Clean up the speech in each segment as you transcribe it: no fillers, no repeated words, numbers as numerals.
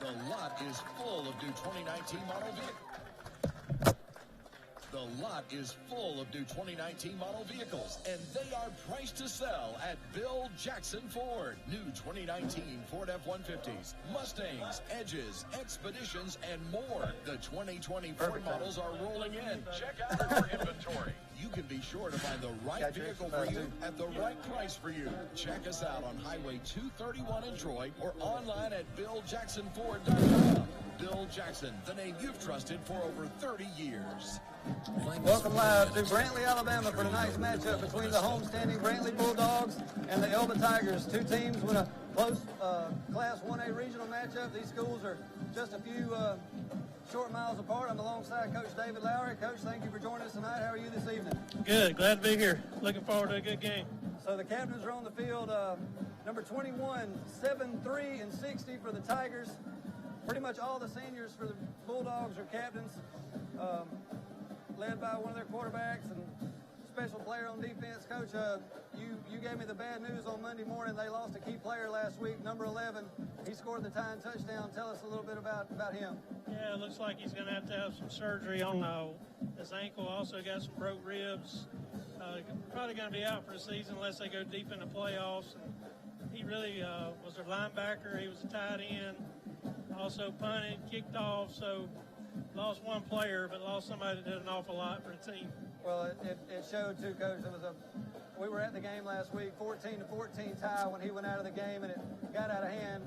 The lot is full of new 2019 model vehicles. The lot is full of new 2019 model vehicles, and they are priced to sell at Bill Jackson Ford. New 2019 Ford F-150s, Mustangs, Edges, Expeditions, and more. The 2020 Ford models are rolling in. Check out our inventory. You can be sure to find the right vehicle for you at the right price for you. Check us out on Highway 231 in Troy or online at BillJacksonFord.com. Bill Jackson, the name you've trusted for over 30 years. Welcome live to Brantley, Alabama for tonight's matchup between the homestanding Brantley Bulldogs and the Elba Tigers. Two teams with a close Class 1A regional matchup. These schools are just a few short miles apart. I'm alongside Coach David Lowry. Coach, thank you for joining us tonight. How are you this evening? Good. Glad to be here. Looking forward to a good game. So the captains are on the field. Number 21, 7'3" and 60 for the Tigers. Pretty much all the seniors for the Bulldogs are captains, led by one of their quarterbacks and special player on defense. Coach, you gave me the bad news on Monday morning. They lost a key player last week, number 11. He scored the tying touchdown. Tell us a little bit about him. Yeah, it looks like he's going to have some surgery on his ankle. Also got some broke ribs. Probably going to be out for the season unless they go deep in the playoffs. And he really was a linebacker. He was a tight end. Also punted, kicked off, so lost one player, but lost somebody that did an awful lot for the team. Well, it showed too, Coach. We were at the game last week, 14-14 tie when he went out of the game, and it got out of hand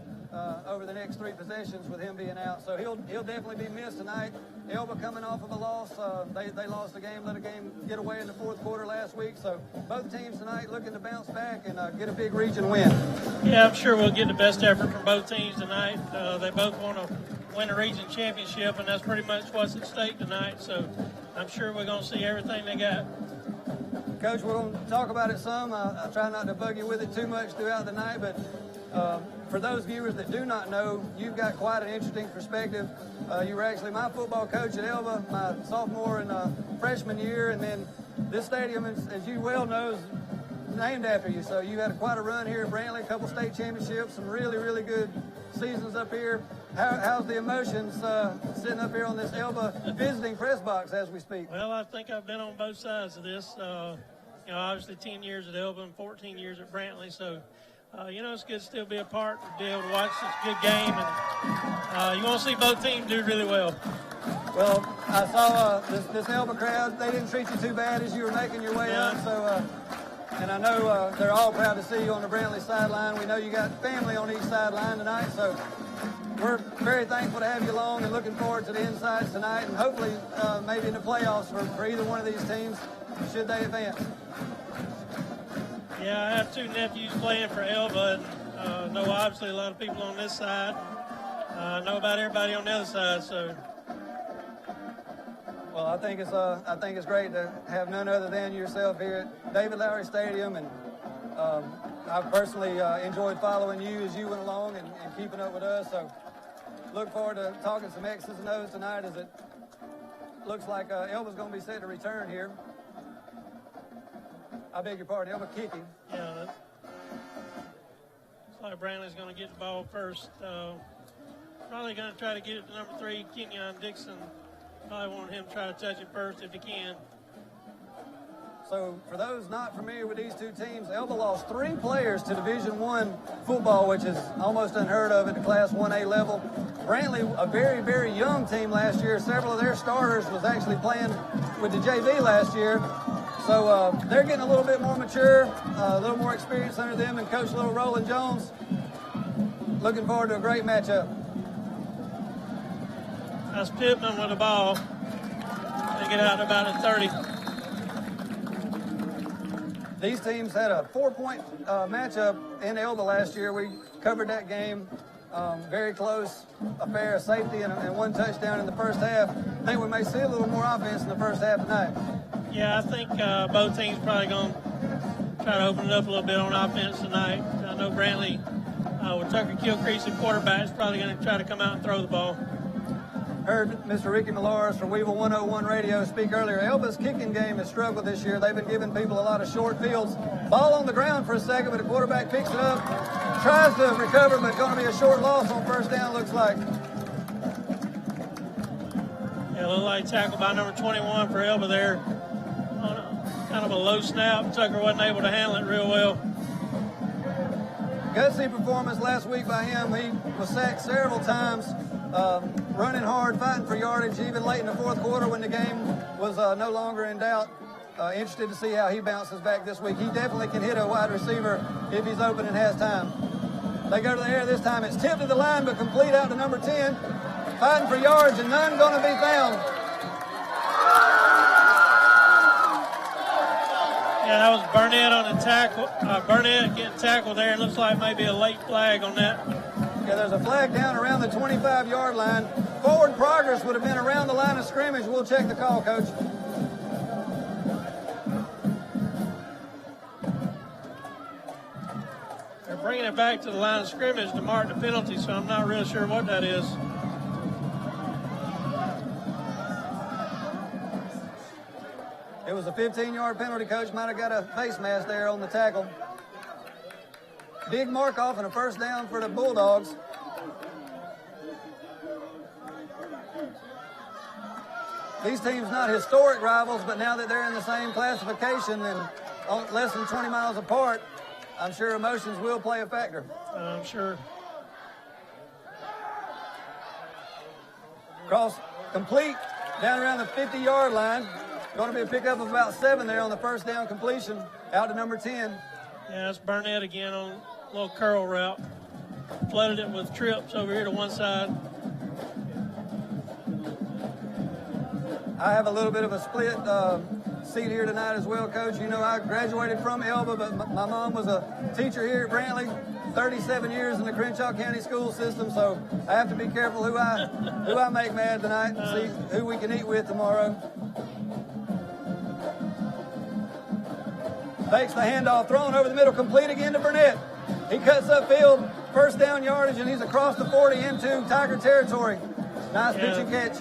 over the next three possessions with him being out. So he'll definitely be missed tonight. Elba coming off of a loss. They lost the game, let a game get away in the fourth quarter last week. So both teams tonight looking to bounce back and get a big region win. Yeah, I'm sure we'll get the best effort from both teams tonight. They both want to win a region championship, and that's pretty much what's at stake tonight. So I'm sure we're going to see everything they got. Coach, we're going to talk about it some. I try not to bug you with it too much throughout the night, but for those viewers that do not know, you've got quite an interesting perspective. You were actually my football coach at Elba, my sophomore and freshman year, and then this stadium, as you well know, is named after you. So you had quite a run here at Brantley, a couple state championships, some really, really good seasons up here. How's the emotions sitting up here on this Elba visiting press box as we speak? Well, I think I've been on both sides of this. Obviously 10 years at Elba and 14 years at Brantley. So, it's good to still be a part, to be able to watch this good game. And you want to see both teams do really well. Well, I saw this Elba crowd. They didn't treat you too bad as you were making your way up. So, and I know they're all proud to see you on the Brantley sideline. We know you got family on each sideline tonight. So we're very thankful to have you along and looking forward to the insights tonight and hopefully maybe in the playoffs for either one of these teams should they advance. Yeah, I have two nephews playing for Elba, and know obviously a lot of people on this side. I know about everybody on the other side. So, well, I think it's great to have none other than yourself here at David Lowry Stadium, and I've personally enjoyed following you as you went along and keeping up with us. So, look forward to talking some X's and O's tonight, as it looks like Elba's going to be set to return here. I beg your pardon, Elba kicking. Yeah, looks like Brantley's going to get the ball first. Probably going to try to get it to number 3, Kenyon Dixon. Probably want him to try to touch it first if he can. So for those not familiar with these two teams, Elba lost 3 players to Division I football, which is almost unheard of at the Class 1A level. Brantley, a very, very young team last year. Several of their starters was actually playing with the JV last year. So they're getting a little bit more mature, a little more experience under them, and Coach Little Roland Jones. Looking forward to a great matchup. That's Pittman with the ball. They get out about a 30. These teams had a 4-point matchup in Elba last year. We covered that game. Very close affair, of safety and 1 touchdown in the first half. I think we may see a little more offense in the first half tonight. Yeah, I think both teams probably going to try to open it up a little bit on offense tonight. I know Brantley, with Tucker Kilcrease at quarterback, is probably going to try to come out and throw the ball. Heard Mr. Ricky Millars from Weevil 101 Radio speak earlier. Elba's kicking game has struggled this year. They've been giving people a lot of short fields. Ball on the ground for a second, but the quarterback picks it up, tries to recover, but going to be a short loss on first down, looks like. Yeah, looked like tackle by number 21 for Elba there. On kind of a low snap. Tucker wasn't able to handle it real well. Gutsy performance last week by him. He was sacked several times, running hard, fighting for yardage, even late in the fourth quarter when the game was no longer in doubt. Interested to see how he bounces back this week. He definitely can hit a wide receiver if he's open and has time. They go to the air this time. It's tipped to the line, but complete out to number 10. Fighting for yards, and none going to be found. Yeah, that was Burnett on the tackle. Burnett getting tackled there. It looks like maybe a late flag on that. Yeah, there's a flag down around the 25-yard line. Forward progress would have been around the line of scrimmage. We'll check the call, Coach. They're bringing it back to the line of scrimmage to mark the penalty, so I'm not real sure what that is. It was a 15-yard penalty. Coach might have got a face mask there on the tackle. Big mark off and a first down for the Bulldogs. These teams not historic rivals, but now that they're in the same classification and less than 20 miles apart, I'm sure emotions will play a factor. I'm sure. Cross complete down around the 50-yard line. Going to be a pickup of about 7 there on the first down completion out to number 10. Yeah, that's Burnett again on a little curl route. Flooded it with trips over here to one side. I have a little bit of a split seat here tonight as well, Coach. You know, I graduated from Elba, but my mom was a teacher here at Brantley, 37 years in the Crenshaw County school system, so I have to be careful who I make mad tonight and see who we can eat with tomorrow. Takes the handoff, thrown over the middle, complete again to Burnett. He cuts upfield, first down yardage, and he's across the 40 into Tiger territory. Nice pitch and catch.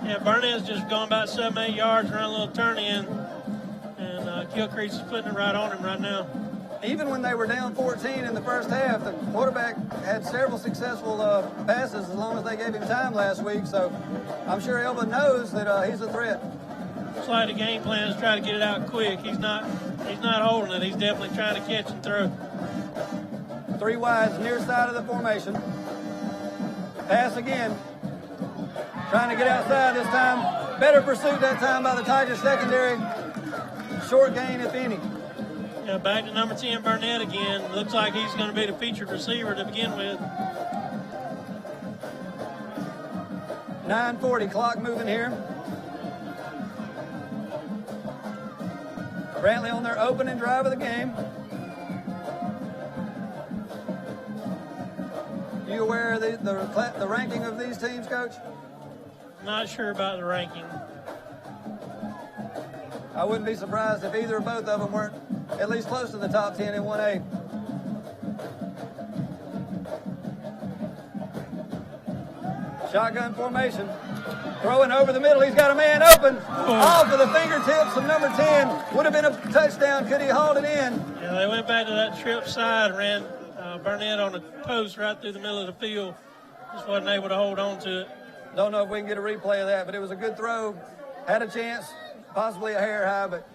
Yeah, Burnett's just going about 7-8 yards, run a little turn in, and Gilcrease is putting it right on him right now. Even when they were down 14 in the first half, the quarterback had several successful passes as long as they gave him time last week, so I'm sure Elba knows that he's a threat. Looks like the game plan is try to get it out quick. He's not holding it. He's definitely trying to catch and throw. 3 wides, near side of the formation. Pass again. Trying to get outside this time. Better pursuit that time by the Tigers secondary. Short gain, if any. Yeah, back to number 10, Burnett again. Looks like he's going to be the featured receiver to begin with. 9:40, clock moving here. Brantley on their opening drive of the game. You aware of the ranking of these teams, Coach? Not sure about the ranking. I wouldn't be surprised if either or both of them weren't at least close to the top 10 in 1A. Shotgun formation. Throwing over the middle. He's got a man open. Off of the fingertips of number 10. Would have been a touchdown. Could he hauled it in? Yeah, they went back to that trip side, ran Burnett on the post right through the middle of the field. Just wasn't able to hold on to it. Don't know if we can get a replay of that, but it was a good throw. Had a chance, possibly a hair high, but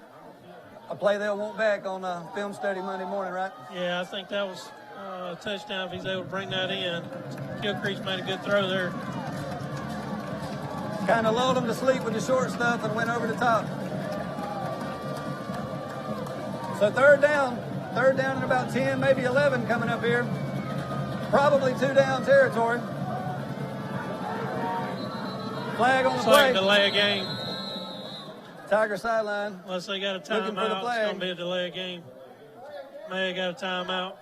a play they'll want back on film study Monday morning, right? Yeah, I think that was a touchdown if he's able to bring that in. Gilcrease made a good throw there. Kind of lulled him to sleep with the short stuff and went over the top. So third down and about 10, maybe 11 coming up here. Probably 2 down territory. Flag on the play. Like delay a game. Tiger sideline. Unless they got a Looking for the timeout, it's flag. going to be a delay of game. May have got a timeout.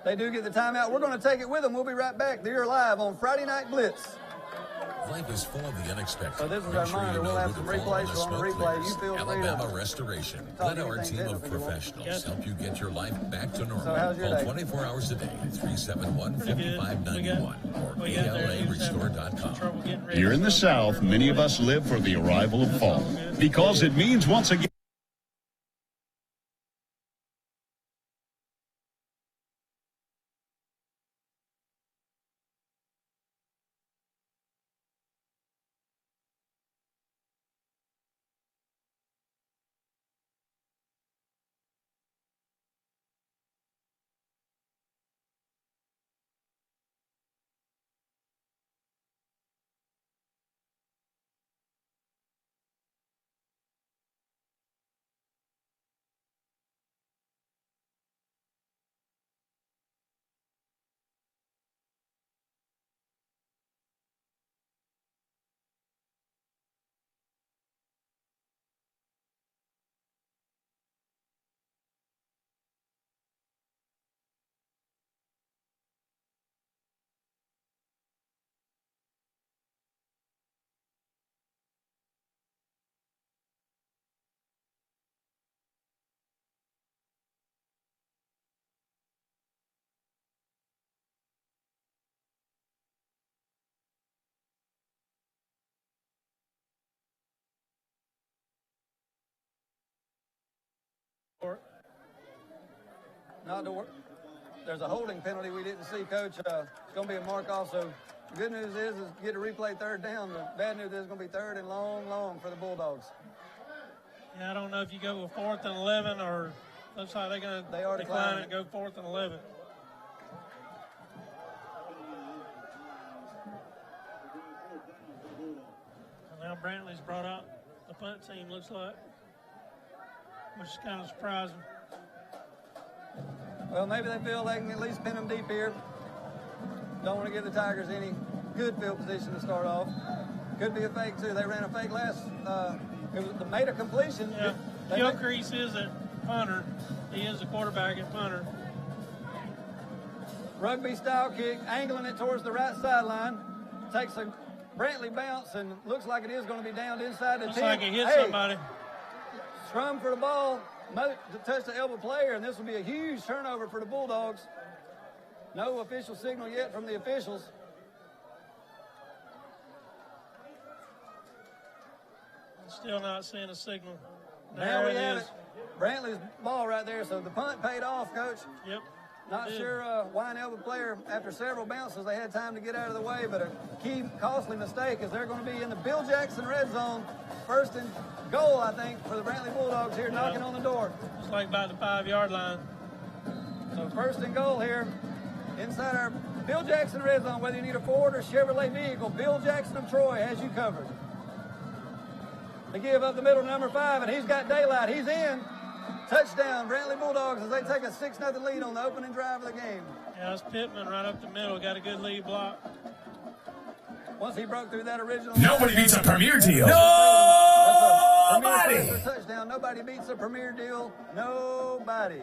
They do get the timeout. We're going to take it with them. We'll be right back. They're live on Friday Night Blitz. Life is full of the unexpected. So this is our Make sure monitor. you know We'll have who some to follow replays when on the smoke replay. clears. You feel free to Alabama Restoration. talk Let our anything team of different if you want. professionals Yes. help you get your life back to normal. So how's your Call day? 24 hours a day at 371-5591 or We got there. ALARestore.com. Trouble getting ready. Here in the South, many of us live for the arrival of fall because it means once again Not to work. There's a holding penalty we didn't see, Coach. It's going to be a mark-off, so the good news is get a replay third down. The bad news is it's going to be third and long for the Bulldogs. Yeah, I don't know if you go with 4th and 11 or looks like they're going to decline and go 4th and 11. And now Brantley's brought out the punt team, looks like, which is kind of surprising. Well, maybe they feel they can at least pin them deep here. Don't want to give the Tigers any good field position to start off. Could be a fake, too. They ran a fake last. They made a completion. Yeah, Gilcrease is a punter. He is a quarterback and punter. Rugby-style kick, angling it towards the right sideline. Takes a Brantley bounce and looks like it is going to be downed inside the 10. Looks like it hit somebody. Scrum for the ball. To touch the elbow player, and this will be a huge turnover for the Bulldogs. No official signal yet from the officials. Still not seeing a signal. Now we have it. Brantley's ball right there, so the punt paid off, Coach. Yep. Not sure why an elbow player, after several bounces, they had time to get out of the way, but a key costly mistake is they're going to be in the Bill Jackson red zone. First and goal, I think, for the Brantley Bulldogs here, knocking on the door. It's like about the 5-yard line. So first and goal here, inside our Bill Jackson red zone. Whether you need a Ford or Chevrolet vehicle, Bill Jackson of Troy has you covered. They give up the middle to number 5, and he's got daylight. He's in. Touchdown, Brantley Bulldogs, as they take a 6-0 lead on the opening drive of the game. Yeah, that's Pittman right up the middle. Got a good lead block. Once he broke through that original... Nobody beats a Premier deal. Nobody! Touchdown. Nobody beats a Premier deal. Nobody.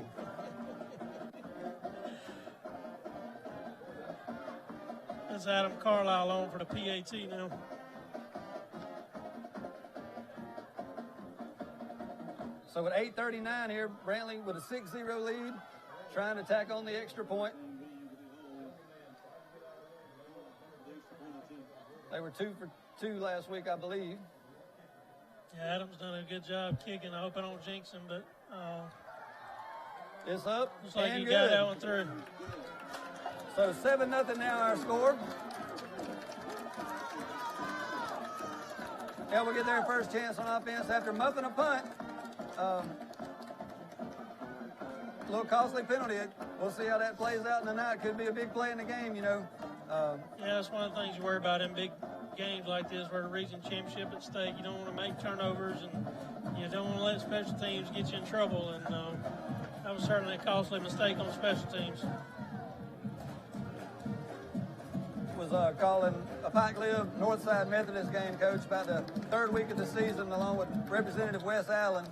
That's Adam Carlisle on for the PAT now. So at 8:39 here, Brantley with a 6-0 lead, trying to tack on the extra point. They were 2 for 2 last week, I believe. Yeah, Adam's done a good job kicking. I hope I don't jinx him, but it's up. looks like and he good. got that one through. So 7-0 now our score. Yeah, we'll get their first chance on offense after muffing a punt. A little costly penalty. We'll see how that plays out in the night. Could be a big play in the game, you know. Yeah, that's one of the things you worry about in big games like this where the region championship at stake. You don't want to make turnovers and you don't want to let special teams get you in trouble. And that was certainly a costly mistake on special teams. Was calling a Pike Live Northside Methodist game, Coach, about the 3rd week of the season, along with Representative Wes Allen.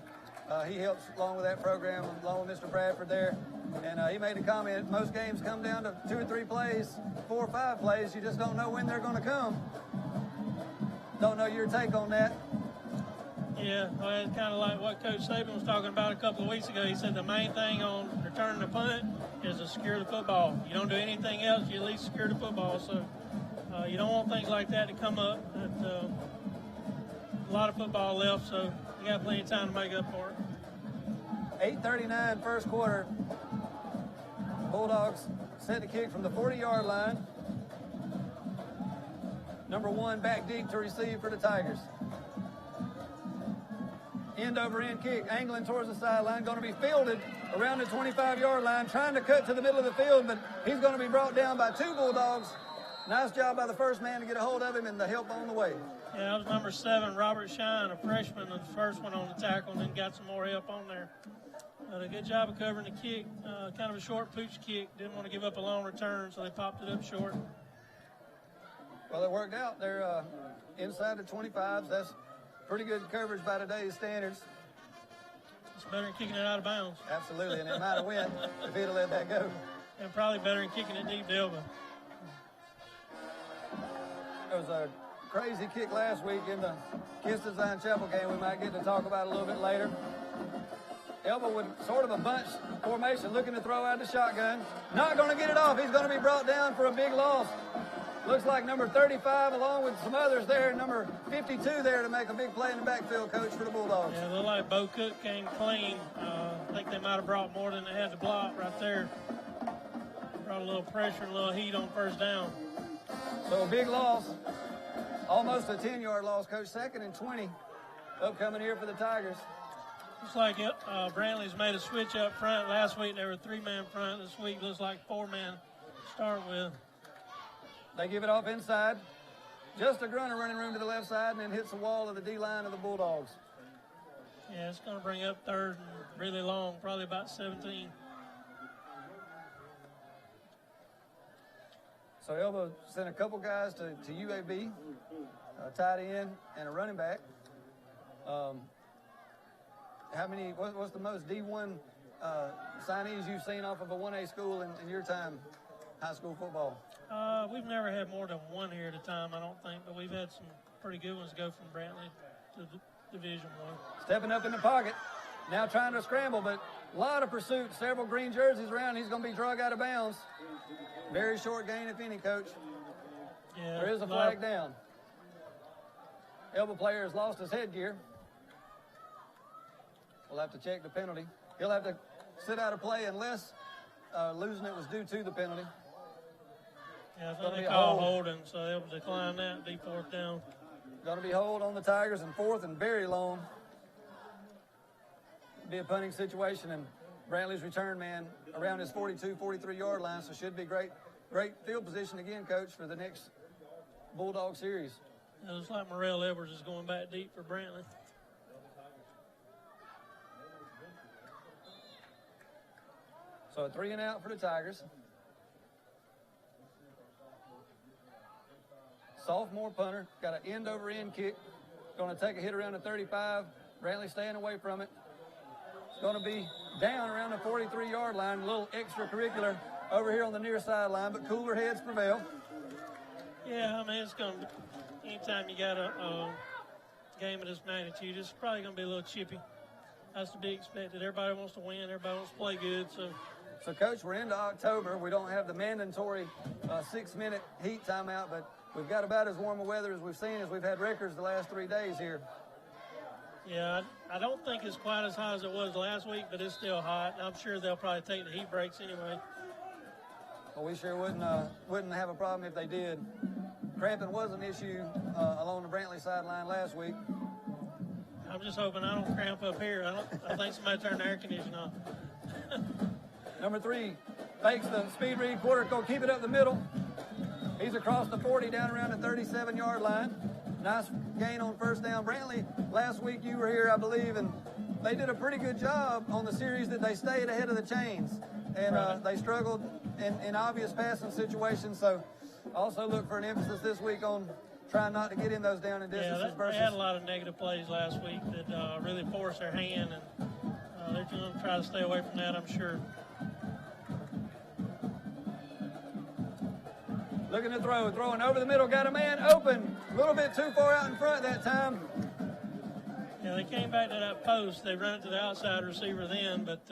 He helps along with that program, along with Mr. Bradford there. And he made a comment, most games come down to 2 or 3 plays, 4 or 5 plays. You just don't know when they're going to come. Don't know your take on that. Yeah, well, it's kind of like what Coach Saban was talking about a couple of weeks ago. He said the main thing on returning the punt is to secure the football. You don't do anything else, you at least secure the football. So you don't want things like that to come up. But, a lot of football left, so you got plenty of time to make up for it. 8:39 first quarter. Bulldogs set the kick from the 40-yard line. Number 1 back deep to receive for the Tigers. End-over-end kick, angling towards the sideline, going to be fielded around the 25-yard line, trying to cut to the middle of the field, but he's going to be brought down by 2 Bulldogs. Nice job by the first man to get a hold of him and the help on the way. Yeah, that was number 7, Robert Shine, a freshman, the first one on the tackle, and then got some more help on there. But a good job of covering the kick, kind of a short pooch kick. Didn't want to give up a long return, so they popped it up short. Well, it worked out. They're inside the 25s. That's pretty good coverage by today's standards. It's better than kicking it out of bounds. Absolutely, and it might have went if he'd have let that go. And probably better than kicking it deep to elbow. There was a crazy kick last week in the Kiss Design Chapel game we might get to talk about a little bit later. Elbow with sort of a bunch formation, looking to throw out the shotgun. Not going to get it off. He's going to be brought down for a big loss. Looks like number 35, along with some others there, number 52 there to make a big play in the backfield, Coach, for the Bulldogs. Yeah, it looked like Bo Cook came clean. think they might have brought more than they had to block right there. Brought a little pressure, a little heat on first down. So a big loss, almost a 10-yard loss, Coach. 2nd and 20 upcoming here for the Tigers. Looks like Brantley's made a switch up front. Last week they were 3-man front. This week looks like 4-man to start with. They give it off inside. Just a Grunner running room to the left side and then hits the wall of the D-line of the Bulldogs. Yeah, it's going to bring up 3rd and really long, probably about 17. So Elba sent a couple guys to UAB, a tight end and a running back. What's the most D1 signees you've seen off of a 1A school in your time, high school football? We've never had more than one here at a time, I don't think, but we've had some pretty good ones go from Brantley to Division I. Stepping up in the pocket, now trying to scramble, but a lot of pursuit, several green jerseys around. He's going to be dragged out of bounds. Very short gain, if any, Coach. Yeah, there is a flag down. Elba player has lost his headgear. We'll have to check the penalty. He'll have to sit out of play unless losing it was due to the penalty. Yeah, I think they call holding, so they'll decline that, be 4th down. Going to be hold on the Tigers in 4th and very long. Be a punting situation, and Brantley's return man around his 42, 43-yard line, so should be great field position again, Coach, for the next Bulldog series. It looks like Morrell Edwards is going back deep for Brantley. So a 3 and out for the Tigers. Sophomore punter, got an end-over-end kick. Going to take a hit around the 35. Brantley staying away from it. It's going to be down around the 43-yard line. A little extracurricular over here on the near sideline, but cooler heads prevail. Yeah, I mean, it's going to, anytime you got a game of this magnitude, it's probably going to be a little chippy. That's to be expected. Everybody wants to win. Everybody wants to play good. So Coach, we're into October. We don't have the mandatory 6-minute heat timeout, but we've got about as warm a weather as we've seen, as we've had records the last 3 days here. Yeah, I don't think it's quite as hot as it was last week, but it's still hot. I'm sure they'll probably take the heat breaks anyway. Well, we sure wouldn't have a problem if they did. Cramping was an issue along the Brantley sideline last week. I'm just hoping I don't cramp up here. I think somebody turned the air conditioning on. Number 3 fakes the speed read quarter, go keep it up the middle. He's across the 40 down around the 37-yard line. Nice gain on first down. Brantley, last week you were here, I believe, and they did a pretty good job on the series that they stayed ahead of the chains. And they struggled in obvious passing situations. So also look for an emphasis this week on trying not to get in those down and distances. Yeah, they had a lot of negative plays last week that really forced their hand, and they're going to try to stay away from that, I'm sure. Looking to throw, throwing over the middle, got a man open. A little bit too far out in front that time. Yeah, they came back to that post. They run it to the outside receiver then, but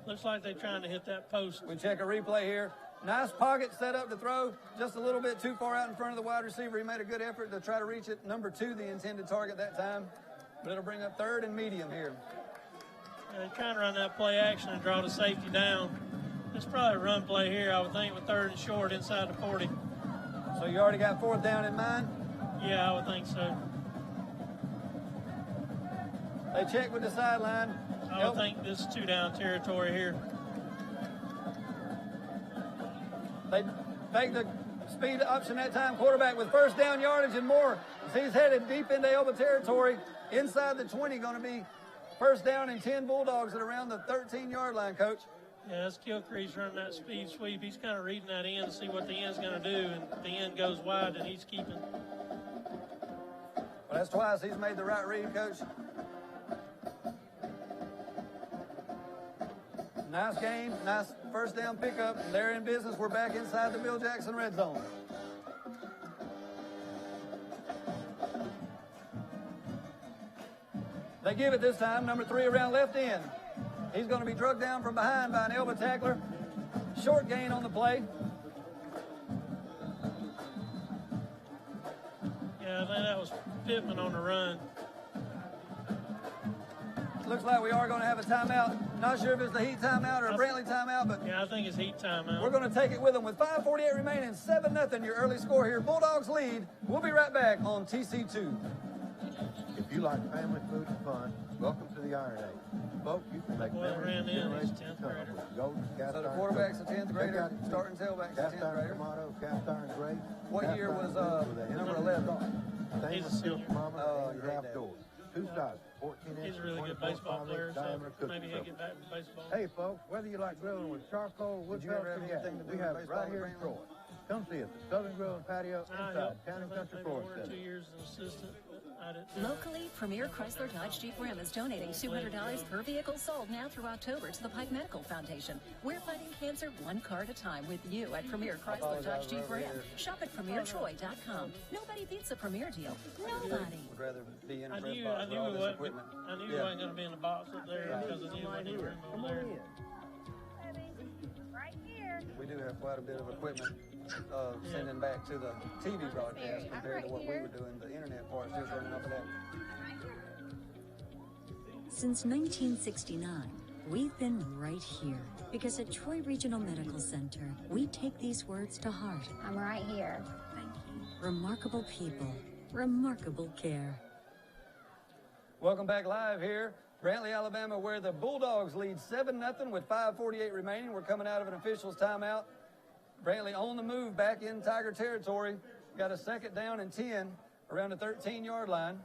looks like they're trying to hit that post. We check a replay here. Nice pocket set up to throw, just a little bit too far out in front of the wide receiver. He made a good effort to try to reach it. Number 2, the intended target that time, but it'll bring up 3rd and medium here. Yeah, they're trying to run that play action and draw the safety down. It's probably a run play here, I would think, with 3rd and short inside the 40. So you already got 4th down in mind? Yeah, I would think so. They check with the sideline. I would think this is 2-down territory here. They take the speed option that time. Quarterback with first down yardage and more. He's headed deep into Elba territory. Inside the 20, going to be first down and 10 Bulldogs at around the 13-yard line, Coach. Yeah, that's Kilcree's running that speed sweep. He's kind of reading that end to see what the end's going to do, and if the end goes wide, then he's keeping. Well, that's twice he's made the right read, Coach. Nice game, nice first down pickup. They're in business. We're back inside the Bill Jackson red zone. They give it this time, number 3 around left end. He's going to be drugged down from behind by an elbow tackler. Short gain on the play. Yeah, I think that was Pittman on the run. Looks like we are going to have a timeout. Not sure if it's the heat timeout or a Brantley timeout, but yeah, I think it's heat timeout. we're going to take it with them with 5:48 remaining, 7-0 your early score here. Bulldogs lead. We'll be right back on TC2. If you like family food and fun, welcome to the Iron Age. Folks, you can make memories for generations to come with golden cast So the iron quarterback's a grills. 10th Check grader, out starting tailback's a cast 10th iron grader. tomato, cast iron grape. What cast year iron was grills with a number Henry 11? Stainless steel thermometer Oh, and you half hate that. doors. Two sizes, 14 inch He's a really and good 24 baseball player, so diameter cookie maybe he'll stove. get back to baseball. Hey folks, whether you like grilling with charcoal, wood Did you ever pellets, or have gas, anything to do we with have it baseball right here in with Troy. Come see us at Southern Grill and Patio I inside helped Town and Country maybe Florida 1 or 2 Center. years as an assistant. But I didn't. Locally, Premier Chrysler Dodge Jeep Ram is donating $200 per vehicle sold now through October to the Pike Medical Foundation. We're fighting cancer one car at a time with you at Premier Chrysler Dodge Jeep Ram. Shop at PremierTroy.com. Nobody beats a Premier deal. Nobody. Would rather be in a I press knew, box I with knew all we this wasn't. equipment. I knew we Yeah. wasn't going to be in the box up there because I knew there wasn't room over there. Right here. We do have quite a bit of equipment sending back to the TV broadcast compared to what we were doing. The internet part's just running off of that. Since 1969, we've been right here because at Troy Regional Medical Center, we take these words to heart. I'm right here. Remarkable people, remarkable care. Welcome back live here. Brantley, Alabama, where the Bulldogs lead 7-0 with 5:48 remaining. We're coming out of an official's timeout. Brantley on the move back in Tiger territory. Got a second down and 10 around the 13-yard line.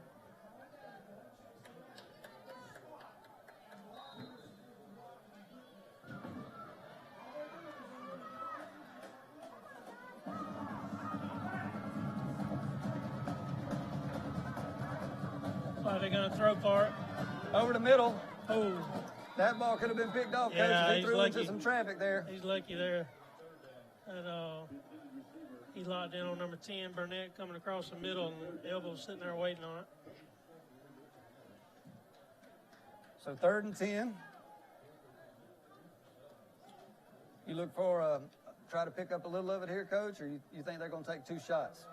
So they're going to throw for it. Over the middle. Oh, That ball could have been picked off, Coach. Yeah, He he's threw into lucky. some traffic there. he's lucky there. And he locked in on number 10, Burnett, coming across the middle, and Elbow's sitting there waiting on it. So 3rd and 10. You look for try to pick up a little of it here, Coach, or you think they're going to take 2 shots?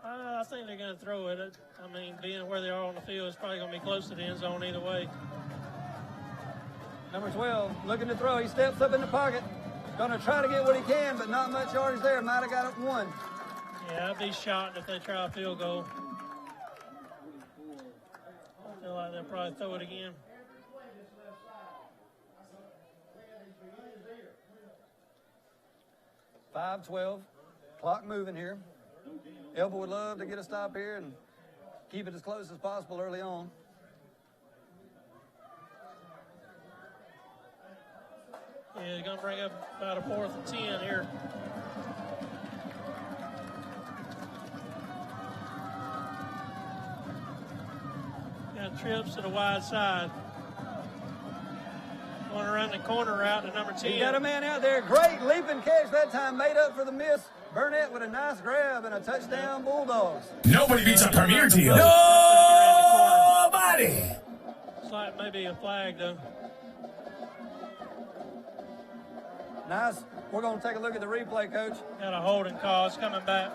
I think they're going to throw it. I mean, being where they are on the field, it's probably going to be close to the end zone either way. Number 12 looking to throw. He steps up in the pocket. Going to try to get what he can, but not much yardage there. Might have got it 1. Yeah, I'd be shocked if they try a field goal. I feel like they'll probably throw it again. .5:12. Clock moving here. Elbow would love to get a stop here and keep it as close as possible early on. Yeah, they're going to bring up about a 4th and 10 here. Got trips to the wide side. Going around the corner route to number 10. He got a man out there. Great leaping catch that time. Made up for the miss. Burnett with a nice grab and a touchdown, Bulldogs. Nobody beats a Premier deal. Nobody. It's like maybe a flag, though. Nice. We're going to take a look at the replay, Coach. Got a holding call. It's coming back.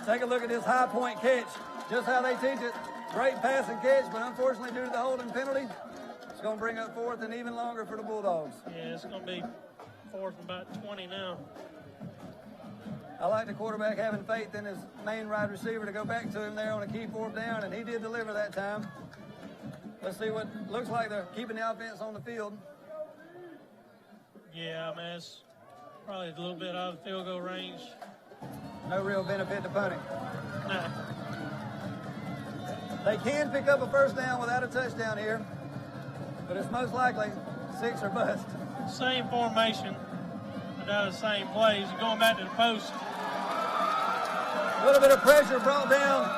Take a look at this high point catch. Just how they teach it. Great pass and catch, but unfortunately due to the holding penalty, it's going to bring up 4th and even longer for the Bulldogs. Yeah, it's going to be 4th and about 20 now. I like the quarterback having faith in his main wide receiver to go back to him there on a key 4th down, and he did deliver that time. Let's see what looks like they're keeping the offense on the field. Yeah, I mean, it's probably a little bit out of field goal range. No real benefit to punting. Nah. They can pick up a 1st down without a touchdown here, but it's most likely 6 or bust. Same formation, but out of the same plays. You're going back to the post. A little bit of pressure brought down.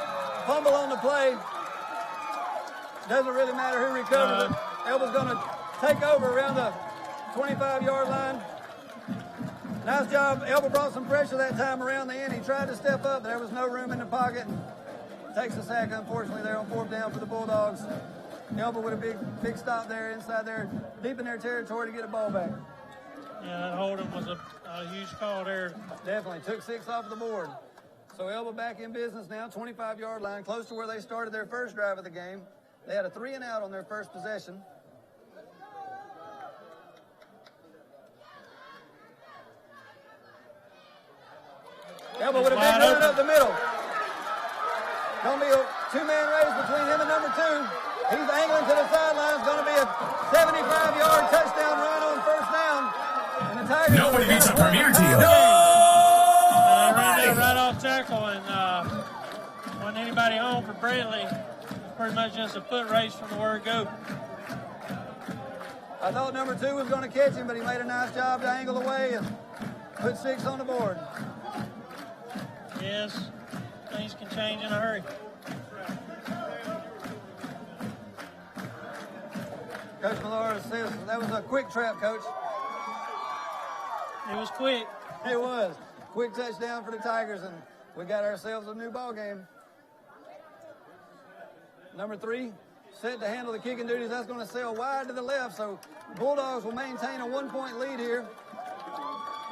Fumble on the play. Doesn't really matter who recovers it. Elba's going to take over around the 25-yard line. Nice job. Elba brought some pressure that time around the end. He tried to step up. There was no room in the pocket. Takes a sack, unfortunately, there on 4th down for the Bulldogs. Elba with a big stop there, inside there, deep in their territory to get a ball back. Yeah, that holding was a huge call there. Definitely. Took 6 off the board. So Elba back in business now, 25-yard line, close to where they started their first drive of the game. They had a 3-and-out on their first possession. Elbow with a big run up the middle. Going to be a two-man race between him and number 2. He's angling to the sidelines. Going to be a 75-yard touchdown run on first down. And the Tigers. Nobody beats a premier deal. Right off tackle, and wasn't anybody home for Brantley. It's pretty much just a foot race from the word go. I thought number 2 was going to catch him, but he made a nice job to angle away and put 6 on the board. Yes, things can change in a hurry. Coach Millard says that was a quick trap, Coach. It was quick. It was. Quick touchdown for the Tigers, and we got ourselves a new ball game. Number 3, set to handle the kicking duties. That's going to sail wide to the left, so Bulldogs will maintain a 1-point lead here.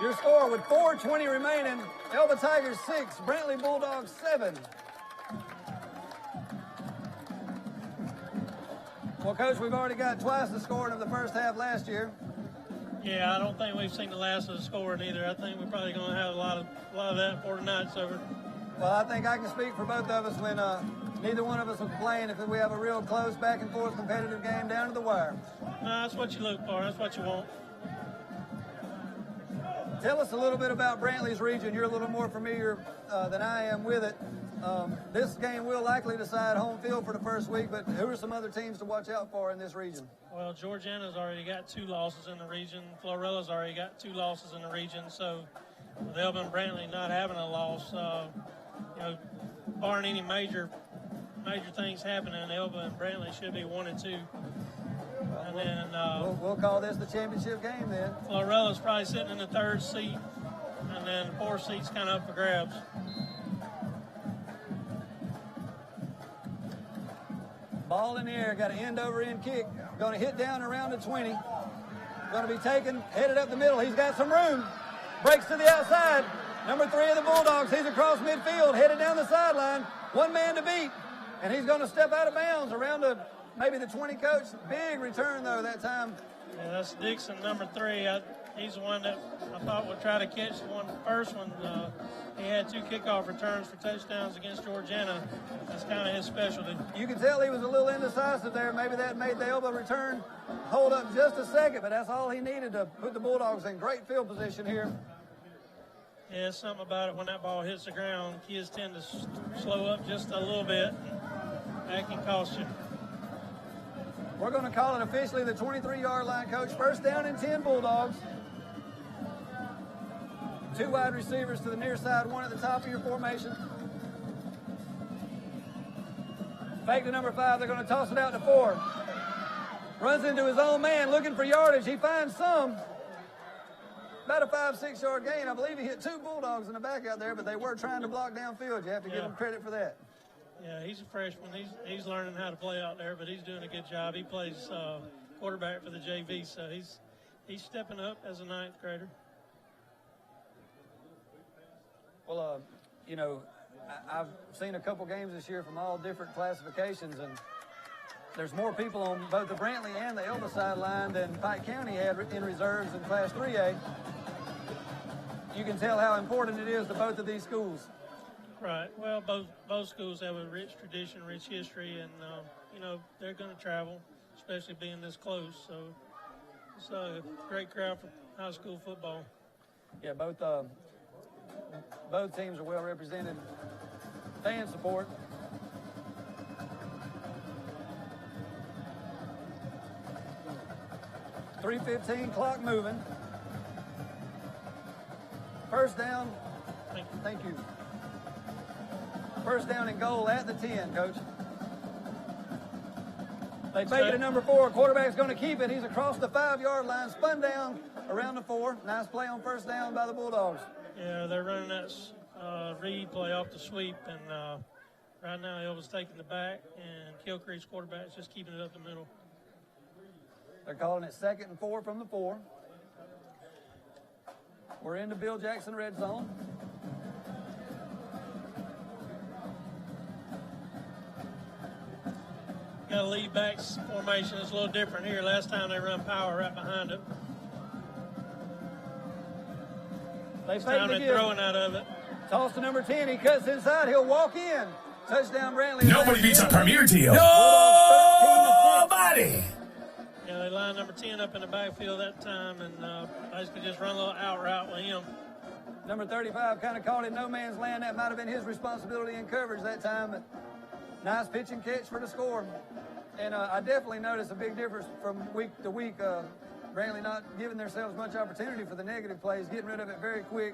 Your score with 4:20 remaining, Elba Tigers 6, Brantley Bulldogs 7. Well, Coach, we've already got twice the scoring of the first half last year. Yeah, I don't think we've seen the last of the scoring either. I think we're probably going to have a lot of that before tonight's over. Well, I think I can speak for both of us when neither one of us will complain if we have a real close back-and-forth competitive game down to the wire. No, that's what you look for. That's what you want. Tell us a little bit about Brantley's region. You're a little more familiar than I am with it. This game will likely decide home field for the first week, but who are some other teams to watch out for in this region? Well, Georgiana's already got 2 losses in the region. Florella's already got 2 losses in the region. So with Elba and Brantley not having a loss, barring any major things happening, Elba and Brantley should be 1-2. And then we'll call this the championship game then. Florella's probably sitting in the 3rd seat, and then 4th seat's kind of up for grabs. Ball in the air, got an end-over-end kick. Going to hit down around the 20. Going to be taken, headed up the middle. He's got some room. Breaks to the outside. Number 3 of the Bulldogs. He's across midfield, headed down the sideline. 1 man to beat. And he's going to step out of bounds around maybe the 20 coach. Big return, though, that time. Yeah, that's Dixon, number 3. He's the one that I thought would try to catch the first one. He had 2 kickoff returns for touchdowns against Georgiana. That's kind of his specialty. You can tell he was a little indecisive there. Maybe that made the elbow return hold up just a second, but that's all he needed to put the Bulldogs in great field position here. Yeah, something about it when that ball hits the ground. Kids tend to slow up just a little bit. That can cost you. We're going to call it officially the 23-yard line, Coach. First down and 10 Bulldogs. 2 wide receivers to the near side, 1 at the top of your formation. Fake to number 5. They're going to toss it out to 4. Runs into his own man looking for yardage. He finds some. About a 5-6 yard gain. I believe he hit 2 Bulldogs in the back out there, but they were trying to block downfield. You have to give him credit for that. Yeah, he's a freshman. He's learning how to play out there, but he's doing a good job. He plays quarterback for the JV, so he's stepping up as a 9th grader. Well, I've seen a couple games this year from all different classifications, and there's more people on both the Brantley and the Elba sideline than Pike County had in reserves in Class 3A. You can tell how important it is to both of these schools. Right. Well, both schools have a rich tradition, rich history, and they're going to travel, especially being this close. So it's a great crowd for high school football. Yeah, both teams are well represented. Fan support. .315, clock moving. First down. Thank you. First down and goal at the 10, Coach. They fake it to number 4. Quarterback's going to keep it. He's across the 5-yard line, spun down around the 4. Nice play on first down by the Bulldogs. Yeah, they're running that read play off the sweep, and right now Elba's taking the back, and Kill Creek's quarterback's just keeping it up the middle. They're calling it 2nd and 4 from the 4. We're into Bill Jackson red zone. Got a lead back formation. It's a little different here. Last time they run power right behind it. This time they're throwing out of it. Toss to number 10. He cuts inside. He'll walk in. Touchdown, Brantley. Nobody beats a premier deal. Nobody. Yeah, they lined number 10 up in the backfield that time and basically just run a little out route with him. Number 35 kind of caught in no man's land. That might have been his responsibility in coverage that time. But nice pitch and catch for the score. And I definitely noticed a big difference from week to week. Brantley not giving themselves much opportunity for the negative plays, getting rid of it very quick.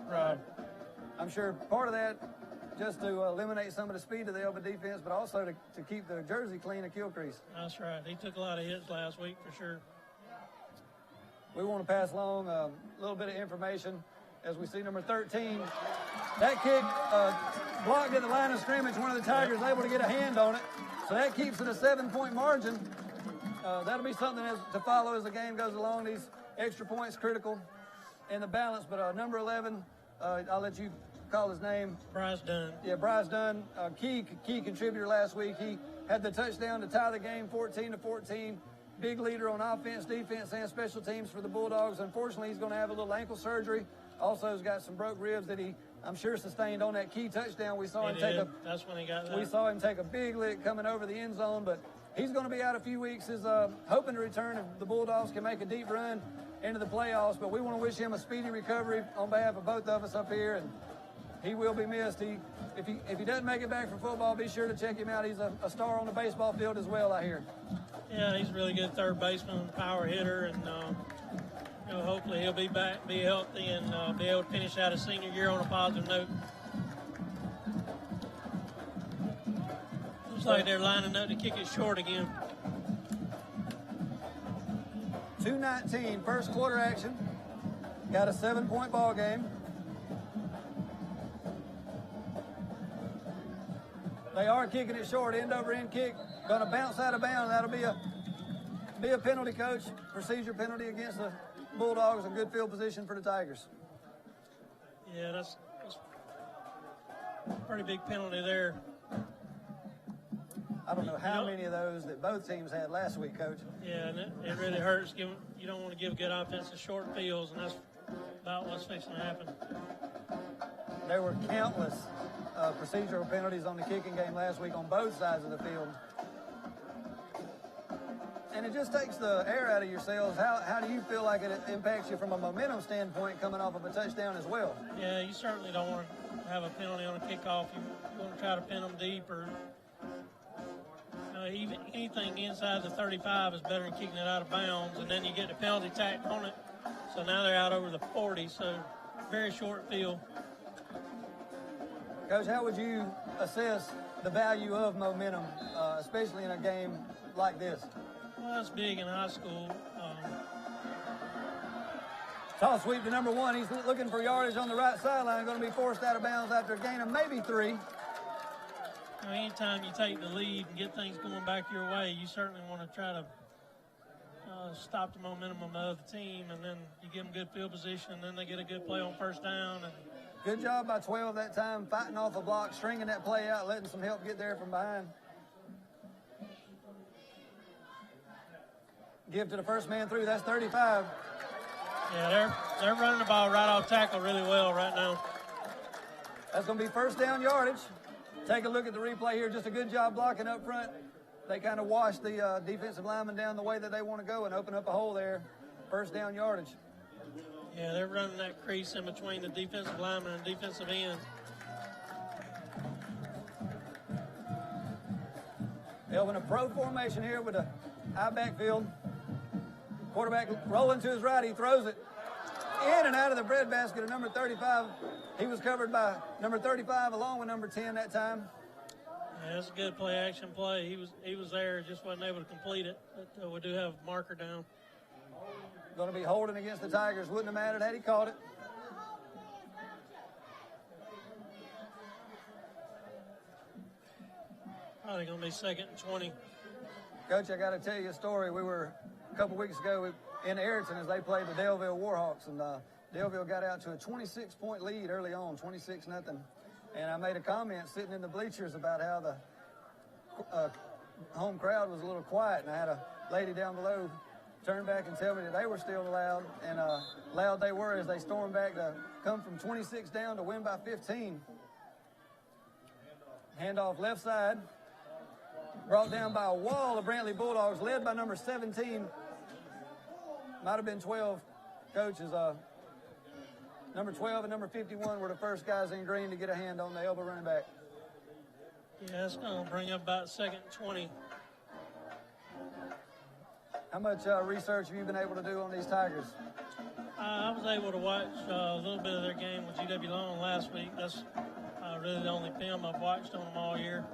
Right. I'm sure part of that just to eliminate some of the speed of the Elba defense, but also to keep the jersey clean and kill crease. That's right. He took a lot of hits last week for sure. We want to pass along a little bit of information as we see number 13. That kick blocked at the line of scrimmage. One of the Tigers able to get a hand on it. So that keeps it a 7-point margin. That'll be something to follow as the game goes along. These extra points critical in the balance. But number 11, I'll let you call his name. Bryce Dunn. Yeah, Bryce Dunn, key contributor last week. He had the touchdown to tie the game 14-14. Big leader on offense, defense, and special teams for the Bulldogs. Unfortunately, he's going to have a little ankle surgery. Also has got some broke ribs that he, I'm sure, sustained on that key touchdown. We saw him That's when he got that. We saw him take a big lick coming over the end zone, but he's going to be out a few weeks. Is hoping to return if the Bulldogs can make a deep run into the playoffs. But we want to wish him a speedy recovery on behalf of both of us up here, and he will be missed. If he doesn't make it back from football, be sure to check him out. He's a star on the baseball field as well, I hear. Yeah, he's a really good third baseman, power hitter, and hopefully he'll be back, be healthy, and be able to finish out his senior year on a positive note. Looks like they're lining up to kick it short again. 2:19, first quarter action. Got a 7-point ball game. They are kicking it short, end over end kick. Going to bounce out of bounds. That'll be a penalty, coach. Procedure penalty against the Bulldogs. A good field position for the Tigers. Yeah, that's a pretty big penalty there. I don't know how many of those that both teams had last week, coach. Yeah, and it really hurts. You don't want to give good offense to short fields, and that's about what's fixing to happen. There were countless procedural penalties on the kicking game last week on both sides of the field. And it just takes the air out of yourselves. How do you feel like it impacts you from a momentum standpoint coming off of a touchdown as well? Yeah, you certainly don't want to have a penalty on a kickoff. You want to try to pin them deep, or even anything inside the 35 is better than kicking it out of bounds, and then you get the penalty tacked on it. So now they're out over the 40, so very short field. Coach, how would you assess the value of momentum, especially in a game like this? Well, that's big in high school. Toss sweep to number 1. He's looking for yardage on the right sideline. Going to be forced out of bounds after a gain of maybe 3. Anytime you take the lead and get things going back your way, you certainly want to try to stop the momentum of the other team, and then you give them good field position, and then they get a good play on first down. And good job by 12 that time, fighting off a block, stringing that play out, letting some help get there from behind. Give to the first man through. That's 35. Yeah, they're running the ball right off tackle really well right now. That's going to be first down yardage. Take a look at the replay here. Just a good job blocking up front. They kind of washed the defensive lineman down the way that they want to go and open up a hole there. First down yardage. Yeah, they're running that crease in between the defensive lineman and defensive end. Elvin, a pro formation here with a high backfield. Quarterback rolling to his right. He throws it in and out of the breadbasket of number 35. He was covered by number 35 along with number 10 that time. Yeah, that's a good play-action play. He was there, just wasn't able to complete it. But we do have a marker down. Going to be holding against the Tigers. Wouldn't have mattered had he caught it. Probably going to be 2nd and 20. Coach, I got to tell you a story. We were a couple weeks ago in Ayrton as they played the Daleville Warhawks, and Daleville got out to a 26-point lead early on, 26-0. And I made a comment sitting in the bleachers about how the home crowd was a little quiet, and I had a lady down below turned back and tell me that they were still loud, and loud they were as they stormed back to come from 26 down to win by 15. Handoff left side. Brought down by a wall of Brantley Bulldogs, led by number 17. Might have been 12 coaches. Number 12 and number 51 were the first guys in green to get a hand on the elbow running back. Yeah, it's going to bring up about second 20. How much research have you been able to do on these Tigers? I was able to watch a little bit of their game with GW Long last week. That's really the only film I've watched on them all year.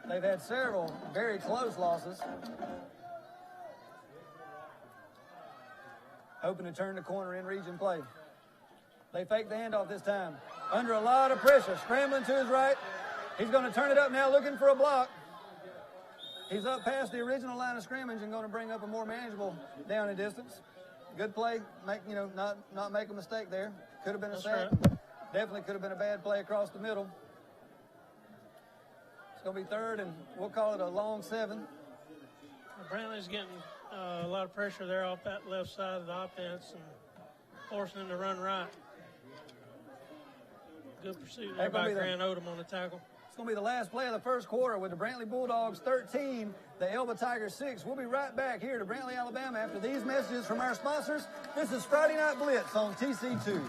They've had several very close losses. Hoping to turn the corner in region play. They fake the handoff this time. Under a lot of pressure, scrambling to his right. He's going to turn it up now, looking for a block. He's up past the original line of scrimmage and going to bring up a more manageable down and distance. Good play, not make a mistake there. Could have been a sack. Right. Definitely could have been a bad play across the middle. It's going to be third, and we'll call it a long 7. Brantley's getting a lot of pressure there off that left side of the offense and forcing him to run right. Good pursuit there by Grant Odom on the tackle. It's going to be the last play of the first quarter with the Brantley Bulldogs 13, the Elba Tigers 6. We'll be right back here to Brantley, Alabama after these messages from our sponsors. This is Friday Night Blitz on TC2.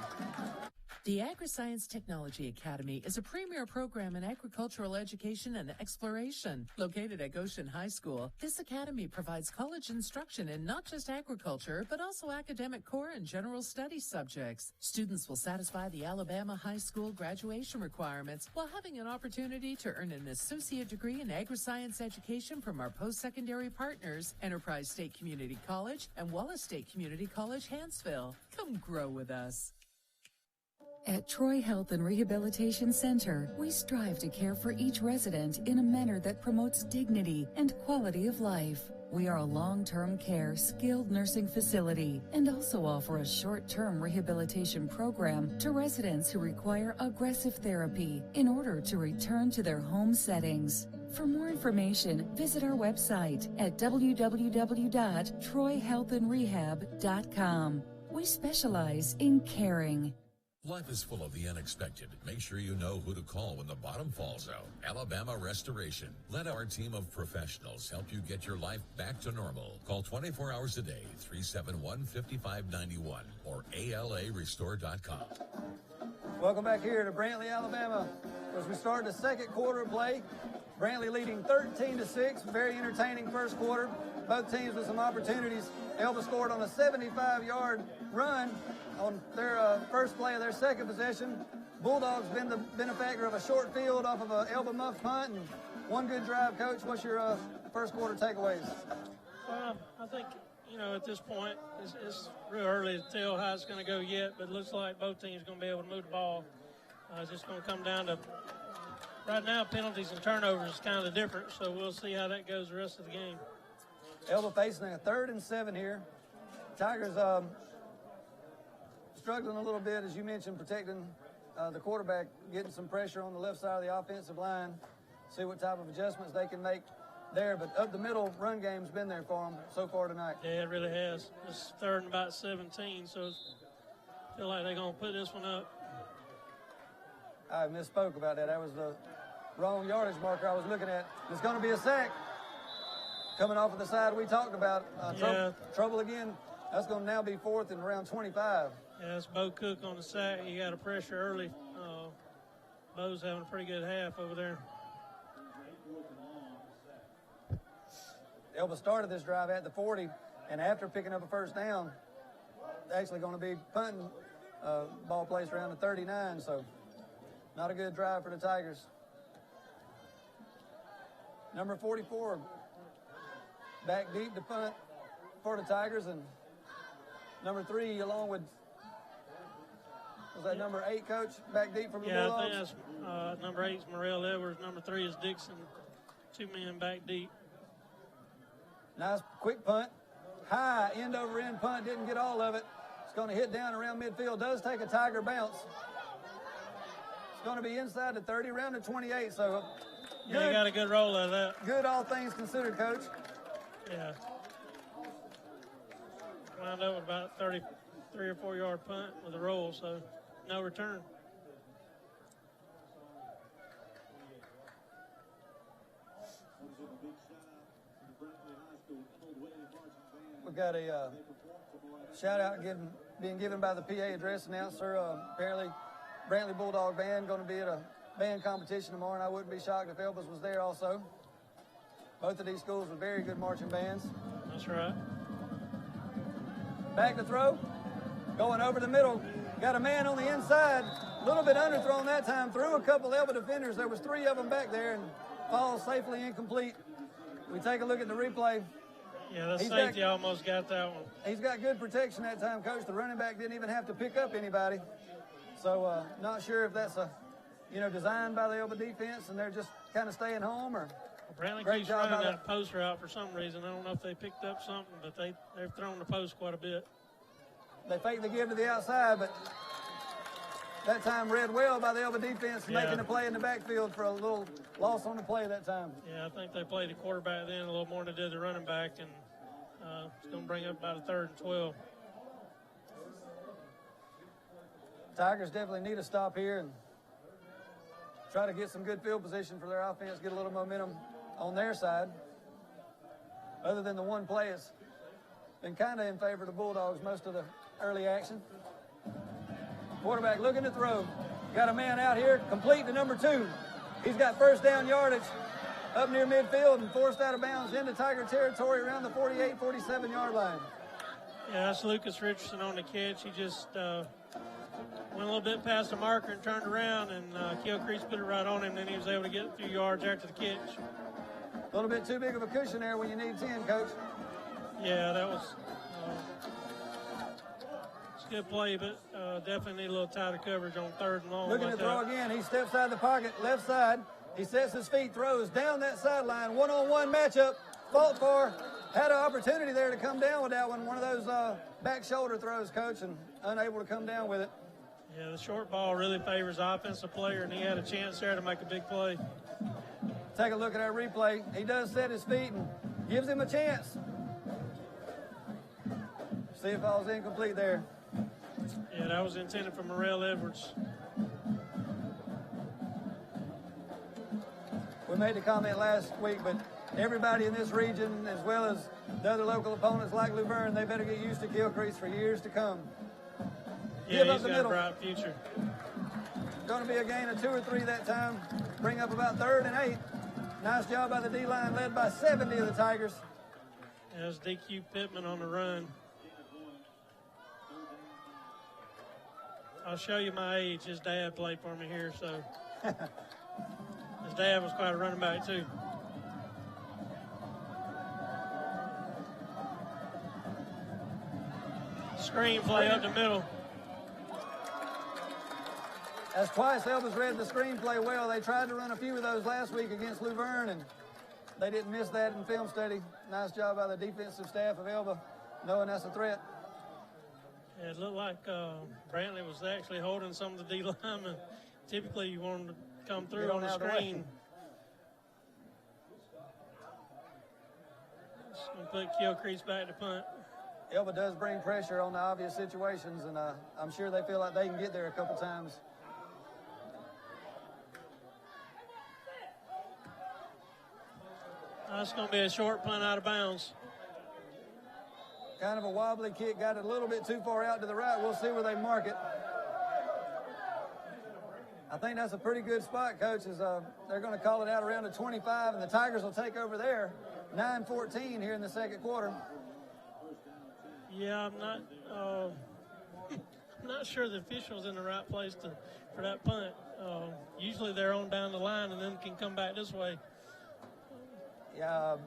The AgriScience Technology Academy is a premier program in agricultural education and exploration. Located at Goshen High School, this academy provides college instruction in not just agriculture, but also academic core and general studies subjects. Students will satisfy the Alabama High School graduation requirements while having an opportunity to earn an associate degree in agri-science education from our post-secondary partners, Enterprise State Community College and Wallace State Community College, Hanceville. Come grow with us. At Troy Health and Rehabilitation Center, we strive to care for each resident in a manner that promotes dignity and quality of life. We are a long-term care, skilled nursing facility and also offer a short-term rehabilitation program to residents who require aggressive therapy in order to return to their home settings. For more information, visit our website at www.troyhealthandrehab.com. We specialize in caring. Life is full of the unexpected. Make sure you know who to call when the bottom falls out. Alabama Restoration. Let our team of professionals help you get your life back to normal. Call 24 hours a day, 371-5591 or ALArestore.com. Welcome back here to Brantley, Alabama. As we start the second quarter of play, Brantley leading 13-6. Very entertaining first quarter. Both teams with some opportunities. Elba scored on a 75-yard run on their first play of their second possession. Bulldogs been the benefactor of a short field off of an Elba muff punt and one good drive. Coach, what's your first quarter takeaways? Well, I think, at this point, it's real early to tell how it's going to go yet, but it looks like both teams are going to be able to move the ball. It's just going to come down to, right now, penalties and turnovers is kind of different, so we'll see how that goes the rest of the game. Elba facing a 3rd and 7 here. Tigers struggling a little bit, as you mentioned, protecting the quarterback, getting some pressure on the left side of the offensive line. See what type of adjustments they can make there. But up the middle, run game's been there for them so far tonight. Yeah, it really has. It's 3rd and about 17, so I feel like they're going to put this one up. I misspoke about that. That was the wrong yardage marker I was looking at. It's going to be a sack. Coming off of the side we talked about. Trouble again. That's going to now be 4th and around 25. Yeah, it's Bo Cook on the sack. He got a pressure early. Bo's having a pretty good half over there. Elba started this drive at the 40, and after picking up a first down, actually going to be punting. Ball placed around the 39, so not a good drive for the Tigers. Number 44, back deep to punt for the Tigers, and number 3, along with, was that number 8, Coach, back deep from the Bulldogs? Yeah, I think that's number 8 is Morrell Edwards. Number 3 is Dixon. 2 men back deep. Nice quick punt. High end-over-end punt. Didn't get all of it. It's going to hit down around midfield. Does take a Tiger bounce. It's going to be inside the 30, around the 28. So yeah, you got a good roll out of that. Good all things considered, Coach. Yeah. wound up with about 33 or 4 yard punt with a roll, so no return. We've got a shout out being given by the PA address announcer. Apparently, Brantley Bulldog Band going to be at a band competition tomorrow, and I wouldn't be shocked if Elba's was there also. Both of these schools with very good marching bands. That's right. Back to throw, going over the middle. Got a man on the inside, a little bit underthrown that time. Threw a couple Elba defenders. There was 3 of them back there, and falls safely incomplete. We take a look at the replay. Yeah, the safety almost got that one. He's got good protection that time, Coach. The running back didn't even have to pick up anybody. So not sure if that's designed by the Elba defense and they're just kind of staying home, or Brantley keeps running that post route for some reason. I don't know if they picked up something, but they've thrown the post quite a bit. They fake the give to the outside, but that time read well by the Elba defense, making a play in the backfield for a little loss on the play that time. Yeah, I think they played the quarterback then a little more than they did the running back, and it's going to bring up about a 3rd and 12. Tigers definitely need a stop here and try to get some good field position for their offense, get a little momentum on their side. Other than the one play, it's been kind of in favor of the Bulldogs most of the early action. Quarterback looking to throw. Got a man out here, complete to number 2. He's got first down yardage up near midfield and forced out of bounds into Tiger territory around the 48, 47-yard line. Yeah, that's Lucas Richardson on the catch. He just went a little bit past the marker and turned around, and Gilcrease put it right on him. Then he was able to get a few yards after the catch. A little bit too big of a cushion there when you need 10, Coach. Yeah, that was it's a good play, but definitely need a little tighter coverage on 3rd and long. Looking to throw again. He steps out of the pocket, left side. He sets his feet, throws down that sideline. One-on-one matchup. Fought for. Had an opportunity there to come down with that one. One of those back shoulder throws, Coach, and unable to come down with it. Yeah, the short ball really favors the offensive player, and he had a chance there to make a big play. Take a look at our replay. He does set his feet and gives him a chance. See if I was incomplete there. Yeah, that was intended for Morrell Edwards. We made the comment last week, but everybody in this region, as well as the other local opponents like Luverne, they better get used to Gilcrease for years to come. Yeah, he's got a bright future. Going to be a gain of 2 or 3 that time. Bring up about 3rd and 8. Nice job by the D-line, led by 70 of the Tigers. There's DQ Pittman on the run. I'll show you my age. His dad played for me here, so his dad was quite a running back too. Screen play up the middle. As twice Elba's read the screenplay well. They tried to run a few of those last week against Luverne, and they didn't miss that in film study. Nice job by the defensive staff of Elba, knowing that's a threat. Yeah, it looked like Brantley was actually holding some of the D linemen. Typically, you want them to come through on the screen. Just going to put Gilcrease back to punt. Elba does bring pressure on the obvious situations, and I'm sure they feel like they can get there a couple times. That's going to be a short punt out of bounds. Kind of a wobbly kick, got it a little bit too far out to the right. We'll see where they mark it. I think that's a pretty good spot, Coach, as they're going to call it out around the 25, and the Tigers will take over there. 9-14 here in the second quarter. Yeah, I'm not sure the official's in the right place for that punt. Usually they're on down the line and then can come back this way. Yeah,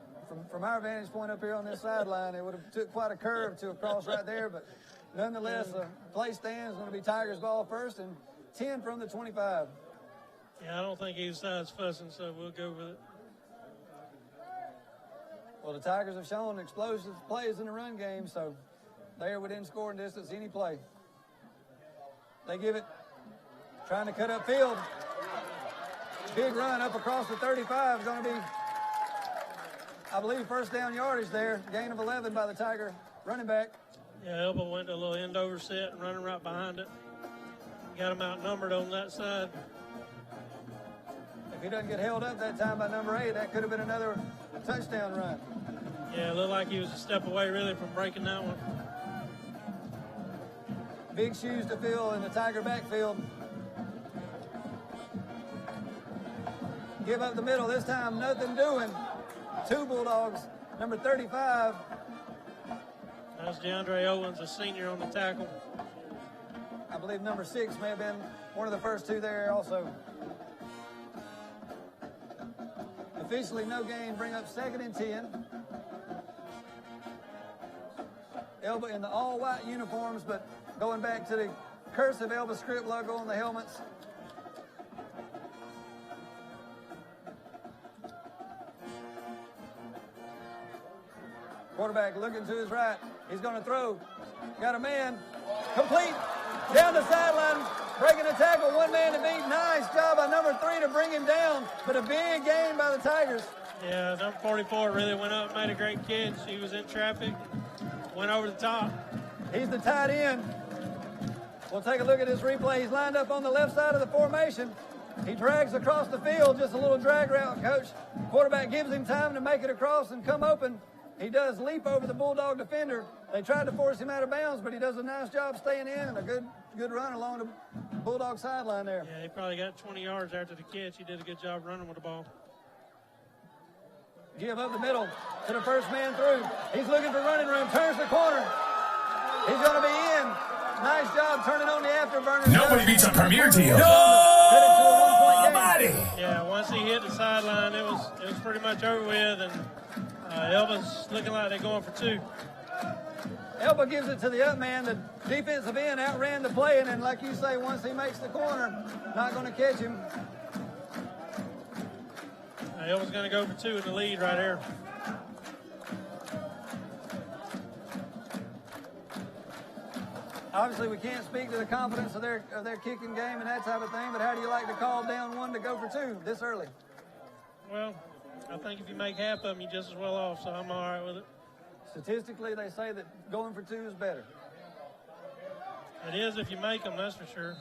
from our vantage point up here on this sideline, it would have took quite a curve to cross right there, but nonetheless, play stands going to be Tigers ball first and 10 from the 25. Yeah, I don't think either side's fussing, so we'll go with it. Well, the Tigers have shown explosive plays in the run game, so they are within scoring distance any play. They give it, trying to cut up field. Big run up across the 35 is going to be, I believe, first down yardage there. Gain of 11 by the Tiger running back. Yeah, Elba went to a little end over set and running right behind it. Got him outnumbered on that side. If he doesn't get held up that time by number 8, that could have been another touchdown run. Yeah, it looked like he was a step away really from breaking that one. Big shoes to fill in the Tiger backfield. Give up the middle. This time, nothing doing. 2 Bulldogs. Number 35. That's DeAndre Owens, a senior on the tackle. I believe number 6 may have been one of the first 2 there also. Officially no gain. Bring up 2nd and 10. Elba in the all-white uniforms, but going back to the cursive Elba script logo on the helmets. Quarterback looking to his right. He's going to throw. Got a man. Complete. Down the sideline. Breaking the tackle. 1 man to beat. Nice job by number 3 to bring him down. But a big gain by the Tigers. Yeah, number 44 really went up and made a great catch. He was in traffic. Went over the top. He's the tight end. We'll take a look at this replay. He's lined up on the left side of the formation. He drags across the field. Just a little drag route, coach. Quarterback gives him time to make it across and come open. He does leap over the Bulldog defender. They tried to force him out of bounds, but he does a nice job staying in and a good run along the Bulldog sideline there. Yeah, he probably got 20 yards after the catch. He did a good job running with the ball. Give up the middle to the first man through. He's looking for running room. Turns the corner. He's going to be in. Nice job turning on the afterburner. Nobody beats a premier deal. Nobody. Yeah, once he hit the sideline, it was pretty much over with, and Elba's looking like they're going for 2. Elba gives it to the up man. The defensive end outran the play, and then, like you say, once he makes the corner, not going to catch him. Elba's going to go for 2 in the lead right here. Obviously, we can't speak to the confidence of their kicking game and that type of thing, but how do you like to call down 1 to go for 2 this early? Well, I think if you make half of them, you're just as well off, so I'm all right with it. Statistically, they say that going for 2 is better. It is if you make them, that's for sure.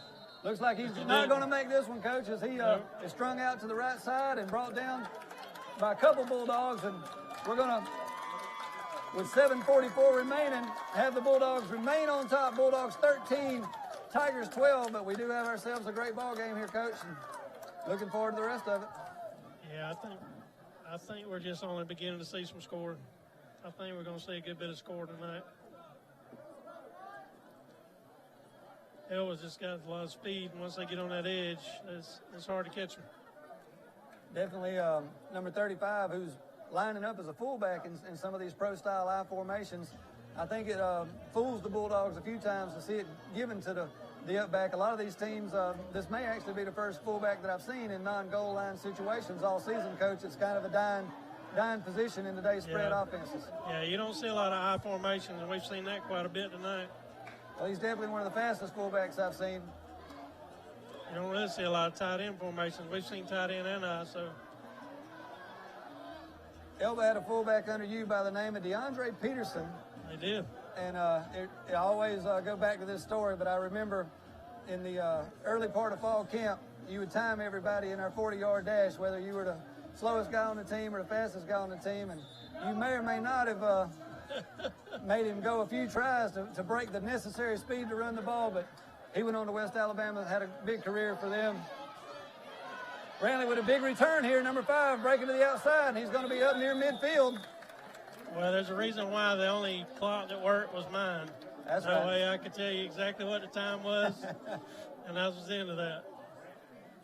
Looks like he's not going to make this one, Coach, as he is strung out to the right side and brought down by a couple Bulldogs, and we're going to, with 7:44 remaining, have the Bulldogs remain on top. Bulldogs 13, Tigers 12, but we do have ourselves a great ball game here, Coach, and looking forward to the rest of it. Yeah, I think we're just only beginning to see some scoring. I think we're going to see a good bit of score tonight. Elba's just got a lot of speed, and once they get on that edge, it's hard to catch them. Definitely number 35, who's lining up as a fullback in some of these pro-style I formations. I think it fools the Bulldogs a few times to see it given to the up back. A lot of these teams, this may actually be the first fullback that I've seen in non-goal line situations all season, Coach. It's kind of a dying position in today's spread offenses. Yeah, you don't see a lot of I formations, and we've seen that quite a bit tonight. Well, he's definitely one of the fastest fullbacks I've seen. You don't really see a lot of tight end formations. We've seen tight end and I, so. Elba had a fullback under you by the name of DeAndre Peterson. They did. And I always go back to this story, but I remember in the early part of fall camp, you would time everybody in our 40-yard dash, whether you were the slowest guy on the team or the fastest guy on the team, and you may or may not have made him go a few tries to break the necessary speed to run the ball, but he went on to West Alabama, had a big career for them. Brantley with a big return here, number 5, breaking to the outside. He's going to be up near midfield. Well, there's a reason why the only clock that worked was mine. That's that right. way I could tell you exactly what the time was, and that was the end of that.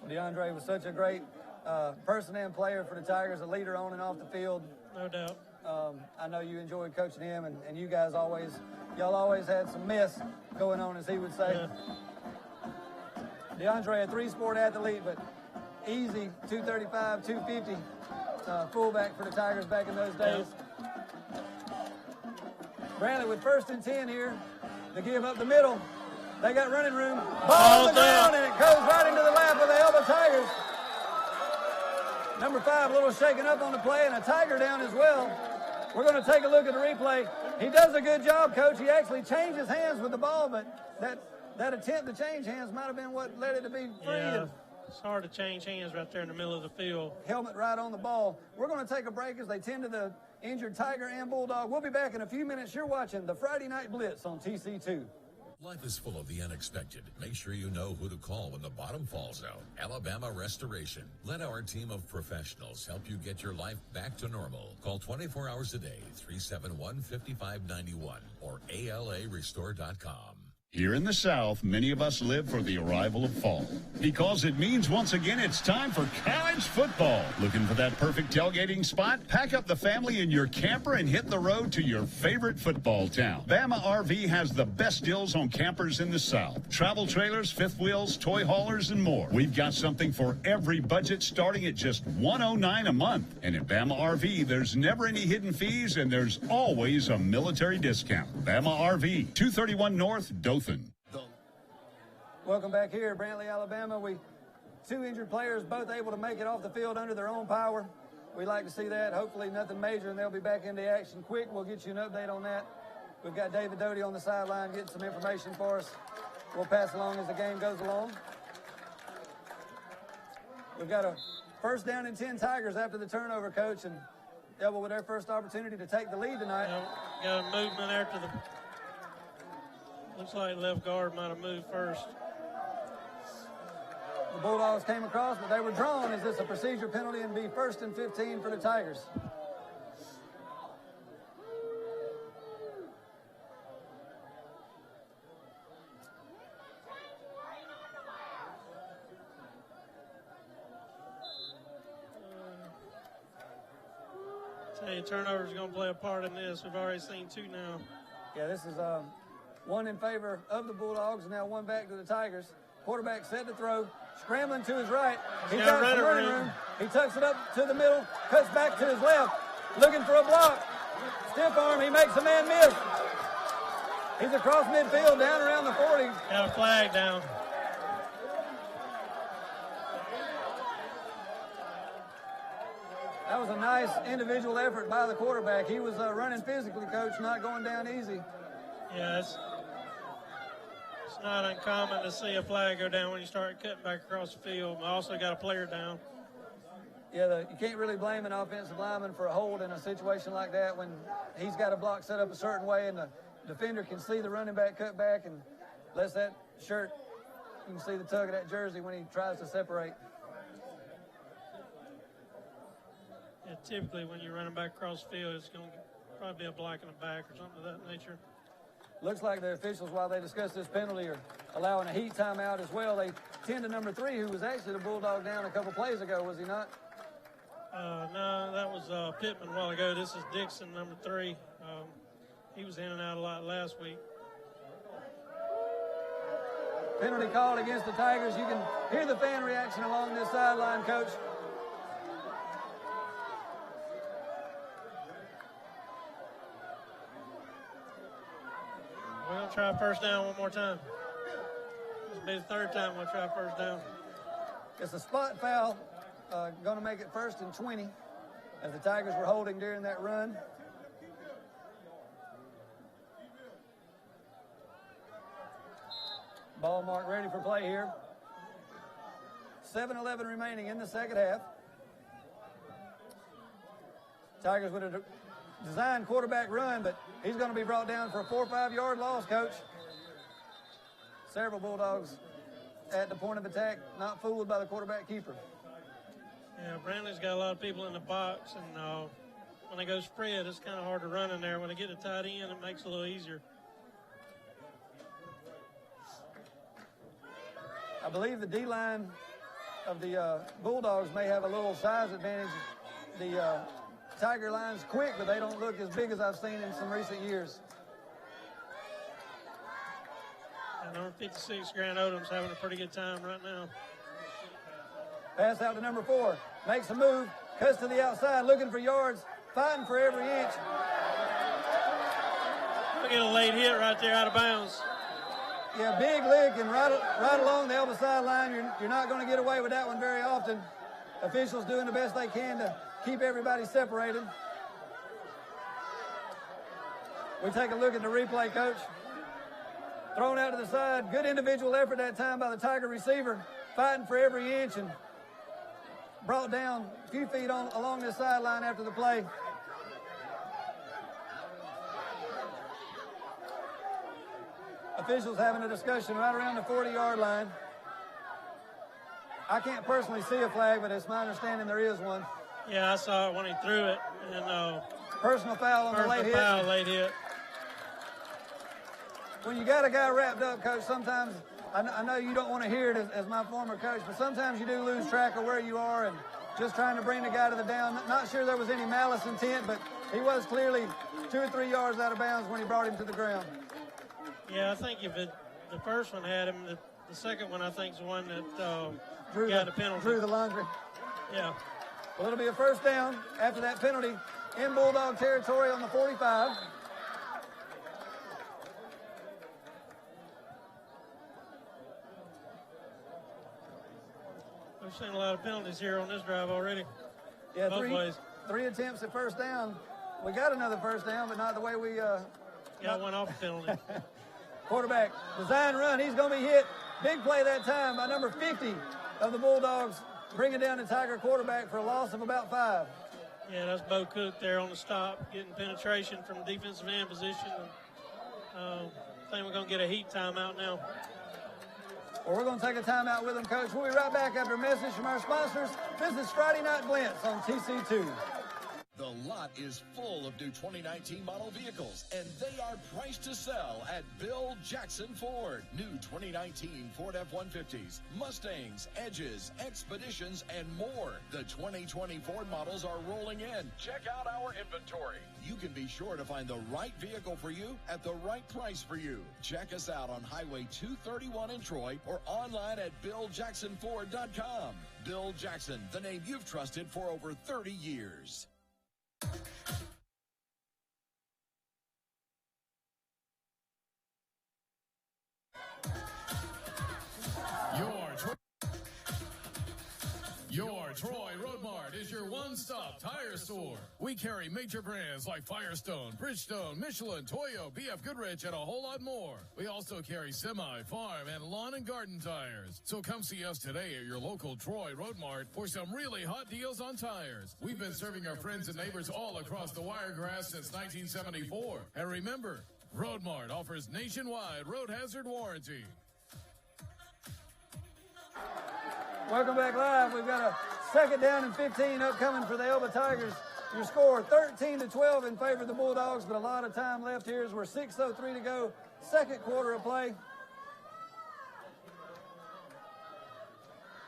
DeAndre was such a great person and player for the Tigers, a leader on and off the field. No doubt. I know you enjoyed coaching him, and you guys y'all always had some mess going on, as he would say. Yeah. DeAndre, a 3-sport athlete, but easy 235, 250 fullback for the Tigers back in those days. Brantley with 1st and 10 here. They give up the middle. They got running room. Ball on the ground, and it goes right into the lap of the Elba Tigers. Number 5, a little shaken up on the play, and a Tiger down as well. We're going to take a look at the replay. He does a good job, Coach. He actually changes hands with the ball, but that attempt to change hands might have been what led it to be free. Yeah, it's hard to change hands right there in the middle of the field. Helmet right on the ball. We're going to take a break as they tend to the injured Tiger and Bulldog. We'll be back in a few minutes. You're watching the Friday Night Blitz on TC2. Life is full of the unexpected. Make sure you know who to call when the bottom falls out. Alabama Restoration. Let our team of professionals help you get your life back to normal. Call 24 hours a day, 371-5591 or ALArestore.com. Here in the South, many of us live for the arrival of fall because it means once again it's time for college football. Looking for that perfect tailgating spot? Pack up the family in your camper and hit the road to your favorite football town. Bama RV has the best deals on campers in the South. Travel trailers, fifth wheels, toy haulers, and more. We've got something for every budget starting at just $109 a month. And at Bama RV, there's never any hidden fees and there's always a military discount. Bama RV, 231 North, Dothan. Welcome back here, Brantley, Alabama. Two injured players, both able to make it off the field under their own power. We like to see that. Hopefully nothing major, and they'll be back into action quick. We'll get you an update on that. We've got David Doty on the sideline getting some information for us. We'll pass along as the game goes along. We've got a first down and 10 Tigers after the turnover, Coach, and Devil with their first opportunity to take the lead tonight. Got a movement after the... Looks like left guard might have moved first. The Bulldogs came across, but they were drawn. Is this a procedure penalty and be first and 15 for the Tigers? Tell you, turnover is going to play a part in this. We've already seen two now. Yeah, this is one in favor of the Bulldogs, and now one back to the Tigers. Quarterback set to throw, scrambling to his right. He's got some running room. He tucks it up to the middle, cuts back to his left, looking for a block. Stiff arm, he makes a man miss. He's across midfield, down around the 40. Got a flag down. That was a nice individual effort by the quarterback. He was running physically, Coach, not going down easy. Yeah, it's not uncommon to see a flag go down when you start cutting back across the field. I also got a player down. Yeah, you can't really blame an offensive lineman for a hold in a situation like that when he's got a block set up a certain way and the defender can see the running back cut back and lets that shirt, you can see the tug of that jersey when he tries to separate. Yeah, typically when you're running back across the field, it's going to probably be a block in the back or something of that nature. Looks like the officials, while they discuss this penalty, are allowing a heat timeout as well. They tend to number 3, who was actually the Bulldog down a couple plays ago, was he not? No, that was Pittman a while ago. This is Dixon, number 3. He was in and out a lot last week. Penalty called against the Tigers. You can hear the fan reaction along this sideline, Coach. We're going to try first down one more time. This will be the third time we'll try first down. It's a spot foul. Going to make it first and 20 as the Tigers were holding during that run. Ball marked ready for play here. 7:11 remaining in the second half. Tigers with a designed quarterback run, but he's going to be brought down for a 4 or 5 yard loss, Coach. Several Bulldogs at the point of attack, not fooled by the quarterback keeper. Yeah, Brantley's got a lot of people in the box, and when they go spread, it's kind of hard to run in there. When they get a tight end, it makes it a little easier. I believe the D-line of the Bulldogs may have a little size advantage. The Tiger line's quick, but they don't look as big as I've seen in some recent years. And number 56, Grant Odom's having a pretty good time right now. Pass out to number 4. Makes a move, cuts to the outside, looking for yards, fighting for every inch. Look at a late hit right there out of bounds. Yeah, big lick and right along the elbow sideline. You're not going to get away with that one very often. Officials doing the best they can to keep everybody separated. We take a look at the replay, Coach. Thrown out to the side. Good individual effort that time by the Tiger receiver, fighting for every inch and brought down a few feet along this sideline after the play. Officials having a discussion right around the 40-yard line. I can't personally see a flag, but it's my understanding there is one. Yeah, I saw it when he threw it. And personal foul on the late hit. Personal foul, late hit. When you got a guy wrapped up, Coach, sometimes, I know you don't want to hear it as my former coach, but sometimes you do lose track of where you are and just trying to bring the guy to the down. Not sure there was any malice intent, but he was clearly 2 or 3 yards out of bounds when he brought him to the ground. Yeah, I think if the first one had him, the second one I think is the one that got the penalty. Drew the laundry. Yeah. Well, it'll be a first down after that penalty in Bulldog territory on the 45. We've seen a lot of penalties here on this drive already. Yeah, both ways. 3 attempts at first down. We got another first down, but not the way we got one off the penalty. Quarterback, design run. He's going to be hit. Big play that time by number 50 of the Bulldogs, bringing down the Tiger quarterback for a loss of about 5. Yeah, that's Bo Cook there on the stop, getting penetration from defensive end position. I think we're going to get a heat timeout now. Well, we're going to take a timeout with them, Coach. We'll be right back after a message from our sponsors. This is Friday Night Blitz on TC2. The lot is full of new 2019 model vehicles, and they are priced to sell at Bill Jackson Ford. New 2019 Ford F-150s, Mustangs, Edges, Expeditions, and more. The 2020 Ford models are rolling in. Check out our inventory. You can be sure to find the right vehicle for you at the right price for you. Check us out on Highway 231 in Troy or online at BillJacksonFord.com. Bill Jackson, the name you've trusted for over 30 years. Your Troy Road Mart is your one-stop tire store. We carry major brands like Firestone, Bridgestone, Michelin, Toyo, BF Goodrich, and a whole lot more. We also carry semi, farm, and lawn and garden tires. So come see us today at your local Troy Road Mart for some really hot deals on tires. We've been serving our friends and neighbors all across the Wiregrass since 1974. And remember, Road Mart offers nationwide road hazard warranty. Welcome back live. We've got a second down and 15 upcoming for the Elba Tigers. Your score 13-12 in favor of the Bulldogs, but a lot of time left here as we're 6:03 to go. Second quarter of play.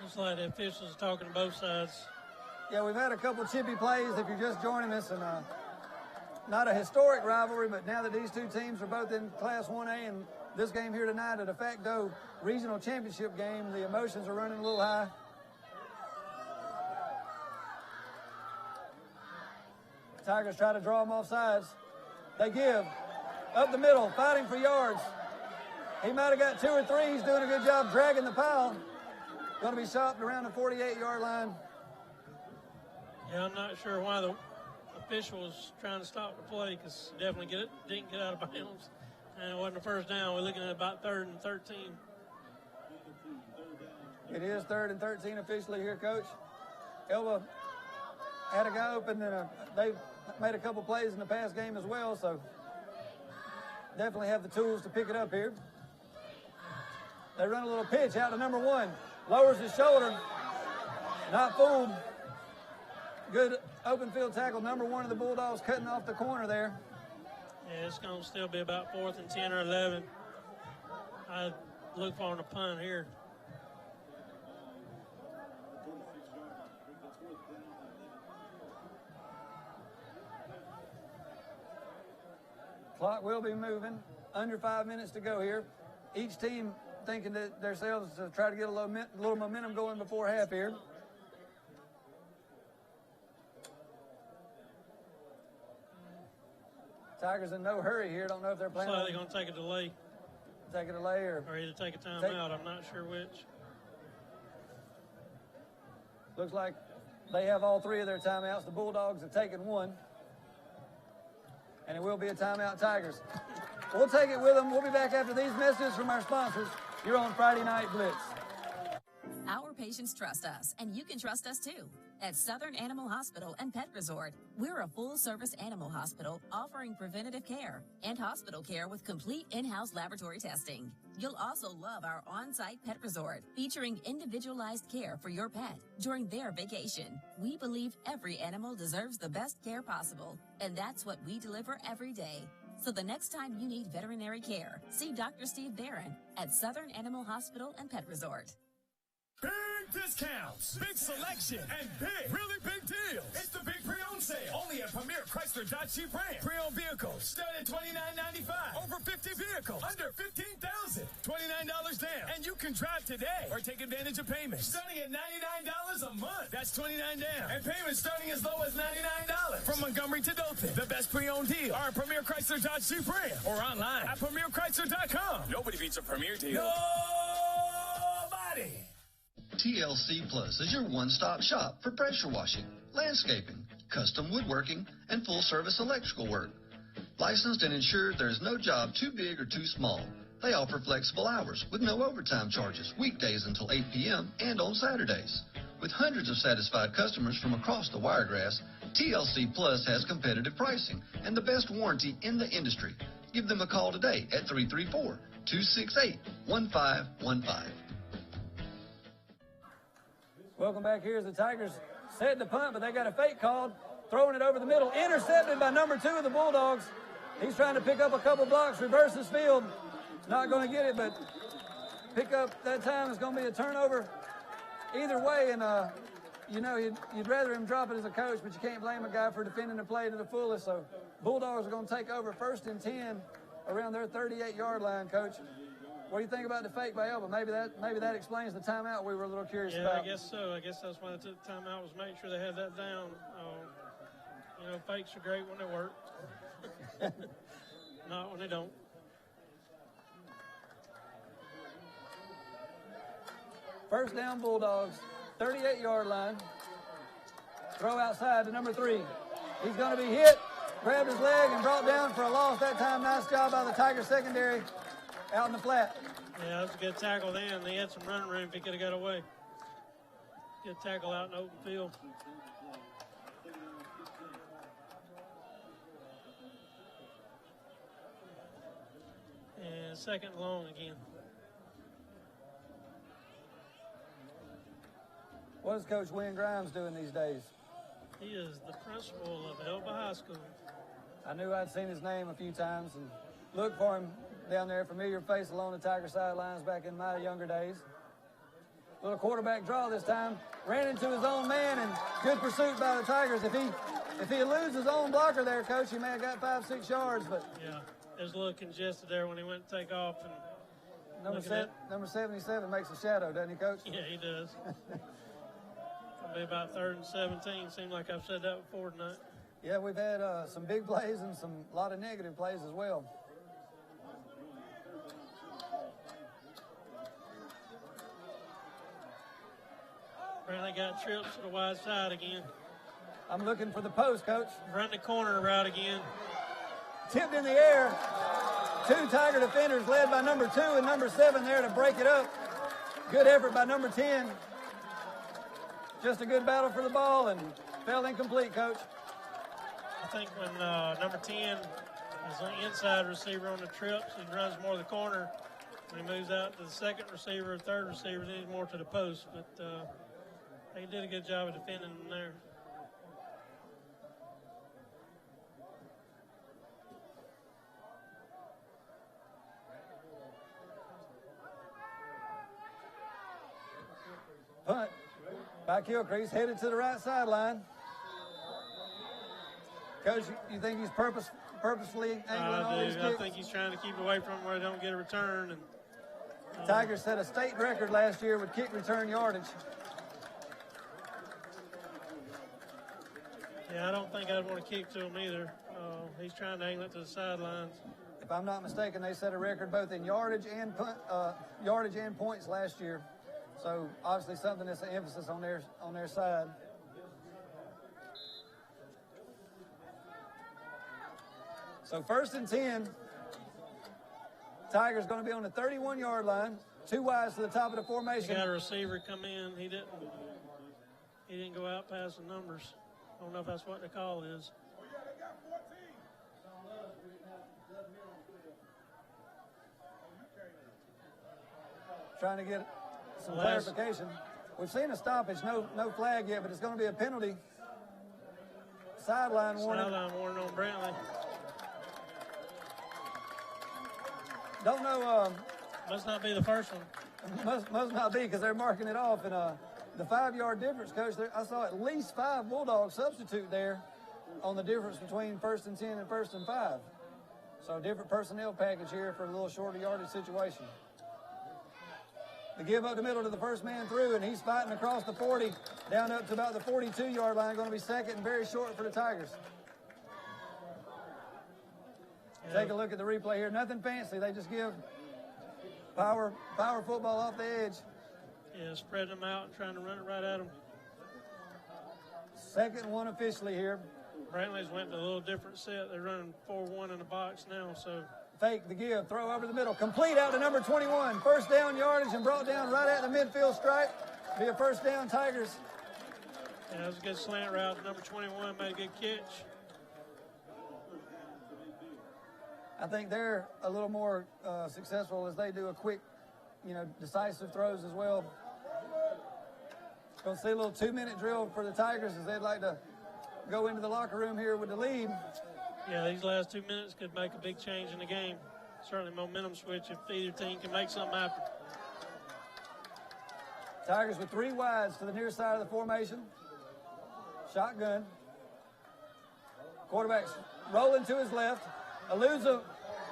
Looks like the officials are talking to both sides. Yeah, we've had a couple chippy plays if you're just joining us, and not a historic rivalry, but now that these two teams are both in Class 1A and this game here tonight, a de facto regional championship game, the emotions are running a little high. Tigers try to draw them off sides. They give. Up the middle, fighting for yards. He might have got 2 or 3. He's doing a good job dragging the pile. Going to be stopped around the 48-yard line. Yeah, I'm not sure why the official was trying to stop the play, because definitely didn't get out of bounds. And it wasn't a first down. We're looking at about 3rd and 13. It is 3rd and 13 officially here, Coach. Elba had a guy open, and they've made a couple plays in the past game as well, so definitely have the tools to pick it up here. They run a little pitch out to number 1. Lowers his shoulder. Not fooled. Good open field tackle. Number 1 of the Bulldogs cutting off the corner there. Yeah, it's going to still be about 4th and 10 or 11. I look for him to punt here. Clock will be moving. Under 5 minutes to go here. Each team thinking that themselves to try to get a little momentum going before half here. Tigers in no hurry here. Don't know if they're planning. So they're going to take a delay. Take a delay or either take a timeout. I'm not sure which. Looks like they have all 3 of their timeouts. The Bulldogs have taken 1. and it will be a timeout, Tigers. We'll take it with them. We'll be back after these messages from our sponsors. You're on Friday Night Blitz. Our patients trust us, and you can trust us too. At Southern Animal Hospital and Pet Resort, we're a full-service animal hospital offering preventative care and hospital care with complete in-house laboratory testing. You'll also love our on-site pet resort, featuring individualized care for your pet during their vacation. We believe every animal deserves the best care possible, and that's what we deliver every day. So the next time you need veterinary care, see Dr. Steve Barron at Southern Animal Hospital and Pet Resort. Big discounts, big selection, and really big deals. It's the big pre-owned sale. Only at Premier Chrysler Dodge Jeep Ram. Pre-owned vehicles start at $29.95. Over 50 vehicles under $15,000. $29 down. And you can drive today or take advantage of payments starting at $99 a month. That's $29 down. And payments starting as low as $99. From Montgomery to Dothan, the best pre-owned deal are Premier Chrysler Dodge Jeep Ram or online at PremierChrysler.com. Nobody beats a Premier deal. Nobody. TLC Plus is your one-stop shop for pressure washing, landscaping, custom woodworking, and full-service electrical work. Licensed and insured, there is no job too big or too small. They offer flexible hours with no overtime charges, weekdays until 8 p.m. and on Saturdays. With hundreds of satisfied customers from across the Wiregrass, TLC Plus has competitive pricing and the best warranty in the industry. Give them a call today at 334-268-1515. Welcome back here as the Tigers set the punt, but they got a fake called, throwing it over the middle, intercepted by number 2 of the Bulldogs. He's trying to pick up a couple blocks, reverse his field. Not going to get it, but pick up that time is going to be a turnover either way. And, you know, you'd rather him drop it as a coach, but you can't blame a guy for defending the play to the fullest. So Bulldogs are going to take over 1st and 10 around their 38-yard line, Coach. What do you think about the fake by Elba? Maybe that explains the timeout we were a little curious about. Yeah, I guess so. I guess that's why they took the timeout, was make sure they had that down. You know, fakes are great when they work. Not when they don't. First down, Bulldogs, 38-yard line. Throw outside to number 3. He's going to be hit, grabbed his leg, and brought down for a loss that time. Nice job by the Tiger secondary. Out in the flat. Yeah, that was a good tackle then. They had some running room if he could have got away. Good tackle out in the open field. And 2nd and long again. What is Coach Wynn Grimes doing these days? He is the principal of Elba High School. I knew I'd seen his name a few times and looked for him down there, familiar face along the Tiger sidelines back in my younger days. Little quarterback draw this time. Ran into his own man, and good pursuit by the Tigers. If he eludes his own blocker there, Coach, he may have got 5-6 yards. But yeah, it was a little congested there when he went to take off. And number 77 makes a shadow, doesn't he, Coach? Yeah, he does. It'll be about 3rd and 17. Seemed like I've said that before tonight. Yeah, we've had some big plays and a lot of negative plays as well. Apparently got trips to the wide side again. I'm looking for the post, Coach. Run the corner route again. Tipped in the air. 2 Tiger defenders led by number 2 and number 7 there to break it up. Good effort by number 10. Just a good battle for the ball and fell incomplete, Coach. I think when number 10 is an inside receiver on the trips, he runs more to the corner. When he moves out to the 2nd receiver or 3rd receiver, then he's more to the post. But he did a good job of defending him there. Punt by Kilcrease, headed to the right sideline. Coach, you think he's purposefully angling all these kicks? I think he's trying to keep away from where they don't get a return. And Tigers set a state record last year with kick return yardage. Yeah, I don't think I'd want to kick to him either. He's trying to angle it to the sidelines. If I'm not mistaken, they set a record both in yardage and points last year. So obviously something that's an emphasis on their side. So 1st and 10. Tigers going to be on the 31-yard line. 2 wides to the top of the formation. They got a receiver come in. He didn't go out past the numbers. I don't know if that's what the call is. Trying to get some clarification. We've seen a stoppage, no flag yet, but it's going to be a penalty. Sideline warning. Sideline warning on Brantley. Don't know. Must not be the first one. Must not be, because they're marking it off. And the 5-yard difference, Coach, I saw at least 5 Bulldogs substitute there on the difference between 1st and 10 and 1st and 5. So different personnel package here for a little shorter yardage situation. The give up the middle to the first man through, and he's fighting across the 40, down up to about the 42-yard line. Going to be second and very short for the Tigers. Yeah. Take a look at the replay here. Nothing fancy. They just give power football off the edge. Yeah, spreading them out and trying to run it right at them. Second one officially here. Brantley's went to a little different set. They're running 4-1 in the box now, so. Fake the give, throw over the middle, complete out to number 21. First down yardage and brought down right at the midfield stripe. Be a first down, Tigers. Yeah, that was a good slant route. Number 21 made a good catch. I think they're a little more successful as they do a quick, decisive throws as well. Going to see a little 2-minute drill for the Tigers as they'd like to go into the locker room here with the lead. Yeah, these last 2 minutes could make a big change in the game. Certainly momentum switch if either team can make something happen. Tigers with 3 wides to the near side of the formation. Shotgun. Quarterback's rolling to his left. Eludes a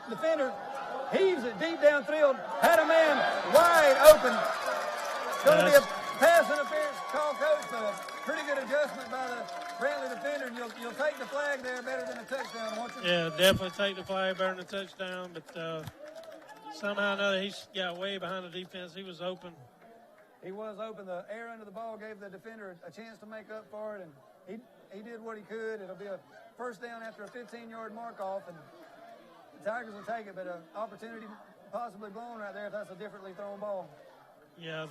defender. Heaves it deep downfield. Had a man wide open. Going to be a pass interference call, Coach. Pretty good adjustment by the Brantley defender, and you'll take the flag there better than a touchdown, won't you? Yeah, definitely take the flag better than a touchdown, but somehow or another he got way behind the defense. He was open. He was open. The air under the ball gave the defender a chance to make up for it, and he did what he could. It'll be a first down after a 15-yard mark off, and the Tigers will take it, but an opportunity possibly blown right there if that's a differently thrown ball. Yeah,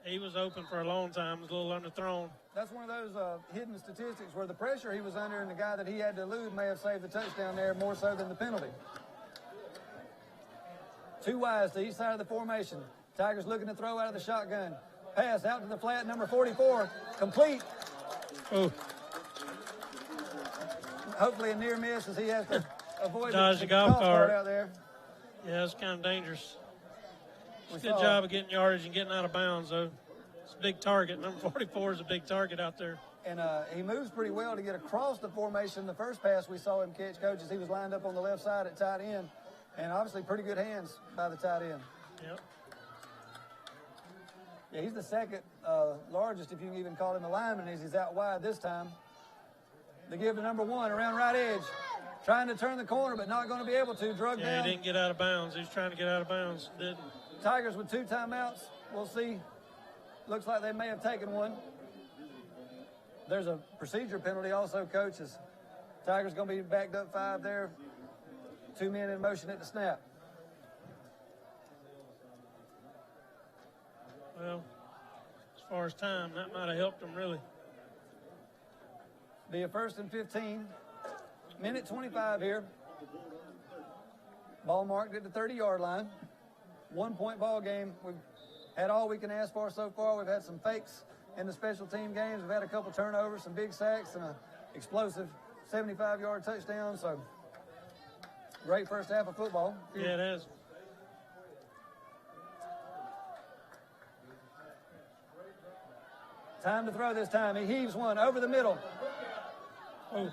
he was open for a long time. It was a little underthrown. That's one of those hidden statistics where the pressure he was under and the guy that he had to elude may have saved the touchdown there more so than the penalty. 2 wides to each side of the formation. Tigers looking to throw out of the shotgun. Pass out to the flat, number 44. Complete. Oh. Hopefully a near miss as he has to avoid the golf cart out there. Yeah, it's kind of dangerous. It's a good job of getting yardage and getting out of bounds, though. It's a big target. Number 44 is a big target out there. And he moves pretty well to get across the formation. The first pass we saw him catch, Coach, as he was lined up on the left side at tight end. And obviously pretty good hands by the tight end. Yep. Yeah, he's the second largest, if you can even call him a lineman, as he's out wide this time. They give to number 1 around right edge. Trying to turn the corner, but not going to be able to. Drug down. He didn't get out of bounds. He was trying to get out of bounds. Didn't. Tigers with 2 timeouts. We'll see. Looks like they may have taken one. There's a procedure penalty also, coaches. Tigers going to be backed up 5 there. 2 men in motion at the snap. Well, as far as time, that might have helped them really. Be a 1st and 15. Minute 25 here. Ball marked at the 30-yard line. 1-point ball game. We've had all we can ask for so far. We've had some fakes in the special team games. We've had a couple turnovers, some big sacks, and an explosive 75-yard touchdown. So, great first half of football. Yeah, it is. Time to throw this time. He heaves one over the middle. Oh.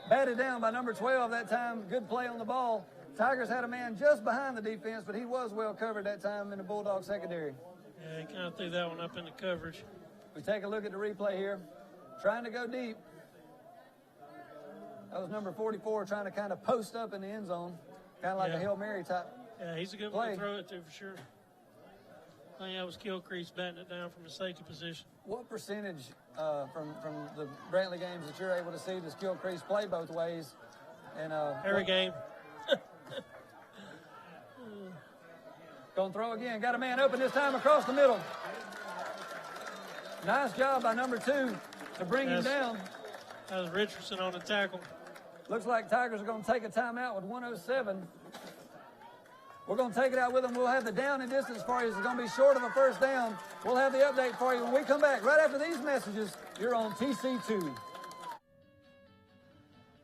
Batted down by number 12 that time. Good play on the ball. Tigers had a man just behind the defense, but he was well covered that time in the Bulldog secondary. Yeah, he kind of threw that one up in the coverage. We take a look at the replay here. Trying to go deep. That was number 44 trying to kind of post up in the end zone. Kind of like a Hail Mary type. Yeah, he's a good one to throw it to for sure. I think that was Kilcrease batting it down from the safety position. What percentage from the Brantley games that you're able to see does Kilcrease play both ways? And every game. Going to throw again. Got a man open this time across the middle. Nice job by number 2 to bring him down. That was Richardson on the tackle. Looks like Tigers are going to take a timeout with 1:07. We're going to take it out with them. We'll have the down and distance for you. It's going to be short of a first down. We'll have the update for you when we come back. Right after these messages, you're on TC2.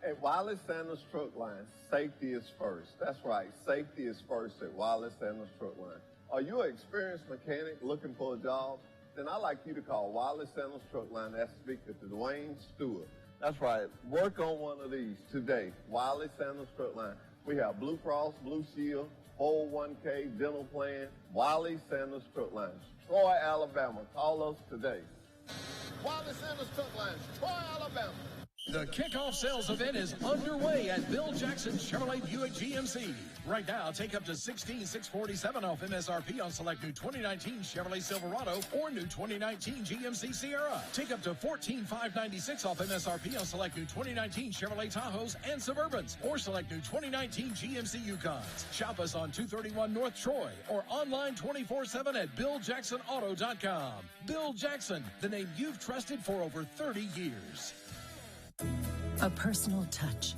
At Wireless Sandals Truck Line, safety is first. That's right. Safety is first at Wireless Sandals Truck Line. Are you an experienced mechanic looking for a job? Then I'd like you to call Wireless Sandals Truck Line and speak to Dwayne Stewart. That's right. Work on one of these today. Wireless Sandals Truck Line. We have Blue Cross, Blue Shield, 401k, dental plan, Wireless Sandals Truck Line. Troy, Alabama. Call us today. Wireless Sandals Truck Line, Troy, Alabama. The kickoff sales event is underway at Bill Jackson Chevrolet Buick GMC. Right now, take up to $16,647 off MSRP on select new 2019 Chevrolet Silverado or new 2019 GMC Sierra. Take up to $14,596 off MSRP on select new 2019 Chevrolet Tahoes and Suburbans or select new 2019 GMC Yukons. Shop us on 231 North Troy or online 24/7 at BillJacksonAuto.com. Bill Jackson, the name you've trusted for over 30 years. A personal touch,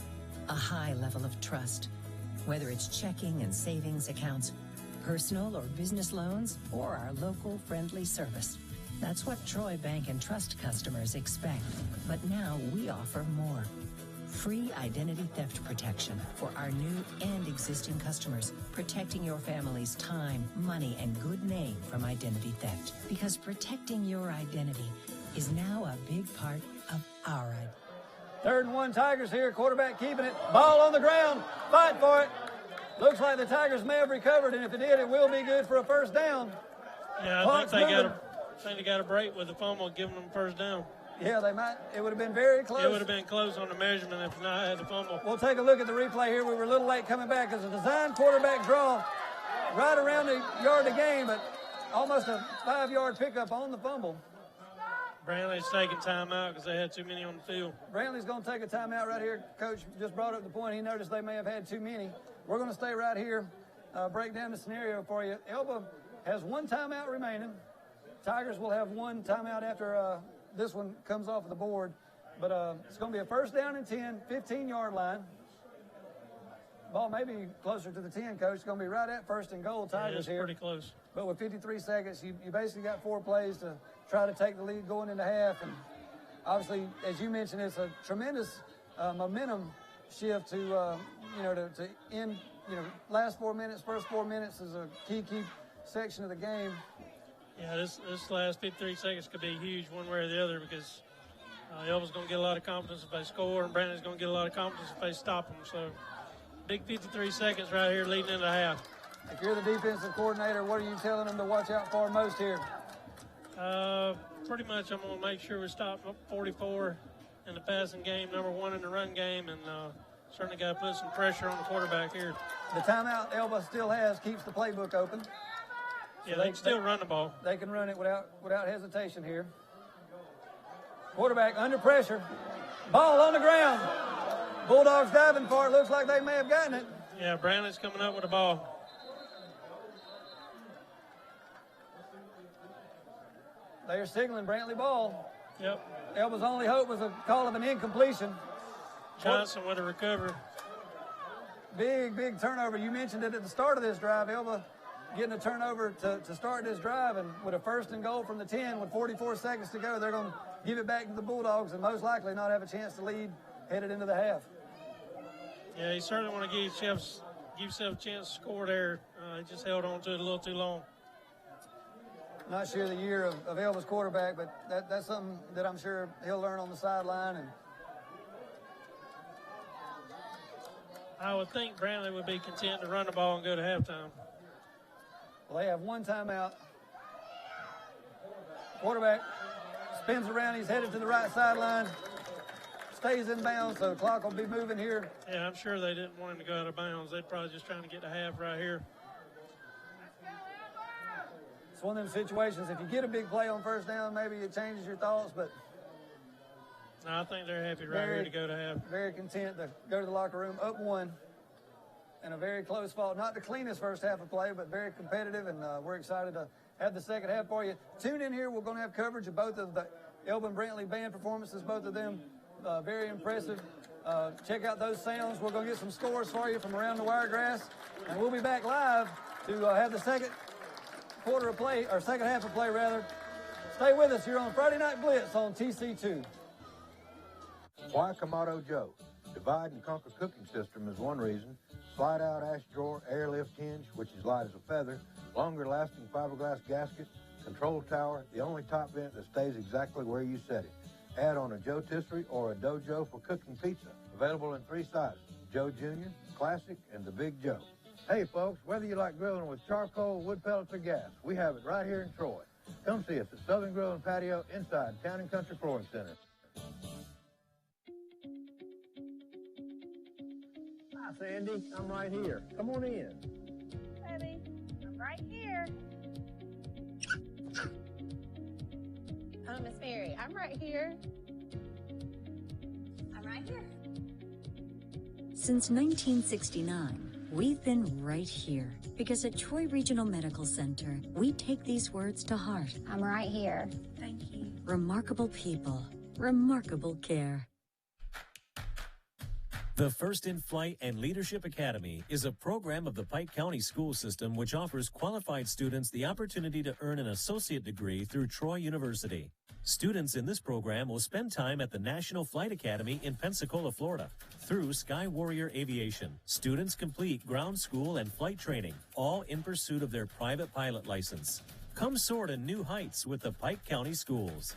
a high level of trust. Whether it's checking and savings accounts, personal or business loans, or our local friendly service. That's what Troy Bank and Trust customers expect. But now we offer more. Free identity theft protection for our new and existing customers, protecting your family's time, money, and good name from identity theft. Because protecting your identity is now a big part of our identity. 3rd and 1, Tigers here. Quarterback keeping it. Ball on the ground. Fight for it. Looks like the Tigers may have recovered, and if it did, it will be good for a first down. Yeah, I think they got a break with the fumble, giving them first down. Yeah, they might. It would have been very close. It would have been close on the measurement if not had the fumble. We'll take a look at the replay here. We were a little late coming back as a design quarterback draw right around the yard of gain, but almost a 5-yard pickup on the fumble. Brantley's taking timeout because they had too many on the field. Brantley's going to take a timeout right here. Coach just brought up the point. He noticed they may have had too many. We're going to stay right here, break down the scenario for you. Elba has 1 timeout remaining. Tigers will have 1 timeout after this one comes off the board. But it's going to be a first down and 10, 15-yard line. Ball may be closer to the 10, Coach. It's going to be right at 1st and goal. Tigers here. Pretty close. But with 53 seconds, you basically got 4 plays to try to take the lead going into half. And obviously, as you mentioned, it's a tremendous momentum shift to end, last 4 minutes, first 4 minutes is a key section of the game. Yeah, this last 53 seconds could be huge one way or the other because Elba's going to get a lot of confidence if they score, and Brandon's going to get a lot of confidence if they stop them. So, big 53 seconds right here leading into half. If you're the defensive coordinator, what are you telling them to watch out for most here? Pretty much I'm going to make sure we stop 44 in the passing game, number 1 in the run game, and certainly got to put some pressure on the quarterback here. The timeout Elba still has keeps the playbook open. Yeah, so they can still run the ball. They can run it without hesitation here. Quarterback under pressure. Ball on the ground. Bulldogs diving for it. Looks like they may have gotten it. Yeah, Brantley's coming up with the ball. They are signaling Brantley ball. Yep. Elba's only hope was a call of an incompletion. Johnson with a recovery. Big turnover. You mentioned it at the start of this drive. Elba getting a turnover to start this drive, and with a 1st and goal from the 10 with 44 seconds to go, they're going to give it back to the Bulldogs and most likely not have a chance to lead headed into the half. Yeah, you certainly want to give yourself a chance to score there. He just held on to it a little too long. Not sure the year of Elba's quarterback, but that's something that I'm sure he'll learn on the sideline. And I would think Brantley would be content to run the ball and go to halftime. Well, they have 1 timeout. Quarterback spins around. He's headed to the right sideline. Stays in bounds, so the clock will be moving here. Yeah, I'm sure they didn't want him to go out of bounds. They're probably just trying to get to half right here. It's one of them situations, if you get a big play on first down, maybe it changes your thoughts, but no, I think they're happy right here to go to half. Very content to go to the locker room, up 1. in a very close fought, not the cleanest first half of play, but very competitive, and we're excited to have the second half for you. Tune in here. We're going to have coverage of both of the Elvin Brantley band performances, both of them very impressive. Check out those sounds. We're going to get some scores for you from around the Wiregrass, and we'll be back live to have the second half of play rather. Stay with us here on Friday Night Blitz on TC2. Why Kamado Joe? Divide and conquer cooking system is one reason. Slide out ash drawer, airlift hinge, which is light as a feather, longer lasting fiberglass gasket, control tower, the only top vent that stays exactly where you set it. Add on a Joe Tisserie or a Dojo for cooking pizza. Available in 3 sizes, Joe Jr., Classic, and the Big Joe. Hey folks, whether you like grilling with charcoal, wood pellets, or gas, we have it right here in Troy. Come see us at Southern Grill and Patio inside Town & Country Flooring Center. Hi, Sandy. I'm right here. Come on in. Baby, I'm right here. Miss Mary, I'm right here. I'm right here. Since 1969, we've been right here because at Troy Regional Medical Center, we take these words to heart. I'm right here. Thank you. Remarkable people, remarkable care. The First in Flight and Leadership Academy is a program of the Pike County School System which offers qualified students the opportunity to earn an associate degree through Troy University. Students in this program will spend time at the National Flight Academy in Pensacola, Florida. Through Sky Warrior Aviation, students complete ground school and flight training, all in pursuit of their private pilot license. Come soar to new heights with the Pike County Schools.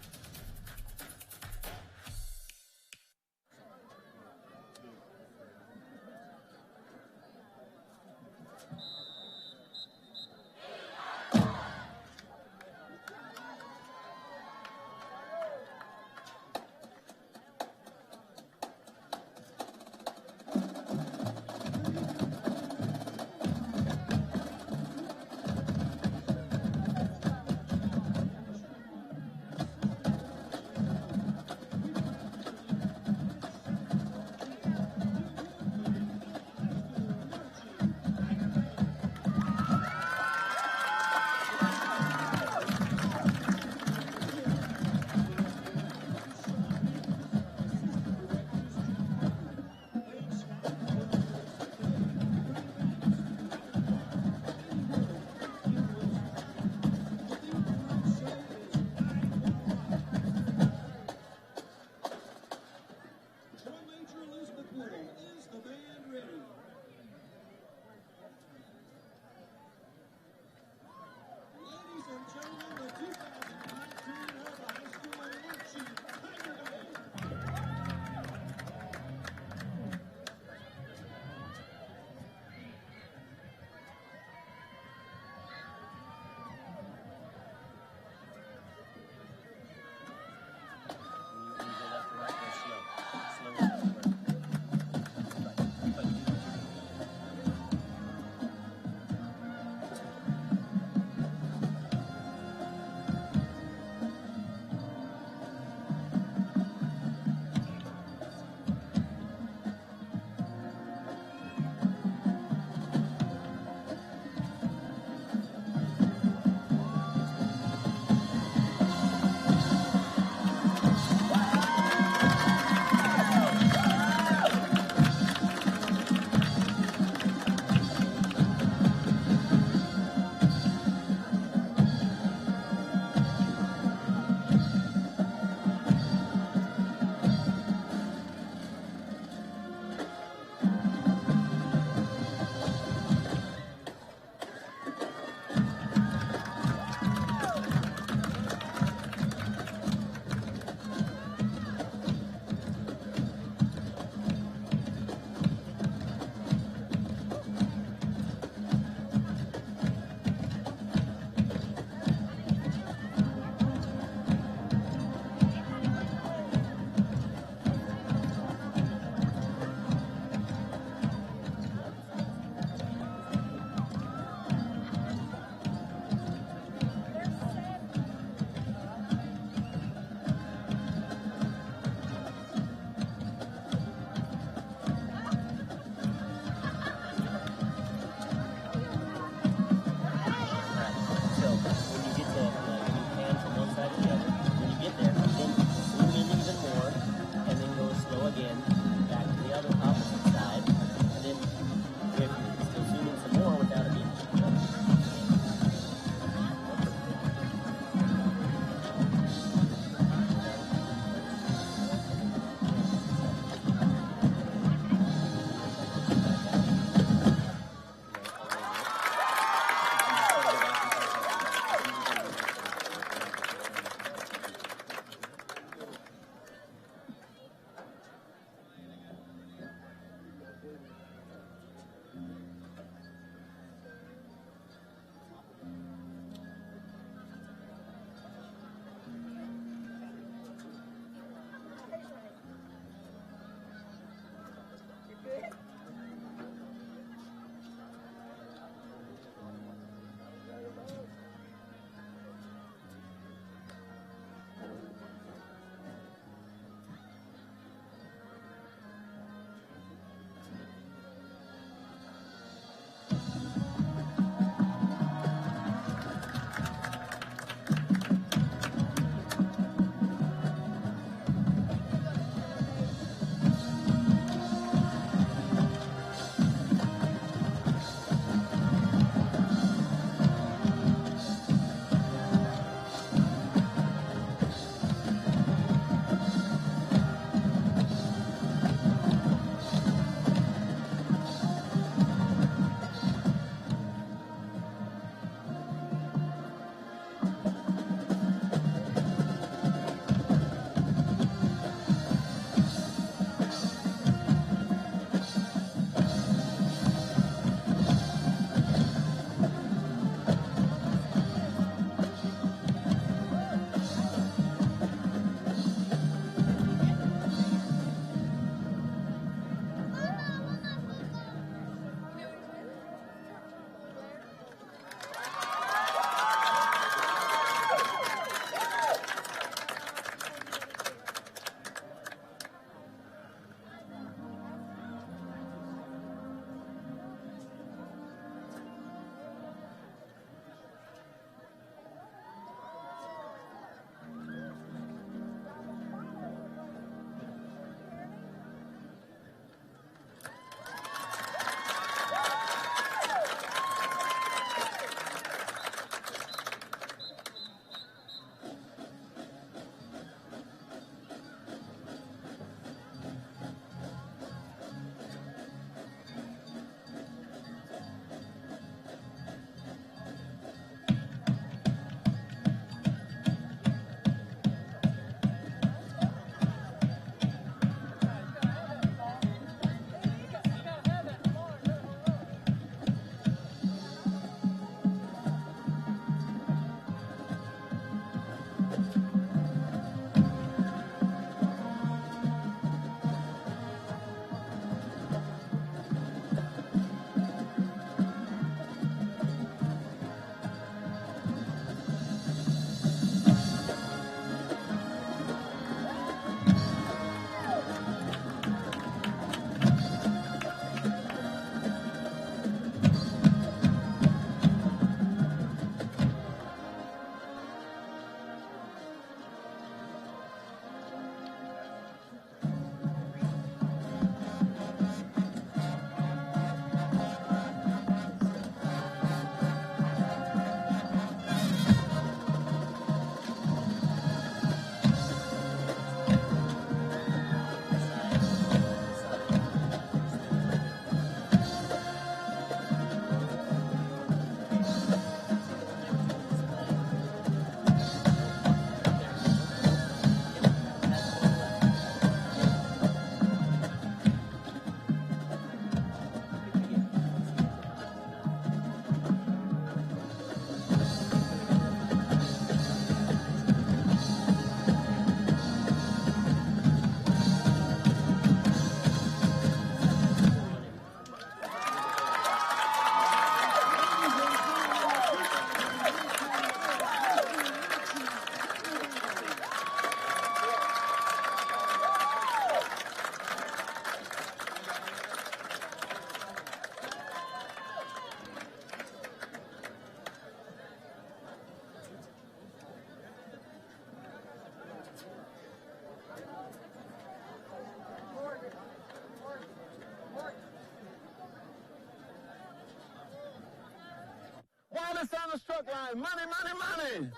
truck line. Money, money, money.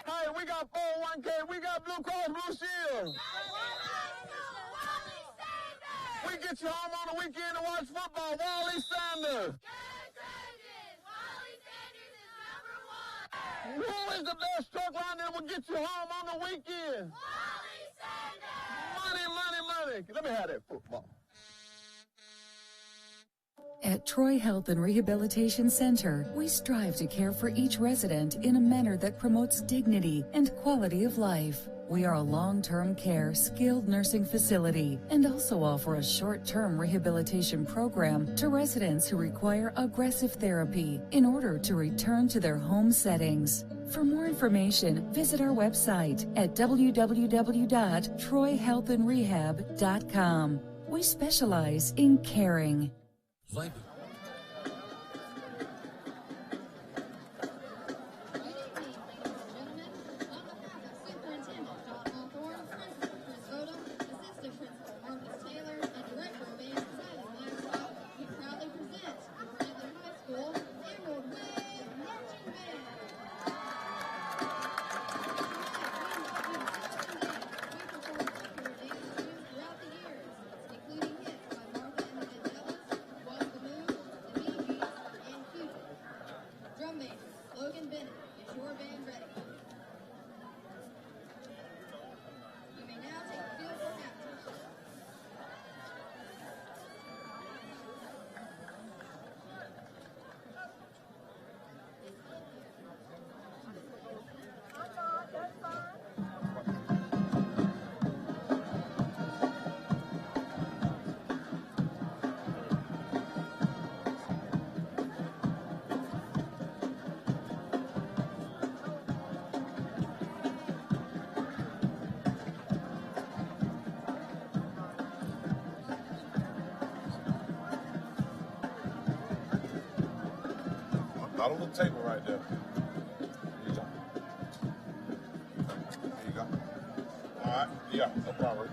Hey, we got 401k. We got Blue Cross Blue Shield. We get you home on the weekend to watch football. Wally Sanders. Who is the best truck line that will get you home on the weekend? Wally Sanders! Money, money, money. Let me have that football. At Troy Health and Rehabilitation Center, we strive to care for each resident in a manner that promotes dignity and quality of life. We are a long-term care skilled nursing facility and also offer a short-term rehabilitation program to residents who require aggressive therapy in order to return to their home settings. For more information, visit our website at www.troyhealthandrehab.com. We specialize in caring. Life. Out on the table right there. Here you go. All right. Yeah, no problem.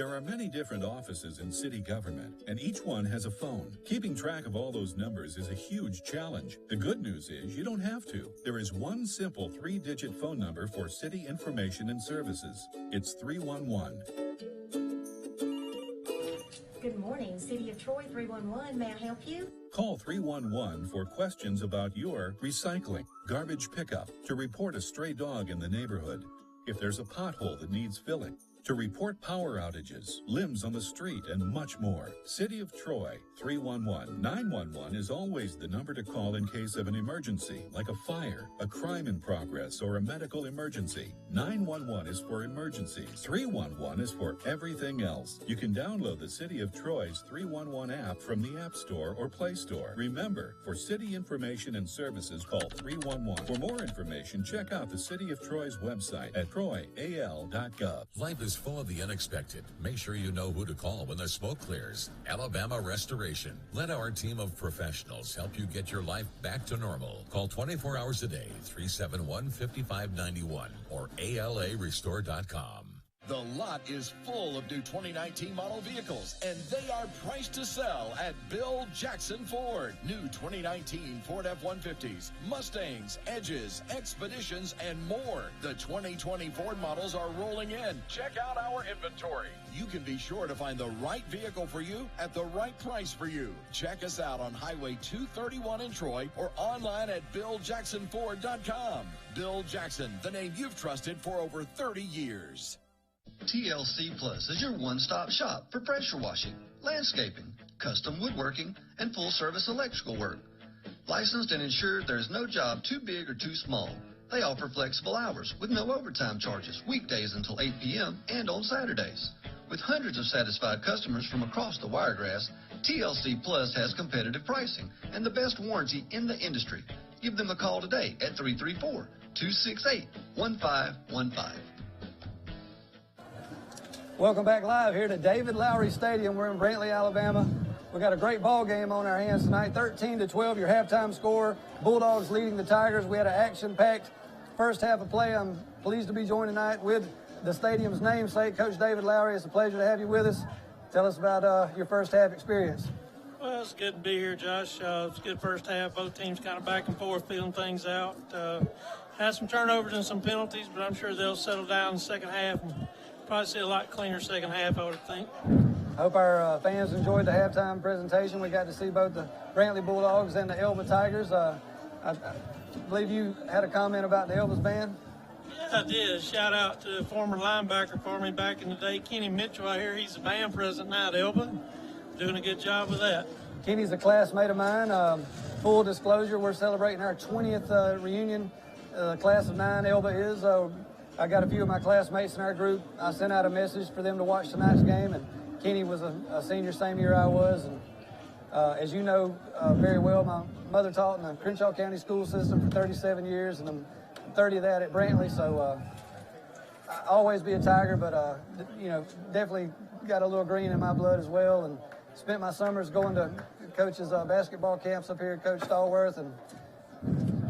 There are many different offices in city government, and each one has a phone. Keeping track of all those numbers is a huge challenge. The good news is you don't have to. There is one simple 3-digit phone number for city information and services. It's 311. Good morning, City of Troy 311. May I help you? Call 311 for questions about your recycling, garbage pickup, to report a stray dog in the neighborhood, if there's a pothole that needs filling, to report power outages, limbs on the street, and much more. City of Troy, 311. 911 is always the number to call in case of an emergency, like a fire, a crime in progress, or a medical emergency. 911 is for emergencies. 311 is for everything else. You can download the City of Troy's 311 app from the App Store or Play Store. Remember, for city information and services, call 311. For more information, check out the City of Troy's website at troyal.gov. Life is full of the unexpected. Make sure you know who to call when the smoke clears. Alabama Restoration. Let our team of professionals help you get your life back to normal. Call 24 hours a day, 371-5591 or ALArestore.com. The lot is full of new 2019 model vehicles, and they are priced to sell at Bill Jackson Ford. New 2019 Ford F-150s, Mustangs, Edges, Expeditions, and more. The 2020 Ford models are rolling in. Check out our inventory. You can be sure to find the right vehicle for you at the right price for you. Check us out on Highway 231 in Troy or online at BillJacksonFord.com. Bill Jackson, the name you've trusted for over 30 years. TLC Plus is your one-stop shop for pressure washing, landscaping, custom woodworking, and full-service electrical work. Licensed and insured, there's no job too big or too small. They offer flexible hours with no overtime charges, weekdays until 8 p.m. and on Saturdays. With hundreds of satisfied customers from across the Wiregrass, TLC Plus has competitive pricing and the best warranty in the industry. Give them a call today at 334-268-1515. Welcome back live here to David Lowry Stadium. We're in Brantley, Alabama. We got a great ball game on our hands tonight. 13-12, your halftime score. Bulldogs leading the Tigers. We had an action-packed first half of play. I'm pleased to be joined tonight with the stadium's namesake, Coach David Lowry. It's a pleasure to have you with us. Tell us about your first half experience. Well, it's good to be here, Josh. It's a good first half. Both teams kind of back and forth, feeling things out. Had some turnovers and some penalties, but I'm sure they'll settle down in the second half and probably see a lot cleaner second half, I would think. Hope our fans enjoyed the halftime presentation. We got to see both the Brantley Bulldogs and the Elba Tigers. I believe you had a comment about the Elba's band. Yeah, I did. Shout out to a former linebacker for me back in the day, Kenny Mitchell. I hear he's the band president now at Elba. Doing a good job with that. Kenny's a classmate of mine. Full disclosure, we're celebrating our 20th reunion. Class of 9 Elba is. I got a few of my classmates in our group. I sent out a message for them to watch tonight's game, and Kenny was a senior same year I was. And as you know very well, my mother taught in the Crenshaw County school system for 37 years, and I'm 30 of that at Brantley, so I'll always be a Tiger, but definitely got a little green in my blood as well, and spent my summers going to coaches' basketball camps up here at Coach Stallworth, and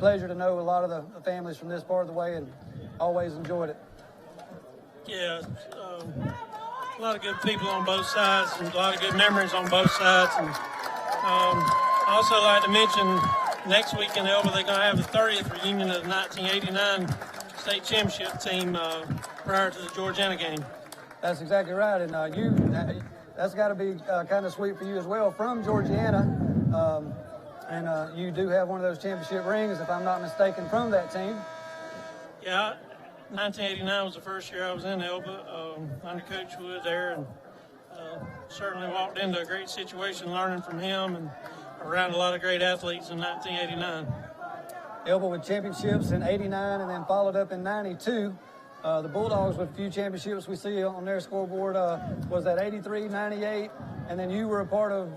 pleasure to know a lot of the families from this part of the way, and always enjoyed it. Yeah, a lot of good people on both sides, and a lot of good memories on both sides. And I also like to mention next week in Elba they're going to have the 30th reunion of the 1989 state championship team prior to the Georgiana game. That's exactly right, and that's got to be kind of sweet for you as well. From Georgiana, and you do have one of those championship rings, if I'm not mistaken, from that team. Yeah, 1989 was the first year I was in Elba under Coach Wood there, and certainly walked into a great situation learning from him and around a lot of great athletes in 1989. Elba with championships in 89 and then followed up in 92. The Bulldogs with a few championships we see on their scoreboard was that 83, 98, and then you were a part of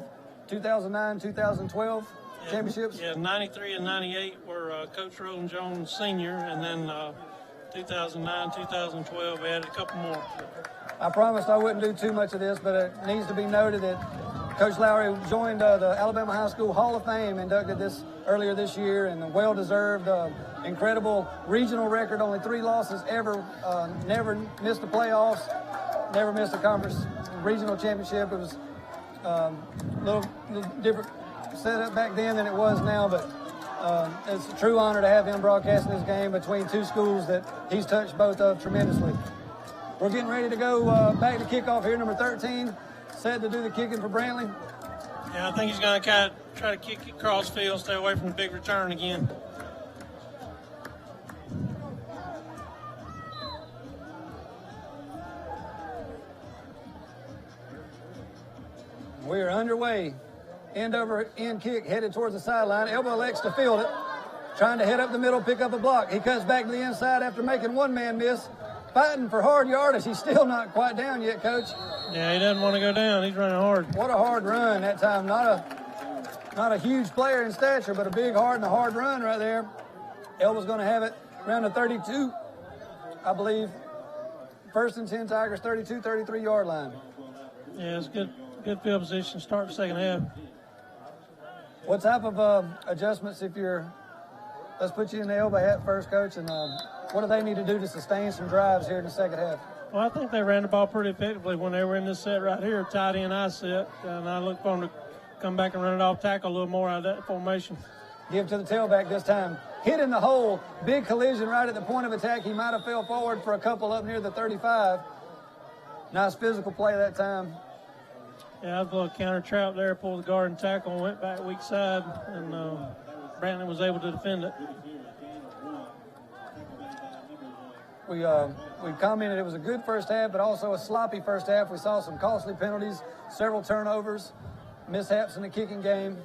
2009, 2012 championships? Yeah, 93 and 98 were Coach Roland Jones Sr., and then 2009, 2012, we added a couple more. I promised I wouldn't do too much of this, but it needs to be noted that Coach Lowry joined the Alabama High School Hall of Fame, inducted earlier this year, and a well-deserved, incredible regional record, only 3 losses ever, never missed the playoffs, never missed a conference regional championship. It was a little different setup back then than it was now, but it's a true honor to have him broadcasting this game between two schools that he's touched both of tremendously. We're getting ready to go back to kickoff here, number 13, set to do the kicking for Brantley. Yeah, I think he's going to try to kick it cross field, stay away from the big return again. We are underway. End over end kick headed towards the sideline. Elba elects to field it. Trying to head up the middle, pick up a block. He cuts back to the inside after making one man miss. Fighting for hard yardage. He's still not quite down yet, Coach. Yeah, he doesn't want to go down. He's running hard. What a hard run that time. Not a huge player in stature, but a big heart and a hard run right there. Elba's going to have it around the 32, I believe. First and 10 Tigers, 32, 33-yard line. Yeah, it's good field position. Start the second half. What type of adjustments let's put you in the Elba hat first, Coach, and what do they need to do to sustain some drives here in the second half? Well, I think they ran the ball pretty effectively when they were in this set right here, tight end I set, and I look for them to come back and run it off tackle a little more out of that formation. Give to the tailback this time. Hit in the hole. Big collision right at the point of attack. He might have fell forward for a couple up near the 35. Nice physical play that time. Yeah, I was a little counter trap there, pulled the guard and tackle and went back weak side, and Brantley was able to defend it. We commented it was a good first half, but also a sloppy first half. We saw some costly penalties, several turnovers, mishaps in the kicking game.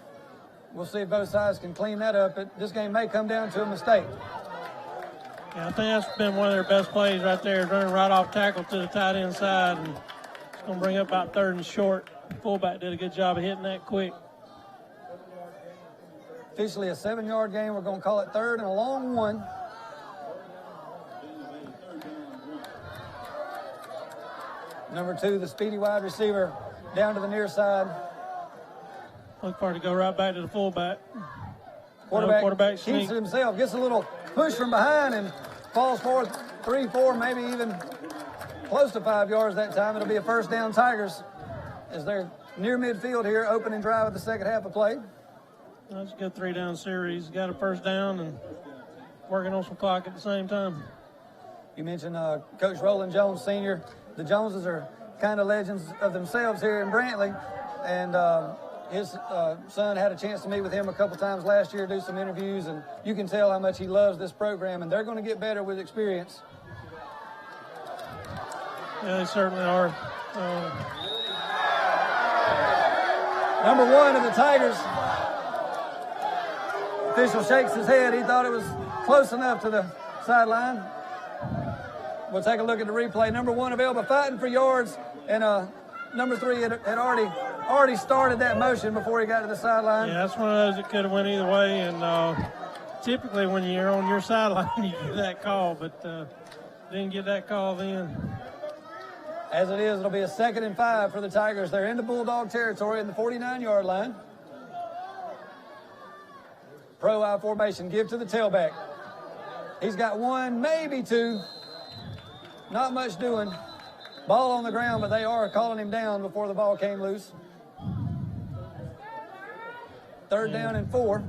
We'll see if both sides can clean that up. This game may come down to a mistake. Yeah, I think that's been one of their best plays right there, running right off tackle to the tight end side. And it's going to bring up about third and short. The fullback did a good job of hitting that quick. Officially a 7-yard game. We're going to call it third and a long one. Number 2, the speedy wide receiver, down to the near side. Look for it to go right back to the fullback. Quarterback keeps it himself, gets a little push from behind and falls forward 3, 4, maybe even close to 5 yards that time. It'll be a first down Tigers as they're near midfield here, opening drive of the second half of play. That's a good 3-down series. Got a first down and working on some clock at the same time. You mentioned Coach Roland Jones Sr. The Joneses are kind of legends of themselves here in Brantley, and his son had a chance to meet with him a couple times last year, do some interviews, and you can tell how much he loves this program, and they're going to get better with experience. Yeah, they certainly are. Number 1 of the Tigers. Official shakes his head. He thought it was close enough to the sideline. We'll take a look at the replay. Number 1 of Elba fighting for yards, and number 3 had already started that motion before he got to the sideline. Yeah, that's one of those that could have went either way, and typically when you're on your sideline, you get that call, but didn't get that call then. As it is, it'll be a 2nd and 5 for the Tigers. They're into Bulldog territory in the 49-yard line. Pro I formation, give to the tailback. He's got 1, maybe 2. Not much doing. Ball on the ground, but they are calling him down before the ball came loose. 3rd down and 4.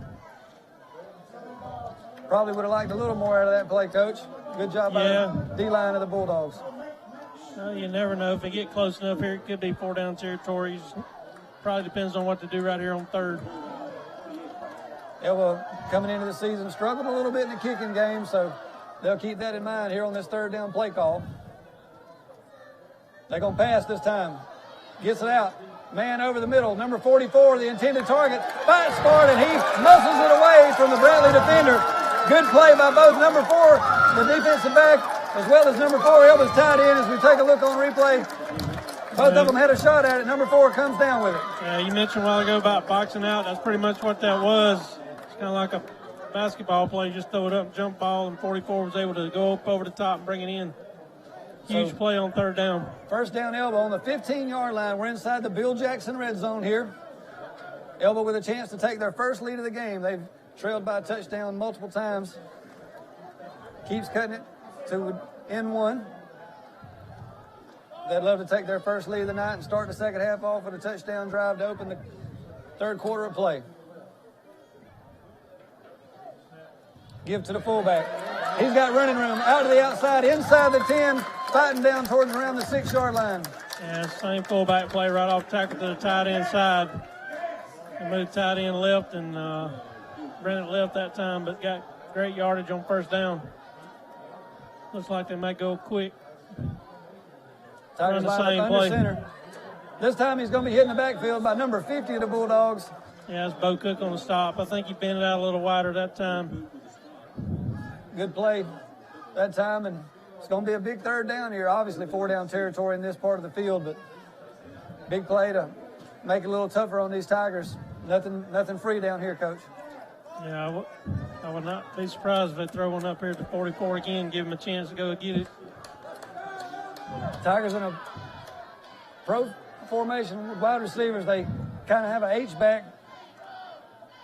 Probably would have liked a little more out of that play, Coach. Good job by the D-line of the Bulldogs. You never know. If they get close enough here, it could be 4-down territories. Probably depends on what to do right here on 3rd. Elba coming into the season struggled a little bit in the kicking game, so they'll keep that in mind here on this 3rd down play call. They're going to pass this time. Gets it out. Man over the middle. Number 44, the intended target. Fights for it, and he muscles it away from the Brantley defender. Good play by both number 4, the defensive back, as well as number 4, Elba's tight end. As we take a look on replay, both of them had a shot at it. Number 4 comes down with it. Yeah, you mentioned a while ago about boxing out. That's pretty much what that was. It's kind of like a basketball play. Just throw it up, jump ball, and 44 was able to go up over the top and bring it in. Huge play on 3rd down. First down Elba on the 15-yard line. We're inside the Bill Jackson red zone here. Elba with a chance to take their first lead of the game. They've trailed by a touchdown multiple times. Keeps cutting it to N1. they'd love to take their first lead of the night and start the second half off with a touchdown drive to open the third quarter of play. Give to the fullback. He's got running room out to the outside, inside the 10, fighting down towards around the 6-yard line. Yeah, same fullback play right off tackle to the tight end side. He moved tight end left and Brennan left that time, but got great yardage on first down. Looks like they might go quick. Tigers line up under center. This time he's going to be hitting the backfield by number 50 of the Bulldogs. Yeah, it's Bo Cook on the stop. I think he bent it out a little wider that time. Good play that time, and it's going to be a big third down here. Obviously 4-down territory in this part of the field, but big play to make it a little tougher on these Tigers. Nothing free down here, Coach. Yeah, I would not be surprised if they throw one up here to 44 again, give him a chance to go get it. Tigers in a pro formation with wide receivers. They kind of have an H-back.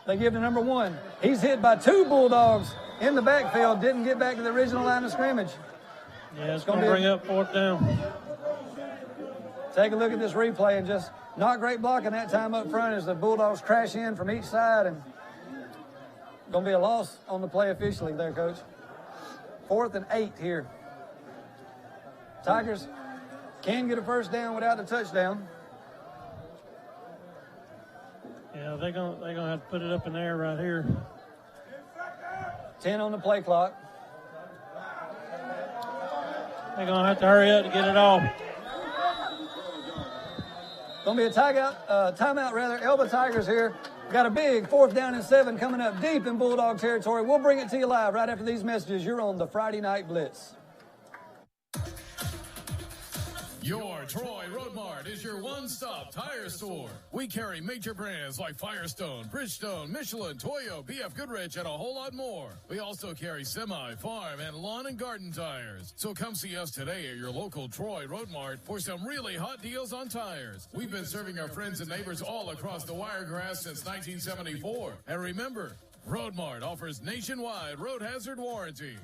They give to number 1. He's hit by 2 Bulldogs in the backfield, didn't get back to the original line of scrimmage. Yeah, it's going to bring up 4th down. Take a look at this replay, and just not great blocking that time up front as the Bulldogs crash in from each side, and going to be a loss on the play officially there, Coach. 4th and 8 here. Tigers can get a first down without the touchdown. Yeah, they're gonna have to put it up in the air right here. 10 on the play clock. They're gonna have to hurry up to get it off. Gonna be a timeout rather. Elba Tigers here. Got a big 4th down and 7 coming up deep in Bulldog territory. We'll bring it to you live right after these messages. You're on the Friday Night Blitz. Your Troy Road Mart is your one-stop tire store. We carry major brands like Firestone, Bridgestone, Michelin, Toyo, BF Goodrich, and a whole lot more. We also carry semi, farm, and lawn and garden tires. So come see us today at your local Troy Road Mart for some really hot deals on tires. We've been serving our friends and neighbors all across the Wiregrass since 1974. And remember, Road Mart offers nationwide road hazard warranty.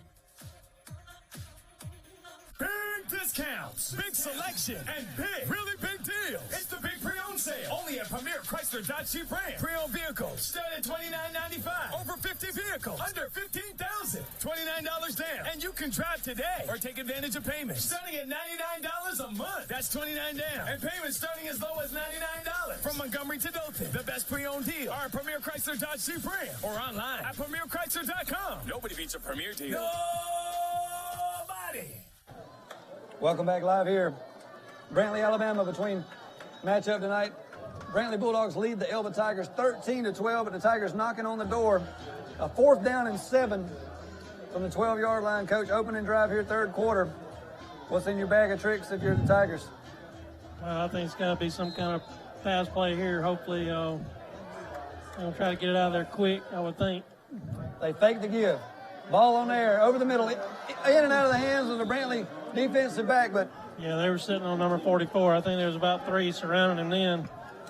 Big discounts, big selection, and really big deals. It's the big pre-owned sale. Only at Premier Chrysler Dodge Jeep Ram. Pre-owned vehicles start at $29.95. Over 50 vehicles under $15,000. $29 down. And you can drive today or take advantage of payments starting at $99 a month. That's $29 down. And payments starting as low as $99. From Montgomery to Dothan, the best pre-owned deal are at Premier Chrysler Dodge Jeep Ram or online at PremierChrysler.com. Nobody beats a Premier deal. Nobody. Welcome back live here. Brantley, Alabama between matchup tonight. Brantley Bulldogs lead the Elba Tigers 13-12, but the Tigers knocking on the door. A 4th down and 7 from the 12-yard line. Coach, opening drive here, third quarter. What's in your bag of tricks if you're the Tigers? Well, I think it's going to be some kind of pass play here. Hopefully, they'll try to get it out of there quick, I would think. They fake the give. Ball on air, over the middle, in and out of the hands of the Brantley defensive back, but yeah, they were sitting on number 44. I think there was about 3 surrounding him then.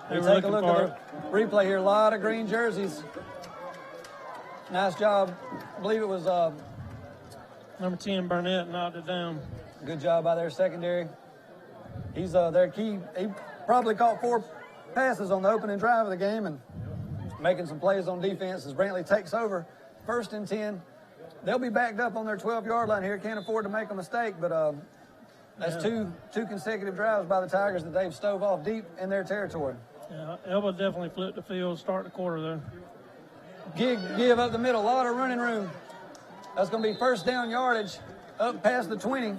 They were take a look at the replay here. A lot of green jerseys. Nice job. I believe it was number 10, Burnett, knocked it down. Good job by their secondary. He's their key. He probably caught 4 passes on the opening drive of the game and making some plays on defense as Brantley takes over. 1st and 10. They'll be backed up on their 12-yard line here. Can't afford to make a mistake, but that's two consecutive drives by the Tigers that they've stove off deep in their territory. Yeah, Elba definitely flipped the field, start the quarter there. Give up the middle, a lot of running room. That's going to be 1st down yardage up past the 20.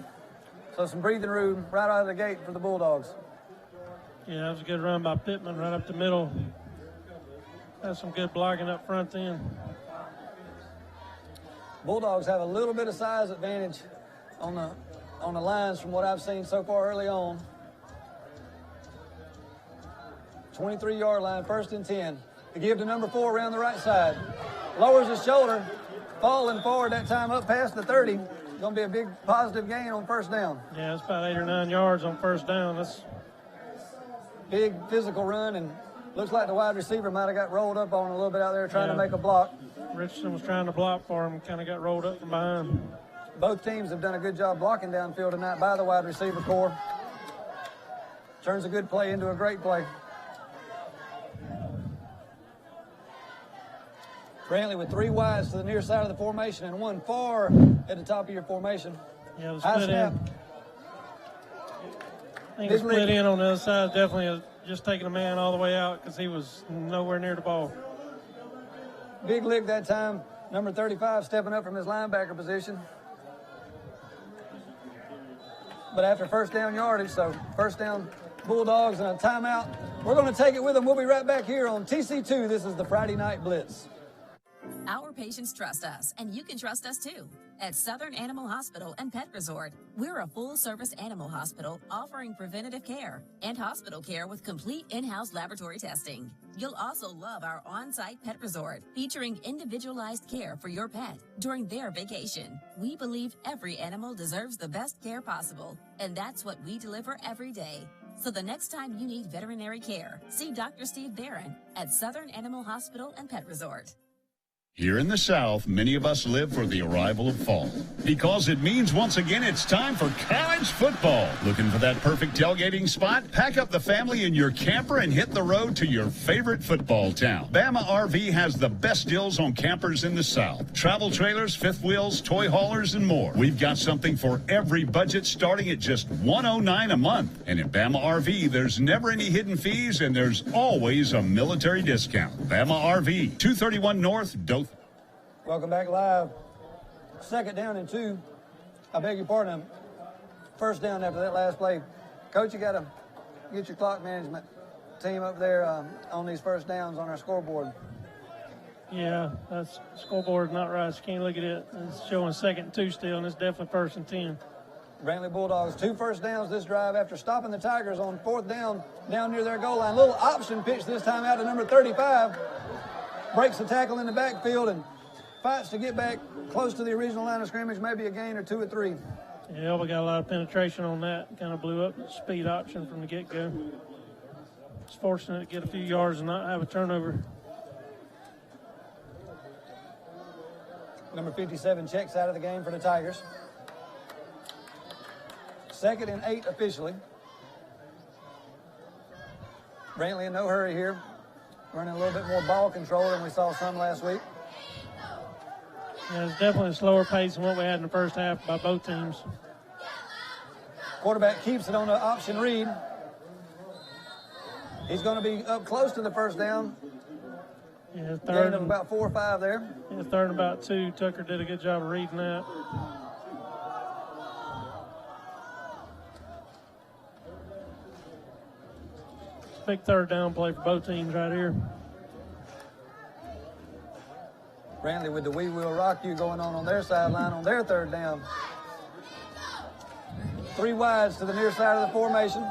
So some breathing room right out of the gate for the Bulldogs. Yeah, that was a good run by Pittman right up the middle. That's some good blocking up front then. Bulldogs have a little bit of size advantage on the lines from what I've seen so far early on. 23-yard line, 1st and 10. To give to number 4 around the right side. Lowers his shoulder, falling forward that time up past the 30. Going to be a big positive gain on 1st down. Yeah, it's about 8 or 9 yards on 1st down. That's big physical run, and looks like the wide receiver might have got rolled up on a little bit out there trying to make a block. Richardson was trying to block for him, kind of got rolled up from behind. Both teams have done a good job blocking downfield tonight by the wide receiver core. turns a good play into a great play. Brantley with 3 wides to the near side of the formation and 1 far at the top of your formation. Yeah, it was high split snap. in. I think it split in on the other side. Definitely just taking a man all the way out because he was nowhere near the ball. Big lick that time. Number 35 stepping up from his linebacker position. But after first down yardage, so first down Bulldogs and a timeout. We're going to take it with them. We'll be right back here on TC2. This is the Friday Night Blitz. Our patients trust us, and you can trust us too. At Southern Animal Hospital and Pet Resort, we're a full-service animal hospital offering preventative care and hospital care with complete in-house laboratory testing. You'll also love our on-site pet resort, featuring individualized care for your pet during their vacation. We believe every animal deserves the best care possible, and that's what we deliver every day. So the next time you need veterinary care, see Dr. Steve Barron at Southern Animal Hospital and Pet Resort. Here in the South, many of us live for the arrival of fall because it means once again it's time for college football. Looking for that perfect tailgating spot? Pack up the family in your camper and hit the road to your favorite football town. Bama RV has the best deals on campers in the South. Travel trailers, fifth wheels, toy haulers, and more. We've got something for every budget starting at just $109 a month. And at Bama RV, there's never any hidden fees and there's always a military discount. Bama RV, 231 North, Dothan. Welcome back live. Second down and 2. I beg your pardon. First down after that last play. Coach, you got to get your clock management team up there on these first downs on our scoreboard. Yeah, that's scoreboard not right. You can't look at it. It's showing 2nd and 2 still, and it's definitely 1st and 10. Brantley Bulldogs 2 first downs this drive after stopping the Tigers on 4th down near their goal line. Little option pitch this time out to number 35. Breaks the tackle in the backfield and fights to get back close to the original line of scrimmage, maybe a gain or 2 or 3. Yeah, we got a lot of penetration on that. Kind of blew up the speed option from the get-go. It's fortunate to get a few yards and not have a turnover. Number 57 checks out of the game for the Tigers. 2nd and 8 officially. Brantley in no hurry here. Running a little bit more ball control than we saw some last week. Yeah, it's definitely a slower pace than what we had in the first half by both teams. Quarterback keeps it on the option read. He's going to be up close to the first down. Yeah, Gain of about 4 or 5 there. Yeah, 3rd and about 2. Tucker did a good job of reading that. Big 3rd down play for both teams right here. Brantley with the We Will Rock You going on their sideline on their 3rd down. 3 wides to the near side of the formation.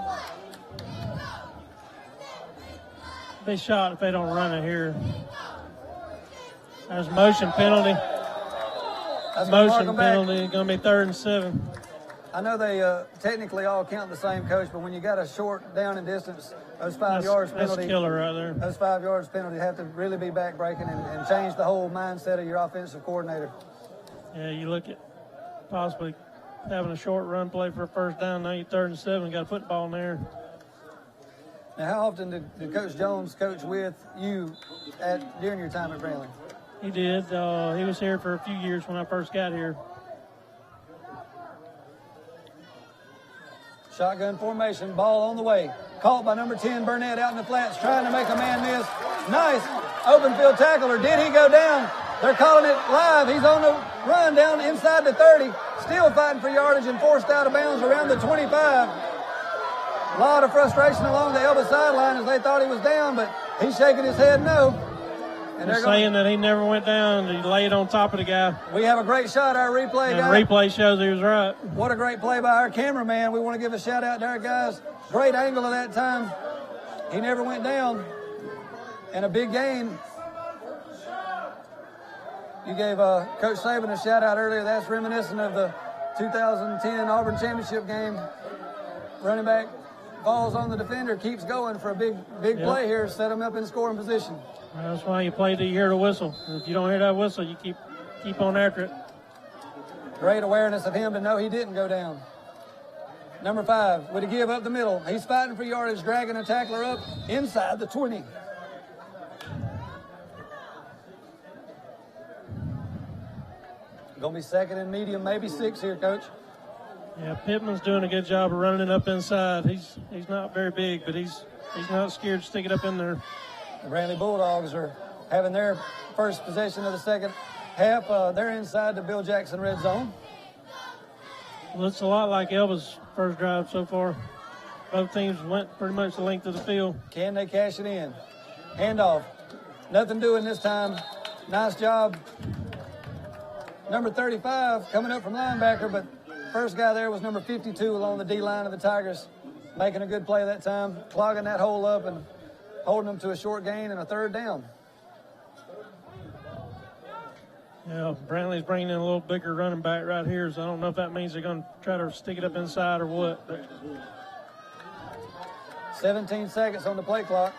Big shot if they don't run it here. There's motion penalty. That's motion penalty. Going to be 3rd and 7. I know they technically all count the same, Coach, but when you got a short down and distance, those 5 yards penalty. That's killer right there. Those 5 yards penalty have to really be back-breaking and change the whole mindset of your offensive coordinator. Yeah, you look at possibly having a short run play for a first down. Now you're 3rd and 7. Got a football in there. Now, how often did Coach Jones coach with you during your time at Brantley? He did. He was here for a few years when I first got here. Shotgun formation, ball on the way. Caught by number 10, Burnett, out in the flats, trying to make a man miss. Nice open field tackle, or did he go down? They're calling it live. He's on the run down inside the 30. Still fighting for yardage and forced out of bounds around the 25. A lot of frustration along the Elba sideline as they thought he was down, but he's shaking his head no. And they're saying that he never went down. He laid on top of the guy. We have a great shot. Our replay and guy. Replay shows he was right. What a great play by our cameraman. We want to give a shout out to our guys. Great angle of that time. He never went down. And a big gain. You gave Coach Saban a shout out earlier. That's reminiscent of the 2010 Auburn Championship game. Running back falls on the defender, keeps going for a big play here, set him up in scoring position. That's why you play till you hear the whistle. If you don't hear that whistle, you keep on after it. Great awareness of him to know he didn't go down. Number 5 with a give up the middle. He's fighting for yardage, dragging a tackler up inside the 20. Going to be second and medium, maybe 6 here, Coach. Yeah, Pittman's doing a good job of running it up inside. He's not very big, but he's not scared to stick it up in there. The Brantley Bulldogs are having their first possession of the second half. They're inside the Bill Jackson red zone. Looks a lot like Elba's first drive so far. Both teams went pretty much the length of the field. Can they cash it in? Handoff. Nothing doing this time. Nice job. Number 35 coming up from linebacker, but first guy there was number 52 along the D-line of the Tigers, making a good play that time, clogging that hole up and holding them to a short gain and a third down. Yeah, Brantley's bringing in a little bigger running back right here, so I don't know if that means they're going to try to stick it up inside or what. But 17 seconds on the play clock.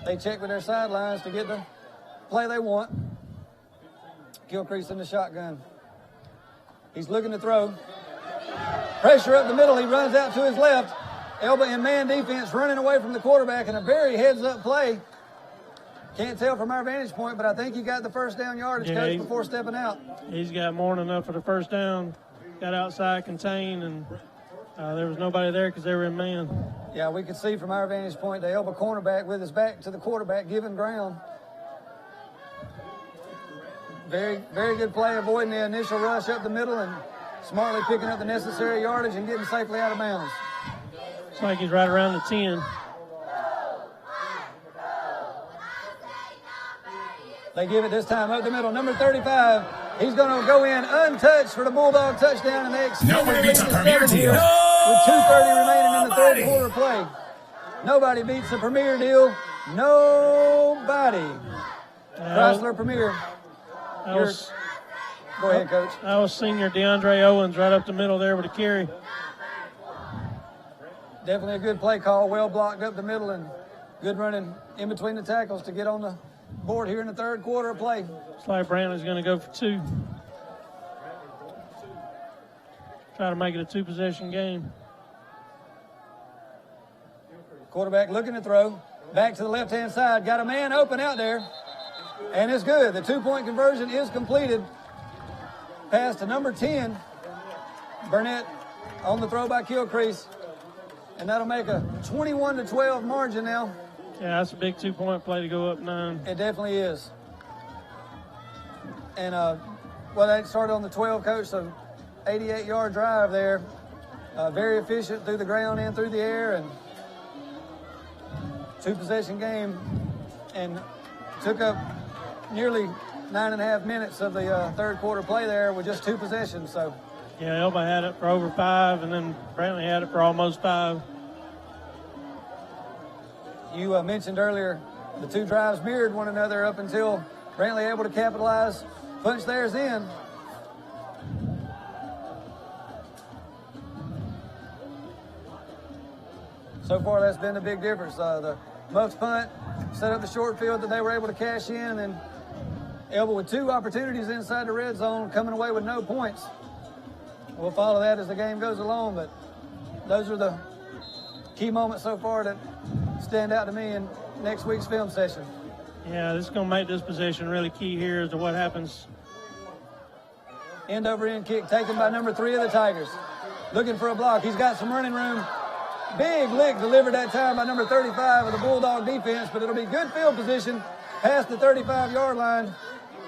They check with their sidelines to get the play they want. Gilcrease in the shotgun. He's looking to throw. Pressure up the middle. He runs out to his left. Elba in man defense running away from the quarterback, and a very heads-up play. Can't tell from our vantage point, but I think he got the first down yardage, Coach, before stepping out. He's got more than enough for the first down. Got outside contained, and there was nobody there because they were in man. Yeah, we could see from our vantage point the Elba cornerback with his back to the quarterback giving ground. Very, very good play, avoiding the initial rush up the middle and smartly picking up the necessary yardage and getting safely out of bounds. Looks like he's right around the 10. They give it this time up the middle. Number 35, he's going to go in untouched for the Bulldog touchdown, and they extend Nobody beats a premier deal. With 2:30 remaining in the third quarter play. Nobody beats the premier deal. Nobody. Chrysler Premier. Go ahead, Coach. That was senior DeAndre Owens right up the middle there with a carry. Definitely a good play call. Well blocked up the middle and good running in between the tackles to get on the board here in the third quarter of play. Looks like Brantley's going to go for 2. Try to make it a 2-possession game. Quarterback looking to throw. Back to the left-hand side. Got a man open out there. And it's good. The 2-point conversion is completed. Pass to number 10. Burnett on the throw by Gilcrease. And that'll make a 21-12 margin now. Yeah, that's a big 2-point play to go up 9. It definitely is. And, that started on the 12, Coach, so 88-yard drive there. Very efficient through the ground and through the air. And 2-possession game. And took up nearly 9.5 minutes of the third quarter play there with just 2 possessions. So, yeah, Elba had it for over 5, and then Brantley had it for almost 5. You mentioned earlier the 2 drives mirrored one another up until Brantley able to capitalize, punch theirs in. So far, that's been the big difference. The Bucks punt set up the short field that they were able to cash in, and then Elba with 2 opportunities inside the red zone, coming away with no points. We'll follow that as the game goes along, but those are the key moments so far that stand out to me in next week's film session. Yeah, this is going to make this possession really key here as to what happens. End over end kick taken by number 3 of the Tigers. Looking for a block. He's got some running room. Big lick delivered that time by number 35 of the Bulldog defense, but it'll be good field position past the 35-yard line.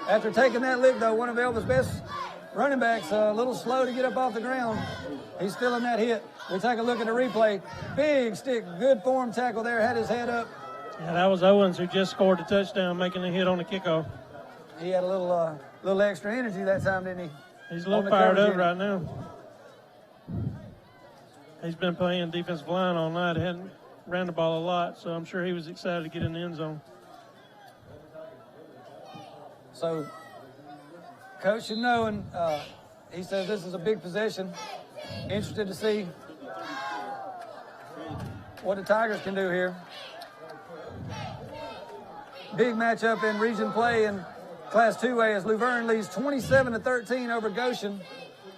After taking that lick, though, one of Elba's best running backs, a little slow to get up off the ground. He's feeling that hit. We take a look at the replay. Big stick, good form tackle there, had his head up. Yeah, that was Owens who just scored the touchdown, making a hit on the kickoff. He had a little extra energy that time, didn't he? He's a little fired up right now. He's been playing defensive line all night. He hadn't ran the ball a lot, so I'm sure he was excited to get in the end zone. So, Coach should know, and he says this is a big possession. Interested to see what the Tigers can do here. Big matchup in region play in Class 2A as Luverne leads 27-13 over Goshen.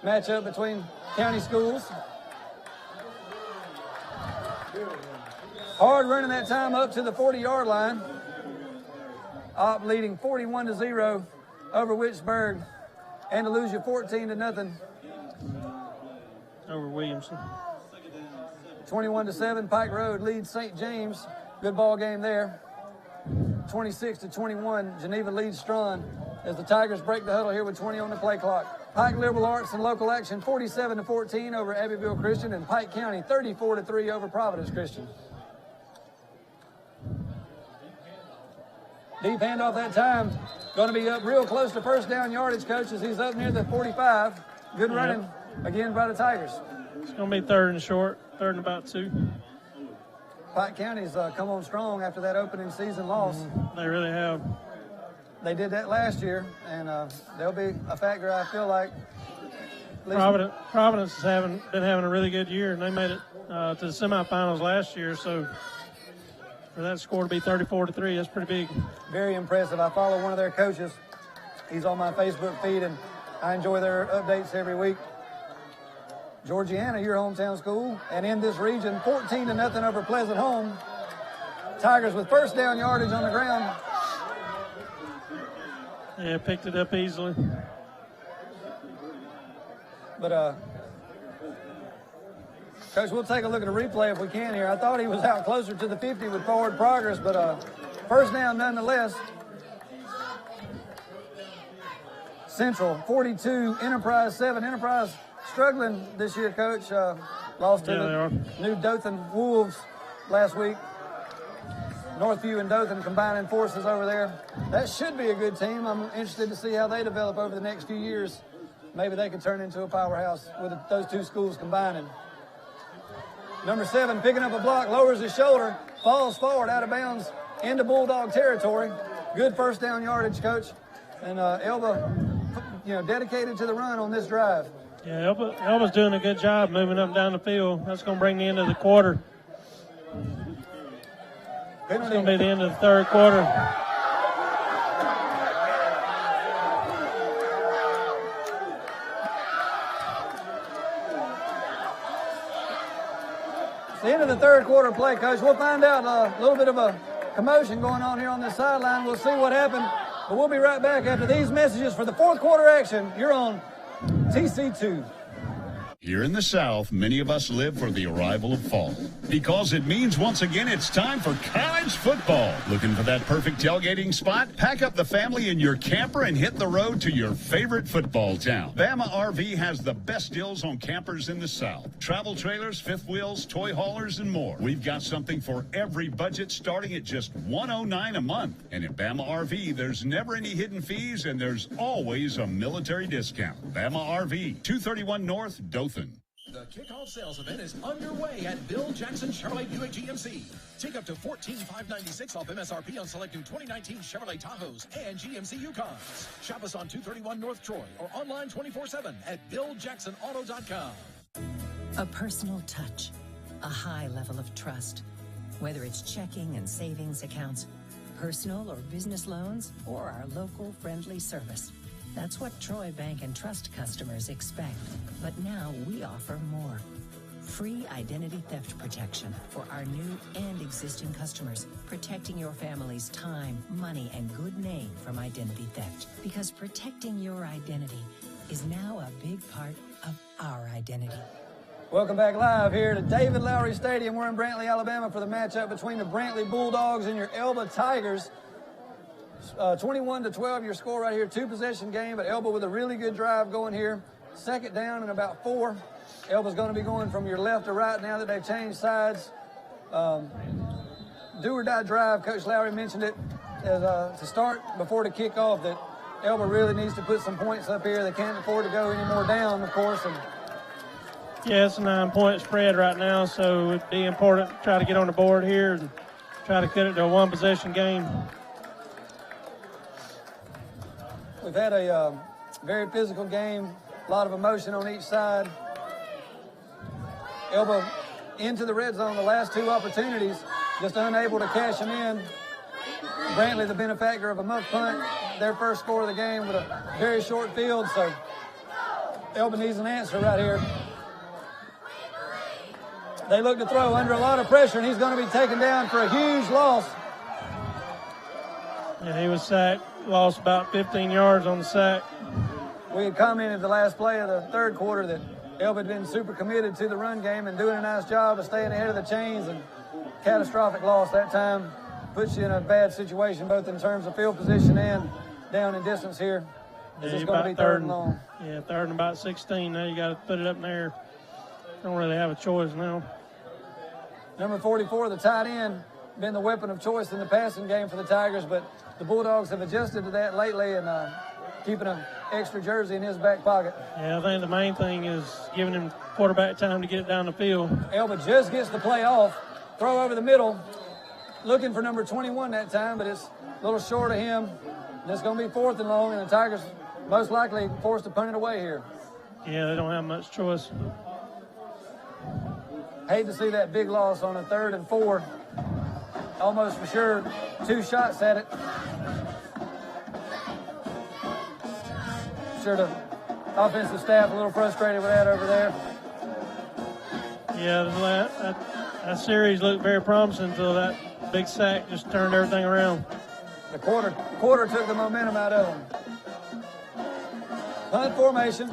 Matchup between county schools. Hard running that time up to the 40-yard line. Opp leading 41-0 over Wicksburg. Andalusia 14-0 over Williamson. 21-7, Pike Road leads St. James. Good ball game there. 26-21, Geneva leads Strawn as the Tigers break the huddle here with 20 on the play clock. Pike Liberal Arts and Local Action 47-14 over Abbeville Christian, and Pike County 34-3 over Providence Christian. Deep handoff that time. Going to be up real close to first down yardage, coaches. He's up near the 45. Good running again by the Tigers. It's going to be third and short, third and about 2. Pike County's come on strong after that opening season loss. They really have. They did that last year, and they'll be a factor, I feel like. Providence has been having a really good year, and they made it to the semifinals last year, so for that score to be 34-3, that's pretty big. Very impressive. I follow one of their coaches. He's on my Facebook feed, and I enjoy their updates every week. Georgiana, your hometown school, and in this region, 14-0 over Pleasant Home. Tigers with first down yardage on the ground. Yeah, picked it up easily. But, Coach, we'll take a look at a replay if we can here. I thought he was out closer to the 50 with forward progress, but first down nonetheless. Central 42, Enterprise 7. Enterprise struggling this year, Coach. Lost to the new Dothan Wolves last week. Northview and Dothan combining forces over there. That should be a good team. I'm interested to see how they develop over the next few years. Maybe they could turn into a powerhouse with those two schools combining. Number 7 picking up a block, lowers his shoulder, falls forward out of bounds into Bulldog territory. Good first down yardage, Coach. And Elba, dedicated to the run on this drive. Yeah, Elba's doing a good job moving up and down the field. That's going to bring the end of the quarter. It's going to be the end of the third quarter. It's the end of the third quarter play, Coach. We'll find out a little bit of a commotion going on here on this sideline. We'll see what happened. But we'll be right back after these messages for the fourth quarter action. You're on TC2. Here in the South, many of us live for the arrival of fall because it means once again it's time for college football. Looking for that perfect tailgating spot? Pack up the family in your camper and hit the road to your favorite football town. Bama RV has the best deals on campers in the South. Travel trailers, fifth wheels, toy haulers, and more. We've got something for every budget starting at just $109 a month. And at Bama RV, there's never any hidden fees and there's always a military discount. Bama RV, 231 North, Dothan. The kickoff sales event is underway at Bill Jackson Chevrolet Buick GMC. Take up to $14,596 off MSRP on select new 2019 Chevrolet Tahoes and GMC Yukons. Shop us on 231 North Troy or online 24/7 at BillJacksonAuto.com. A personal touch, a high level of trust. Whether it's checking and savings accounts, personal or business loans, or our local friendly service. That's what Troy Bank and Trust customers expect. But now we offer more. Free identity theft protection for our new and existing customers, protecting your family's time, money, and good name from identity theft. Because protecting your identity is now a big part of our identity. Welcome back live here to David Lowry Stadium. We're in Brantley, Alabama for the matchup between the Brantley Bulldogs and your Elba Tigers. 21-12 your score right here, 2-possession game, but Elba with a really good drive going here. Second down and about 4. Elba's going to be going from your left to right now that they've changed sides. Do or die drive, Coach Lowry mentioned it as to start before the kickoff that Elba really needs to put some points up here. They can't afford to go any more down, of course. And yeah, it's a 9-point spread right now, so it'd be important to try to get on the board here and try to cut it to a 1-possession game. We've had a very physical game, a lot of emotion on each side. Elba into the red zone the last 2 opportunities, just unable to cash them in. Brantley, the benefactor of a muff punt, their first score of the game with a very short field, so Elba needs an answer right here. They look to throw under a lot of pressure, and he's going to be taken down for a huge loss. Yeah, he was sacked, lost about 15 yards on the sack. We had commented the last play of the third quarter that Elba had been super committed to the run game and doing a nice job of staying ahead of the chains, and catastrophic loss that time puts you in a bad situation both in terms of field position and down in distance here. This is going to be third and long. Yeah, third and about 16. Now you got to put it up in there. Don't really have a choice now. Number 44, the tight end, been the weapon of choice in the passing game for the Tigers, but the Bulldogs have adjusted to that lately and keeping an extra jersey in his back pocket. Yeah, I think the main thing is giving him quarterback time to get it down the field. Elba just gets the play off, throw over the middle, looking for number 21 that time, but it's a little short of him. And it's going to be fourth and long, and the Tigers most likely forced to punt it away here. Yeah, they don't have much choice. Hate to see that big loss on a 3rd and 4. Almost for sure 2 shots at it. Sure the offensive staff a little frustrated with that over there. Yeah, that series looked very promising until that big sack just turned everything around. The quarter took the momentum out of them. Punt formation.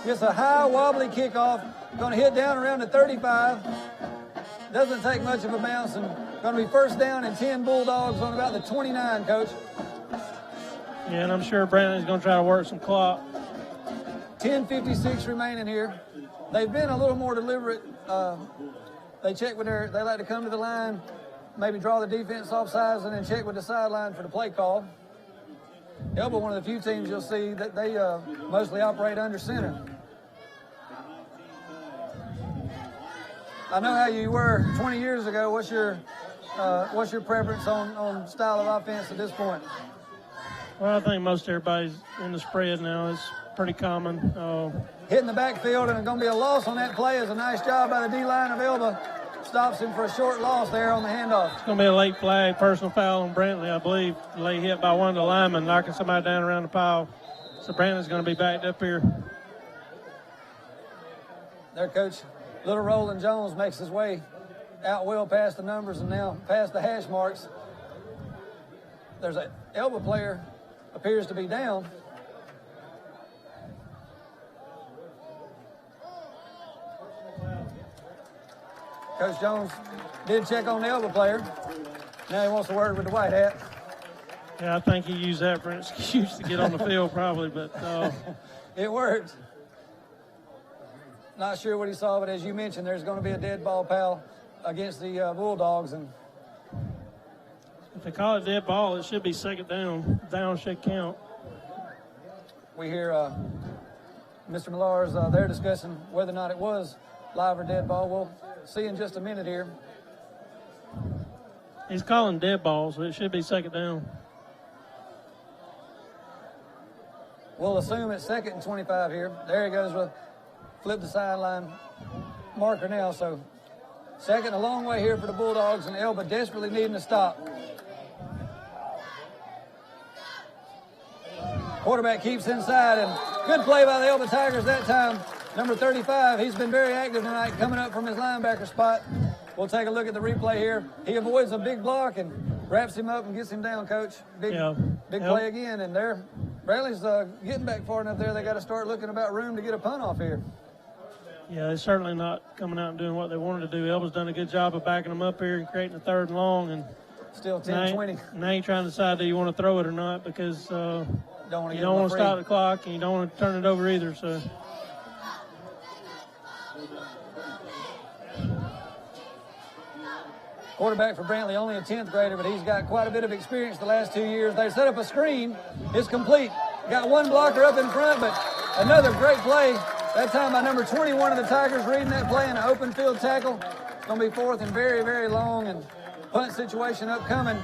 Gets a high, wobbly kickoff. Going to hit down around the 35. Doesn't take much of a bounce, and going to be first down and 10 Bulldogs on about the 29, Coach. Yeah, and I'm sure Brantley's going to try to work some clock. 10:56 remaining here. They've been a little more deliberate. They check with they like to come to the line, maybe draw the defense off sides, and then check with the sideline for the play call. Elba, one of the few teams you'll see that they mostly operate under center. I know how you were 20 years ago. What's your preference on style of offense at this point? Well, I think most everybody's in the spread now. It's pretty common. Hitting the backfield, and it's going to be a loss on that play. Is a nice job by the D-line of Elba. Stops him for a short loss there on the handoff. It's going to be a late flag, personal foul on Brantley, I believe. Late hit by one of the linemen, knocking somebody down around the pile. So Brantley's going to be backed up here. Their coach, Little Roland Jones, makes his way out well past the numbers and now past the hash marks. There's an Elba player appears to be down. Coach Jones did check on the Elba player. Now he wants to work with the white hat. Yeah, I think he used that for an excuse to get on the field probably, but it worked. Not sure what he saw, but as you mentioned, there's going to be a dead ball pal against the Bulldogs. And if they call it dead ball, it should be second down. Down should count. We hear Mr. Millar's they're discussing whether or not it was live or dead ball. We'll see in just a minute here. He's calling dead ball, so it should be second down. We'll assume it's 2nd and 25 here. There he goes with flip the sideline marker now. So second, a long way here for the Bulldogs, and Elba desperately needing to stop. Quarterback keeps inside, and good play by the Elba Tigers that time. Number 35, he's been very active tonight, coming up from his linebacker spot. We'll take a look at the replay here. He avoids a big block and wraps him up and gets him down, Coach. Big play again, and there, Bradley's getting back far enough there. They got to start looking about room to get a punt off here. Yeah, they're certainly not coming out and doing what they wanted to do. Elba's done a good job of backing them up here and creating a 3rd and long. And still 10-20. Now you're trying to decide, do you want to throw it or not, because you don't want to stop the clock and you don't want to turn it over either. So. Quarterback for Brantley, only a 10th grader, but he's got quite a bit of experience the last 2 years. They set up a screen. It's complete. Got one blocker up in front, but another great play. That time by number 21 of the Tigers reading that play in an open field tackle. It's going to be 4th and very, very long, and punt situation upcoming.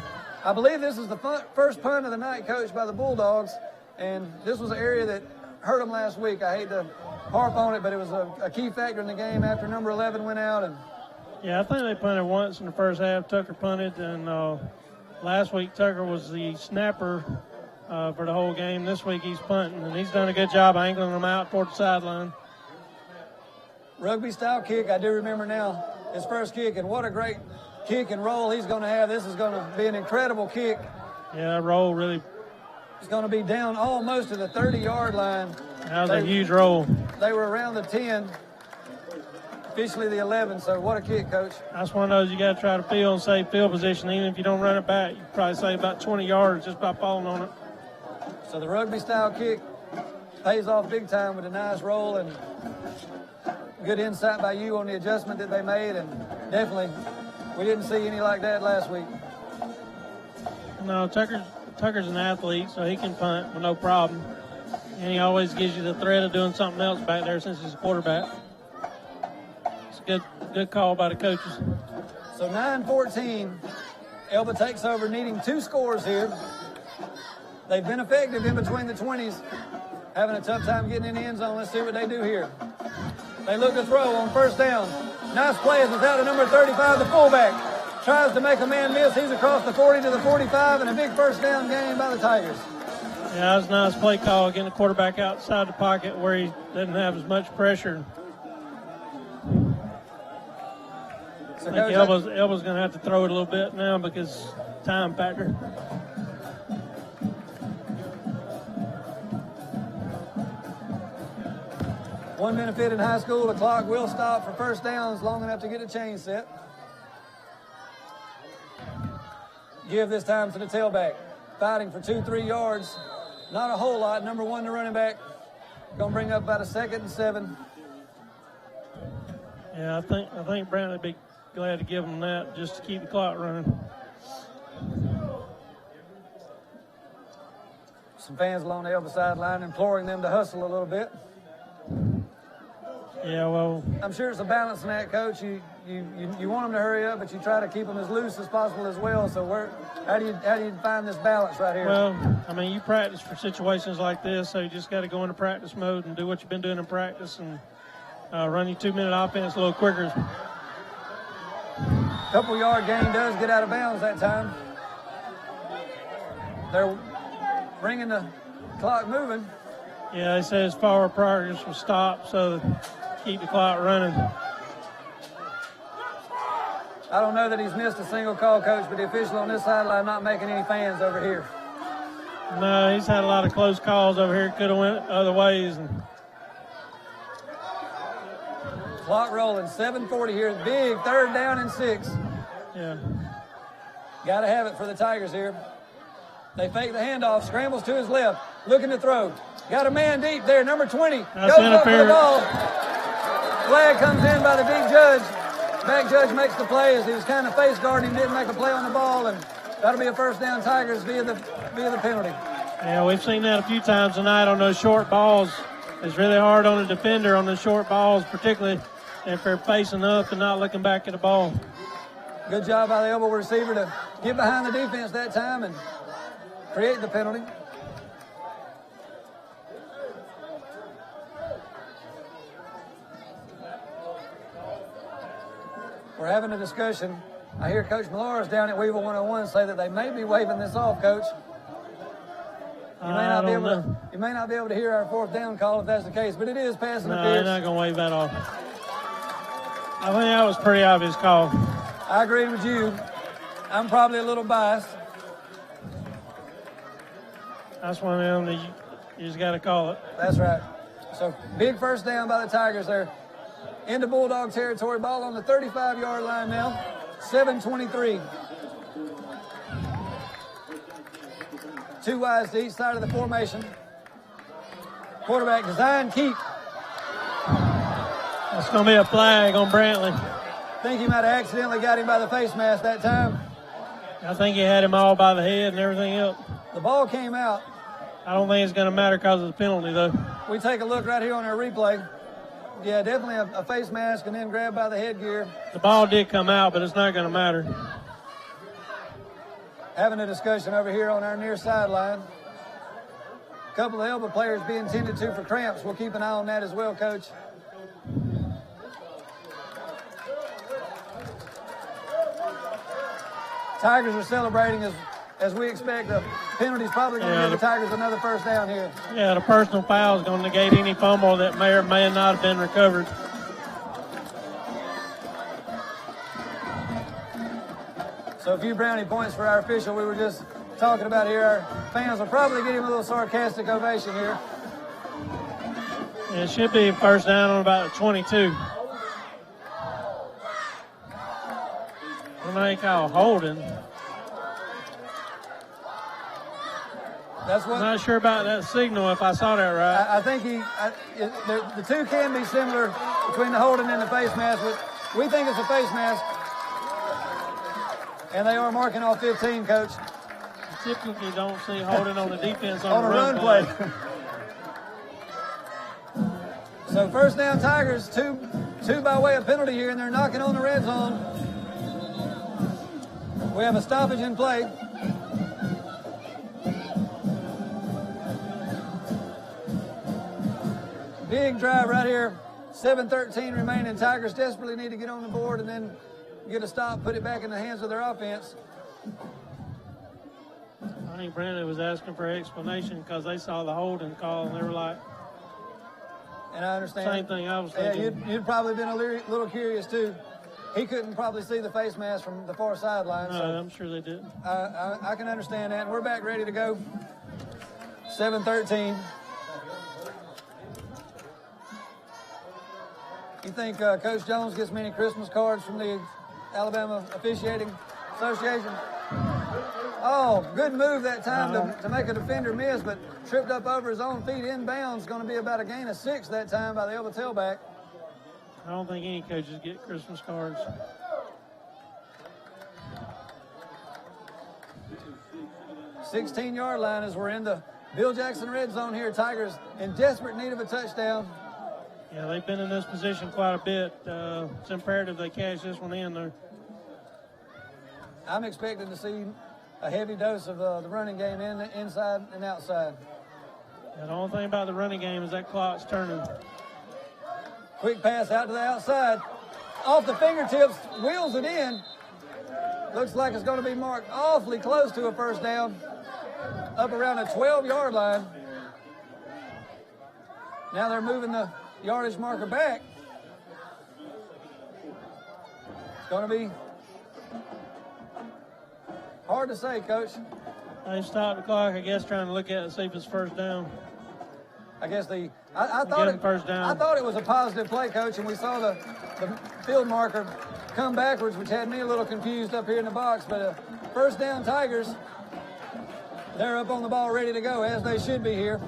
I believe this is the first punt of the night, Coach, by the Bulldogs, and this was an area that hurt them last week. I hate to harp on it, but it was a key factor in the game after number 11 went out. And yeah, I think they punted once in the first half. Tucker punted, and last week Tucker was the snapper for the whole game. This week he's punting, and he's done a good job angling them out toward the sideline. Rugby-style kick, I do remember now, his first kick, and what a great kick and roll he's going to have. This is going to be an incredible kick. Yeah, roll really. It's going to be down almost to the 30-yard line. That was a huge roll. They were around the 10, officially the 11, so what a kick, Coach. That's one of those you got to try to feel and save field position. Even if you don't run it back, you probably save about 20 yards just by falling on it. So the rugby-style kick pays off big time with a nice roll and good insight by you on the adjustment that they made, and definitely we didn't see any like that last week. No, Tucker's an athlete, so he can punt with no problem. And he always gives you the threat of doing something else back there since he's a quarterback. It's a good call by the coaches. So 9-14, Elba takes over, needing 2 scores here. They've been effective in between the 20s, having a tough time getting in the end zone. Let's see what they do here. They look to throw on first down. Nice play as it's out to number 35, the fullback. Tries to make a man miss. He's across the 40 to the 45, and a big first down gain by the Tigers. Yeah, that was a nice play call, getting the quarterback outside the pocket where he doesn't have as much pressure. So I think Elba's going to have to throw it a little bit now because time factor. One benefit in high school, the clock will stop for first downs long enough to get the chain set. Give this time to the tailback. Fighting for 2-3 yards. Not a whole lot. Number 1, the running back. Going to bring up about a 2nd and 7. Yeah, I think Brent would be glad to give them that just to keep the clock running. Some fans along the Elba sideline imploring them to hustle a little bit. Yeah, well, I'm sure it's a balancing act, Coach. You want them to hurry up, but you try to keep them as loose as possible as well. So how do you find this balance right here? Well, I mean, you practice for situations like this, so you just got to go into practice mode and do what you've been doing in practice and run your 2-minute offense a little quicker. Couple yard gain does get out of bounds that time. They're bringing the clock moving. Yeah, they said his forward progress was stopped, so keep the clock running. I don't know that he's missed a single call, Coach, but the official on this sideline not making any fans over here. No, he's had a lot of close calls over here. Could have went other ways. Clock rolling, 7:40 here. Big 3rd down and 6. Yeah. Got to have it for the Tigers here. They fake the handoff, scrambles to his left, looking to throw. Got a man deep there, number 20. That's goes up for the ball. Flag comes in by the big judge. Back judge makes the play as he was kind of face guarding, didn't make a play on the ball, and that'll be a first down Tigers via the penalty. Yeah, we've seen that a few times tonight on those short balls. It's really hard on the defender on the short balls, particularly if they're facing up and not looking back at the ball. Good job by the elbow receiver to get behind the defense that time and create the penalty. We're having a discussion. I hear Coach Melores down at Weevil 101 say that they may be waving this off, Coach. You may not be able to hear our 4th down call if that's the case, but it is passing No, interference. they're not going to wave that off. I think that was a pretty obvious call. I agree with you. I'm probably a little biased. That's one of them that you just got to call it. That's right. So big first down by the Tigers there. Into Bulldog territory. Ball on the 35-yard line now. 7:23. 2 wides to each side of the formation. Quarterback design keep. That's going to be a flag on Brantley. Think he might have accidentally got him by the face mask that time. I think he had him all by the head and everything else. The ball came out. I don't think it's going to matter because of the penalty, though. We take a look right here on our replay. Yeah, definitely a face mask and then grabbed by the headgear. The ball did come out, but it's not going to matter. Having a discussion over here on our near sideline. A couple of Elba players being tended to for cramps. We'll keep an eye on that as well, Coach. Tigers are celebrating as we expect. The penalty's probably going to give the Tigers another first down here. Yeah, the personal foul is going to negate any fumble that may or may not have been recovered. So a few brownie points for our official we were just talking about here. Our fans will probably give him a little sarcastic ovation here. It should be first down on about 22. When they call holding. That's what. I'm not sure about that signal if I saw that right. I think the two can be similar between the holding and the face mask, but we think it's a face mask. And they are marking off 15, Coach. Typically don't see holding on the defense on a run play. So first down Tigers, two by way of penalty here, and they're knocking on the red zone. We have a stoppage in play. Big drive right here. 7:13 remaining. Tigers desperately need to get on the board and then get a stop, put it back in the hands of their offense. I think Brandon was asking for an explanation because they saw the holding call and they were like, and I understand. Same thing I was thinking. Yeah, you'd probably been a little curious too. He couldn't probably see the face mask from the far sideline. No, so I'm sure they didn't. I can understand that. We're back ready to go. 7:13. You think Coach Jones gets many Christmas cards from the Alabama Officiating Association? Oh, good move that time to make a defender miss, but tripped up over his own feet inbounds. Going to be about a gain of 6 that time by the elbow tailback. I don't think any coaches get Christmas cards. $16-yard line as we're in the Bill Jackson red zone here. Tigers in desperate need of a touchdown. Yeah, they've been in this position quite a bit. It's imperative they cash this one in there. I'm expecting to see a heavy dose of the running game inside and outside. Yeah, the only thing about the running game is that clock's turning. Quick pass out to the outside. Off the fingertips, wheels it in. Looks like it's going to be marked awfully close to a first down. Up around a 12-yard line. Now they're moving the yardage marker back. It's going to be hard to say, Coach. They stopped the clock, I guess, trying to look at it and see if it's first down. I guess I thought it was a positive play, Coach, and we saw the field marker come backwards, which had me a little confused up here in the box. But first down Tigers. They're up on the ball ready to go, as they should be here.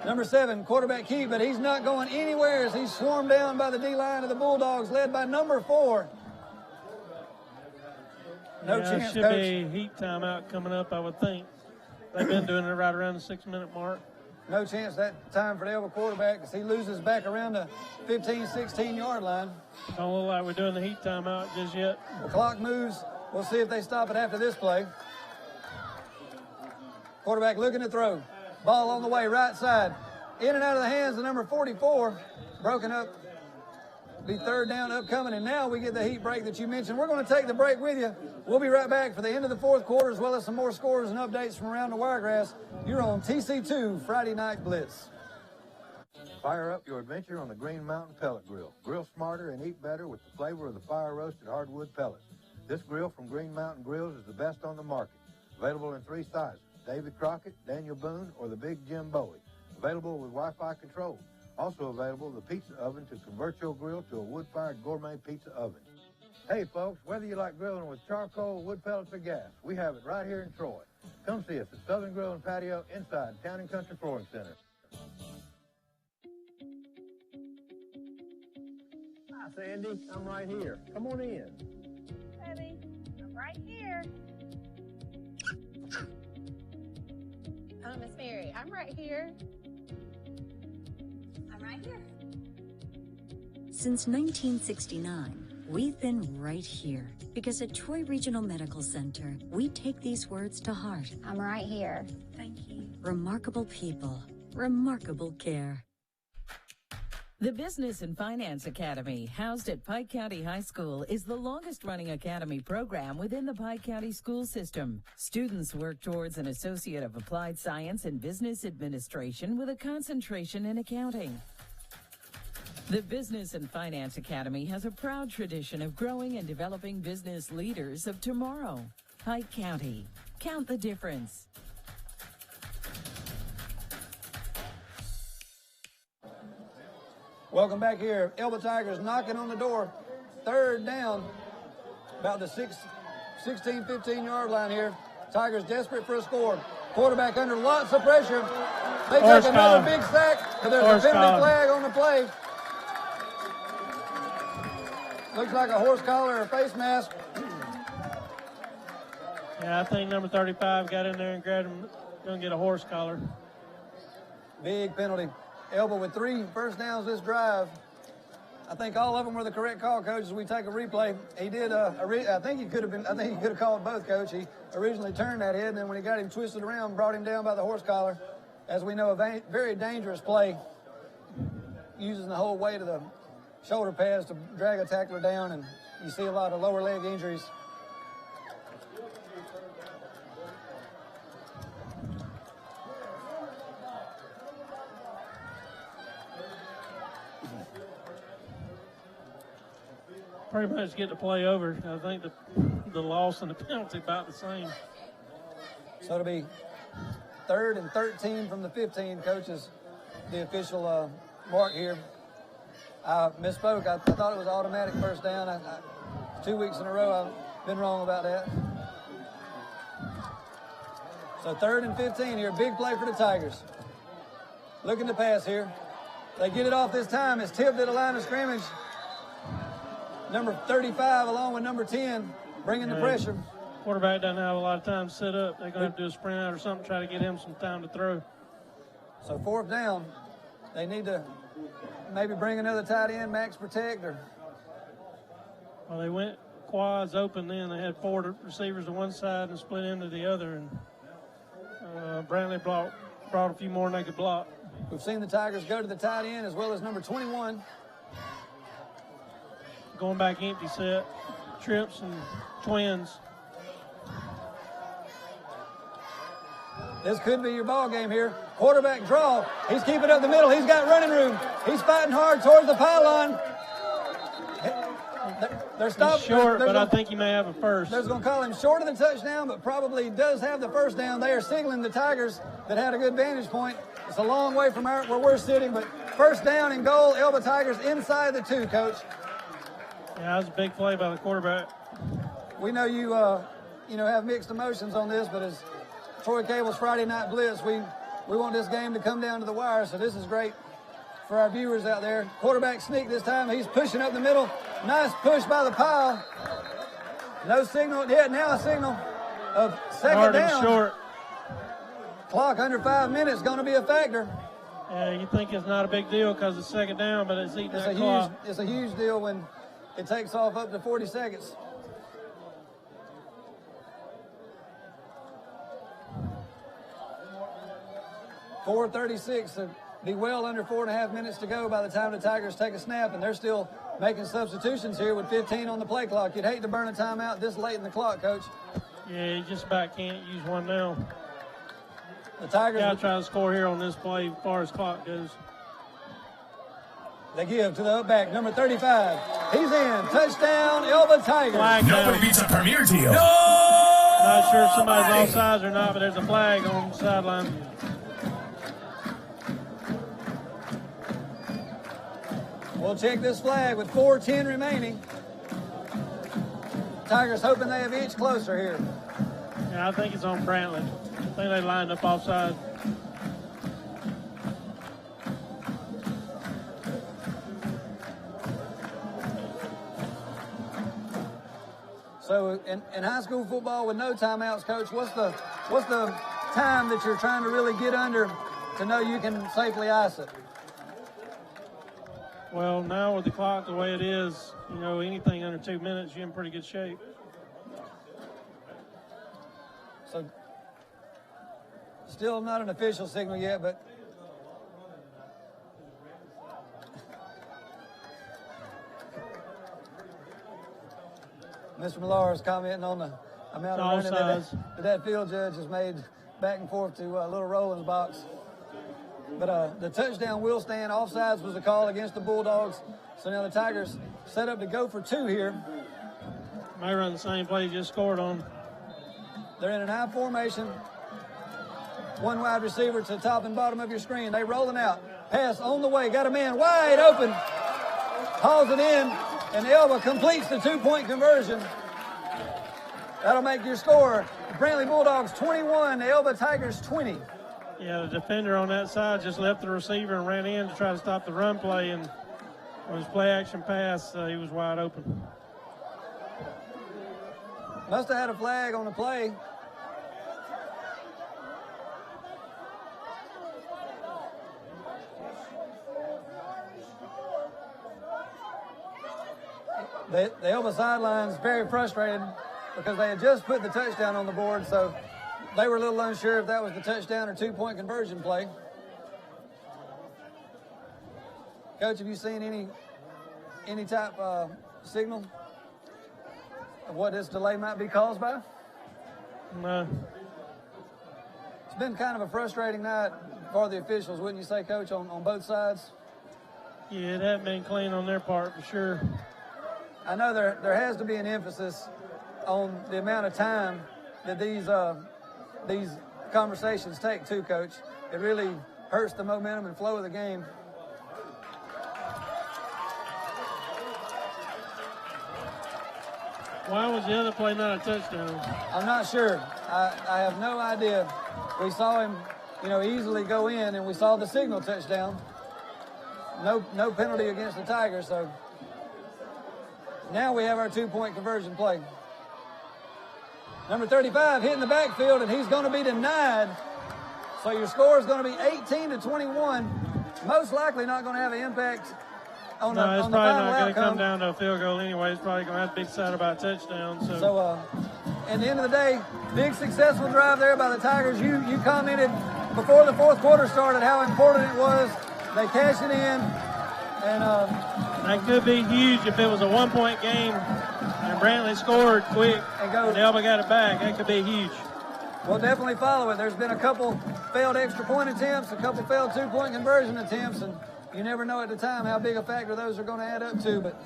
Number 7, quarterback Key, but he's not going anywhere as he's swarmed down by the D-line of the Bulldogs, led by number 4. No chance, should Coach. be heat timeout coming up, I would think. They've been doing it right around the 6-minute mark. No chance that time for the elbow quarterback as he loses back around the 15, 16-yard line. Don't look like we're doing the heat timeout just yet. The clock moves. We'll see if they stop it after this play. Quarterback looking to throw. Ball on the way, right side. In and out of the hands of number 44. Broken up. Be third down upcoming, and now we get the heat break that you mentioned. We're going to take the break with you. We'll be right back for the end of the fourth quarter, as well as some more scores and updates from around the Wiregrass. You're on TC2 Friday Night Blitz. Fire up your adventure on the Green Mountain Pellet Grill. Grill smarter and eat better with the flavor of the fire-roasted hardwood pellets. This grill from Green Mountain Grills is the best on the market. Available in 3 sizes: David Crockett, Daniel Boone, or the Big Jim Bowie. Available with Wi-Fi control. Also available the pizza oven to convert your grill to a wood-fired gourmet pizza oven. Hey folks, whether you like grilling with charcoal, wood pellets, or gas, we have it right here in Troy. Come see us at Southern Grill and Patio inside Town and Country Flooring Center. Hi Sandy, I'm right here. Come on in. Eddie, I'm right here. Oh, Miss Mary, I'm right here. I'm right here. Since 1969, we've been right here because at Troy Regional Medical Center, we take these words to heart. I'm right here. Thank you. Remarkable people, remarkable care. The Business and Finance Academy, housed at Pike County High School, is the longest-running academy program within the Pike County school system. Students work towards an Associate of Applied Science in Business Administration with a concentration in accounting. The Business and Finance Academy has a proud tradition of growing and developing business leaders of tomorrow. Pike County. Count the difference. Welcome back here. Elba Tigers knocking on the door. Third down. About the 16, 15-yard line here. Tigers desperate for a score. Quarterback under lots of pressure. They take another big sack, but there's a penalty flag on the play. Looks like a horse collar or a face mask. Yeah, I think number 35 got in there and grabbed him. Going to get a horse collar. Big penalty. Elba with 3 first downs this drive. I think all of them were the correct call, Coach, as we take a replay. He did, I think he could have called both, Coach. He originally turned that head, and then when he got him twisted around, brought him down by the horse collar. As we know, a very dangerous play, using the whole weight of the shoulder pads to drag a tackler down, and you see a lot of lower leg injuries. Pretty much get the play over. I think the loss and the penalty about the same. So it'll be 3rd and 13 from the 15, Coach, is the official mark here. I misspoke. I thought it was automatic first down. 2 weeks in a row, I've been wrong about that. So 3rd and 15 here. Big play for the Tigers. Looking to pass here. They get it off this time. It's tipped at the line of scrimmage. Number 35 along with number 10 bringing the pressure. Quarterback doesn't have a lot of time to set up. They're going to have to do a sprint out or something, try to get him some time to throw. So 4th down. They need to maybe bring another tight end, max protect, or. Well, they went quads open then. They had 4 receivers to one side and split into the other. And Brantley brought a few more than they could block. We've seen the Tigers go to the tight end as well as number 21. Going back empty set. Trips and twins. This could be your ball game here. Quarterback draw. He's keeping up the middle. He's got running room. He's fighting hard towards the pylon. They're stopped. He's short, but I think he may have a first. They're going to call him short of the touchdown, but probably does have the first down. They are signaling the Tigers that had a good vantage point. It's a long way from where we're sitting, but first down and goal. Elba Tigers inside the 2, Coach. Yeah, that was a big play by the quarterback. We know you have mixed emotions on this, but as Troy Cable's Friday Night Blitz, we want this game to come down to the wire, so this is great for our viewers out there. Quarterback sneak this time. He's pushing up the middle. Nice push by the pile. No signal. Yeah, now a signal of second down. Short. Clock under 5 minutes going to be a factor. Yeah, you think it's not a big deal because it's second down, but it's eating that clock. It's a huge deal when it takes off up to 40 seconds. .436, so be well under 4.5 minutes to go by the time the Tigers take a snap, and they're still making substitutions here with 15 on the play clock. You'd hate to burn a timeout this late in the clock, Coach. Yeah, you just about can't use one now. The Tigers got to try to score here on this play as far as clock goes. They give to the up back, number 35. He's in. Touchdown, Elba Tigers. Nobody beats a premier deal. Not sure if somebody's offsides or not, but there's a flag on the sideline. We'll check this flag with 4:10 remaining. Tigers hoping they have inched closer here. Yeah, I think it's on Brantley. I think they lined up offside. So in high school football with no timeouts, Coach, what's the time that you're trying to really get under to know you can safely ice it? Well, now with the clock the way it is, anything under 2 minutes, you're in pretty good shape. So still not an official signal yet, but Mr. Millar is commenting on the amount of running that field judge has made back and forth to Little Roland's box. But the touchdown will stand. Offsides was a call against the Bulldogs. So now the Tigers set up to go for 2 here. May run the same play he just scored on. They're in an I formation. 1 wide receiver to the top and bottom of your screen. They rolling out. Pass on the way. Got a man wide open. Hauls it in. And Elba completes the 2-point conversion. That'll make your score. The Brantley Bulldogs 21, the Elba Tigers 20. Yeah, the defender on that side just left the receiver and ran in to try to stop the run play. And on his play action pass, he was wide open. Must have had a flag on the play. The Elba sideline's very frustrated because they had just put the touchdown on the board, so they were a little unsure if that was the touchdown or 2-point conversion play. Coach, have you seen any type of signal of what this delay might be caused by? No. It's been kind of a frustrating night for the officials, wouldn't you say, Coach, on both sides? Yeah, it hasn't been clean on their part for sure. I know there has to be an emphasis on the amount of time that these conversations take too, Coach. It really hurts the momentum and flow of the game. Why was the other play not a touchdown? I'm not sure. I have no idea. We saw him, easily go in, and we saw the signal touchdown. No penalty against the Tigers, so now we have our 2-point conversion play. Number 35 hitting the backfield, and he's going to be denied. So your score is going to be 18-21. Most likely not going to have an impact on the final outcome. No, it's probably not going to come down to a field goal anyway. It's probably going to have to be decided by a touchdown. So at the end of the day, big successful drive there by the Tigers. You commented before the fourth quarter started how important it was. They cashed it in. And that could be huge if it was a 1-point game and Brantley scored quick and Elba got it back. That could be huge. We'll definitely follow it. There's been a couple failed extra point attempts, a couple failed 2-point conversion attempts, and you never know at the time how big a factor those are going to add up to. But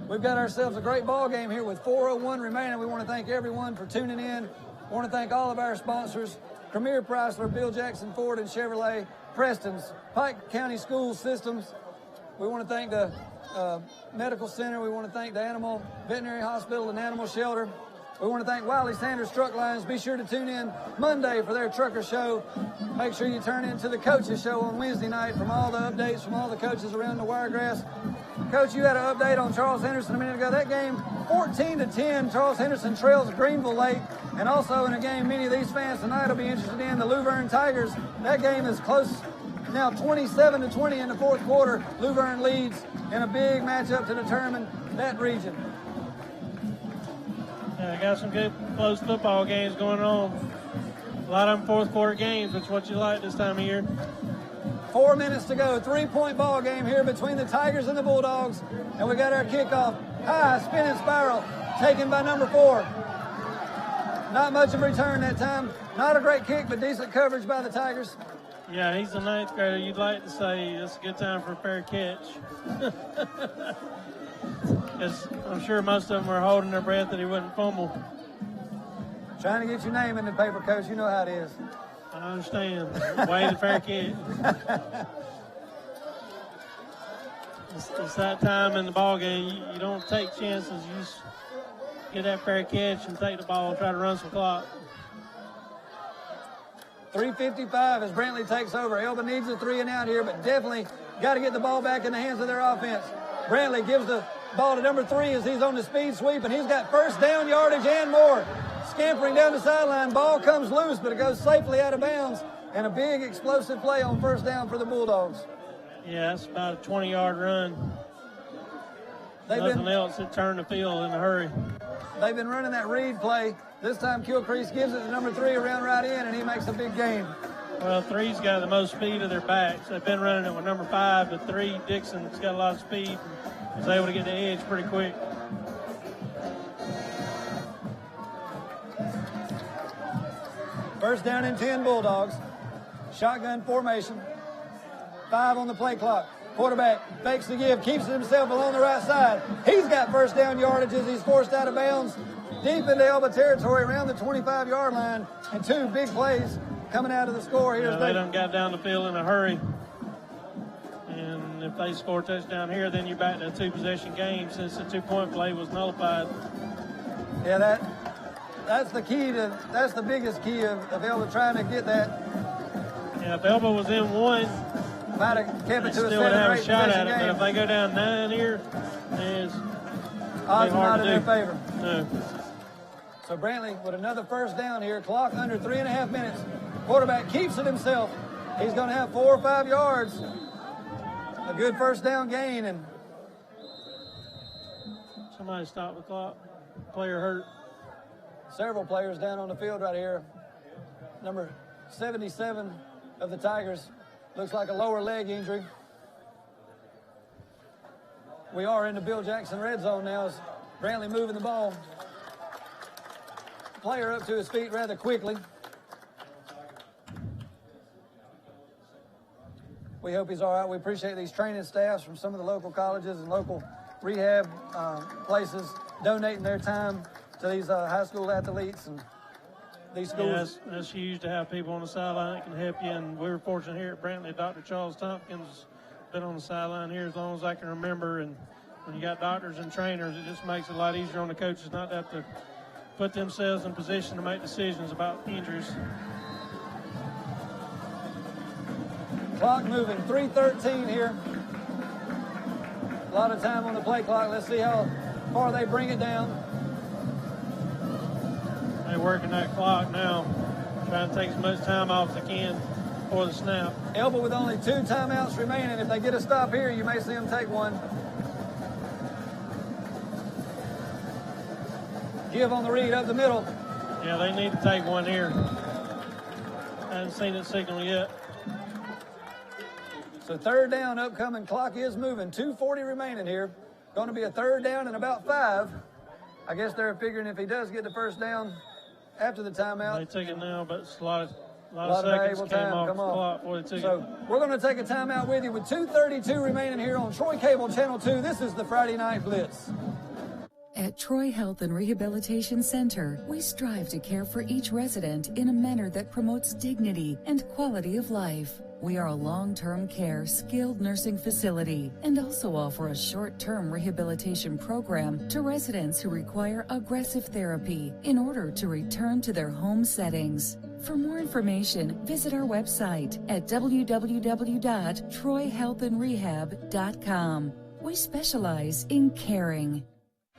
we've got ourselves a great ball game here with 4:01 remaining. We want to thank everyone for tuning in. We want to thank all of our sponsors, Premier Chrysler, Bill Jackson Ford and Chevrolet, Preston's, Pike County School Systems. We want to thank the Medical Center. We want to thank the Veterinary Hospital and Animal Shelter. We want to thank Wiley Sanders Truck Lines. Be sure to tune in Monday for their trucker show. Make sure you turn into the coaches show on Wednesday night from all the updates from all the coaches around the Wiregrass. Coach, you had an update on Charles Henderson a minute ago. That game, 14-10, Charles Henderson trails Greenville Lake. And also in a game many of these fans tonight will be interested in, the Luverne Tigers. That game is close now, 27-20 in the fourth quarter. Luverne leads in a big matchup to determine that region. Yeah, I got some good close football games going on. A lot of them fourth quarter games, which is what you like this time of year. 4 minutes to go. 3-point ball game here between the Tigers and the Bulldogs. And we got our kickoff. High spinning spiral taken by number 4. Not much of a return that time. Not a great kick, but decent coverage by the Tigers. Yeah, he's a 9th grader. You'd like to say it's a good time for a fair catch. Because I'm sure most of them were holding their breath that he wouldn't fumble. Trying to get your name in the paper, Coach. You know how it is. I understand. Way the fair catch. It's that time in the ball game. You don't take chances. You just get that fair catch and take the ball and try to run some clock. 3:55 as Brantley takes over. Elba needs a 3-and-out here, but definitely got to get the ball back in the hands of their offense. Brantley gives the ball to number 3 as he's on the speed sweep, and he's got first down yardage and more. Scampering down the sideline. Ball comes loose, but it goes safely out of bounds, and a big explosive play on first down for the Bulldogs. Yeah, that's about a 20-yard run. Nothing else that turned the field in a hurry. They've been running that read play. This time Kilcrease gives it to number 3 around right in, and he makes a big gain. Well, 3's got the most speed of their backs. They've been running it with number 5, but 3, Dixon's got a lot of speed and was able to get the edge pretty quick. First down and 10 Bulldogs. Shotgun formation. 5 on the play clock. Quarterback fakes the give, keeps it himself along the right side. He's got first down yardage as he's forced out of bounds deep into Elba territory around the 25-yard line. And 2 big plays coming out of the score. Here's they done got down the field in a hurry. And if they score a touchdown here, then you're back to a 2-possession game since the 2-point play was nullified. Yeah, that's the key that's the biggest key of Elba trying to get that. Yeah, if Elba was in 1, might have kept it to a 7 still would have a shot at it, game. but if they go down 9 here, it's odds are not in their favor. No. So Brantley with another first down here, clock under 3.5 minutes. Quarterback keeps it himself. He's going to have 4 or 5 yards. A good first down gain. And somebody stop the clock. Player hurt. Several players down on the field right here. Number 77 of the Tigers. Looks like a lower leg injury. We are in the Bill Jackson red zone now as Brantley moving the ball. Player up to his feet rather quickly. We hope he's all right. We appreciate these training staffs from some of the local colleges and local rehab places donating their time to these high school athletes and these schools. Yeah, that's huge to have people on the sideline that can help you. And we were fortunate here at Brantley. Dr. Charles Tompkins been on the sideline here as long as I can remember. And when you got doctors and trainers, it just makes it a lot easier on the coaches not to have to put themselves in position to make decisions about injuries. Clock moving, 3:13 here. A lot of time on the play clock. Let's see how far they bring it down. They're working that clock now, trying to take as much time off as they can before the snap. Elba with only 2 timeouts remaining. If they get a stop here, you may see them take one. Give on the read up the middle. Yeah, they need to take one here. I haven't seen it signal yet. So 3rd down upcoming. Clock is moving. 2:40 remaining here. Going to be a 3rd down and about 5. I guess they're figuring if he does get the first down after the timeout. They took it now, but it's a lot of seconds came off the clock before they took so it. We're going to take a timeout with you with 2:32 remaining here on Troy Cable Channel 2. This is the Friday Night Blitz. At Troy Health and Rehabilitation Center, we strive to care for each resident in a manner that promotes dignity and quality of life. We are a long-term care, skilled nursing facility and also offer a short-term rehabilitation program to residents who require aggressive therapy in order to return to their home settings. For more information, visit our website at www.troyhealthandrehab.com. We specialize in caring.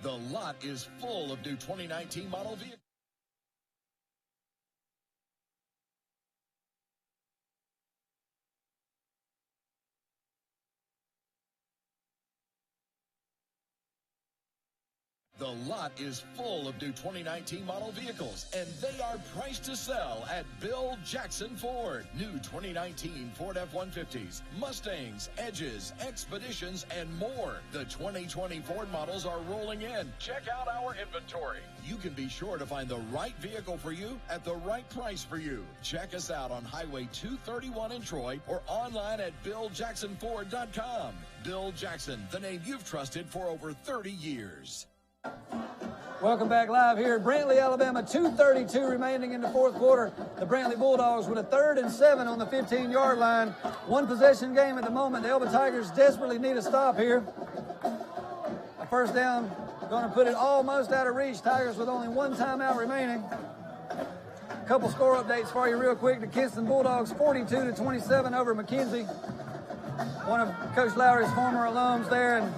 The lot is full of new 2019 model vehicles. The lot is full of new 2019 model vehicles, and they are priced to sell at Bill Jackson Ford. New 2019 Ford F-150s, Mustangs, Edges, Expeditions, and more. The 2020 Ford models are rolling in. Check out our inventory. You can be sure to find the right vehicle for you at the right price for you. Check us out on Highway 231 in Troy or online at BillJacksonFord.com. Bill Jackson, the name you've trusted for over 30 years. Welcome back live here at Brantley, Alabama. 2:32 remaining in the 4th quarter. The Brantley Bulldogs with a 3rd and 7 on the 15-yard line. 1 possession game at the moment. The Elba Tigers desperately need a stop here. A first down, going to put it almost out of reach. Tigers with only 1 timeout remaining. A couple score updates for you real quick. The Kinston Bulldogs 42-27 over McKenzie. One of Coach Lowry's former alums there. And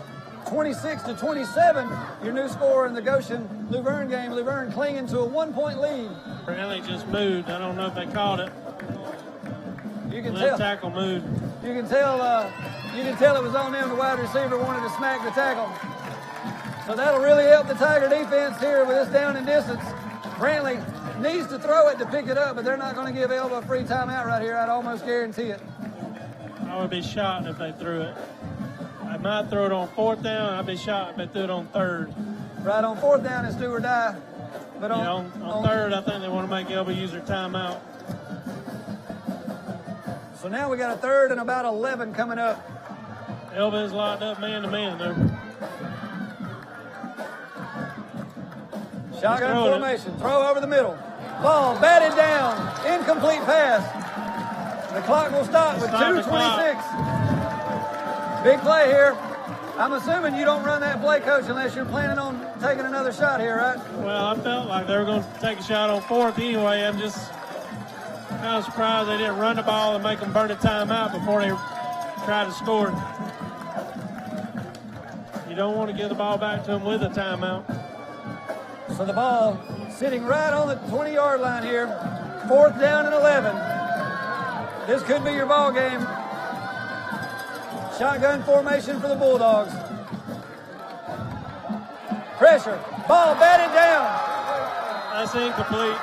26-27, your new score in the Goshen-Luverne game. Luverne clinging to a 1-point lead. Brantley just moved. I don't know if they caught it. You can Left tell. tackle moved. You can tell it was on them. The wide receiver wanted to smack the tackle. So that'll really help the Tiger defense here with this down and distance. Brantley needs to throw it to pick it up, but they're not going to give Elba a free timeout right here. I'd almost guarantee it. I would be shocked if they threw it. I might throw it on 4th down. I'd be shocked if they threw it on 3rd. Right, on 4th down, it's do or die. But on 3rd, I think they want to make Elba use their timeout. So now we got a 3rd and about 11 coming up. Elba is locked up man-to-man there. Shotgun formation, throw over the middle. Ball batted down, incomplete pass. The clock will stop with 2:26. Big play here. I'm assuming you don't run that play, Coach, unless you're planning on taking another shot here, right? Well, I felt like they were going to take a shot on 4th anyway. I'm just kind of surprised they didn't run the ball and make them burn a timeout before they try to score. You don't want to give the ball back to them with a timeout. So the ball sitting right on the 20-yard line here. 4th down and 11. This could be your ball game. Shotgun formation for the Bulldogs. Pressure. Ball batted down. That's incomplete.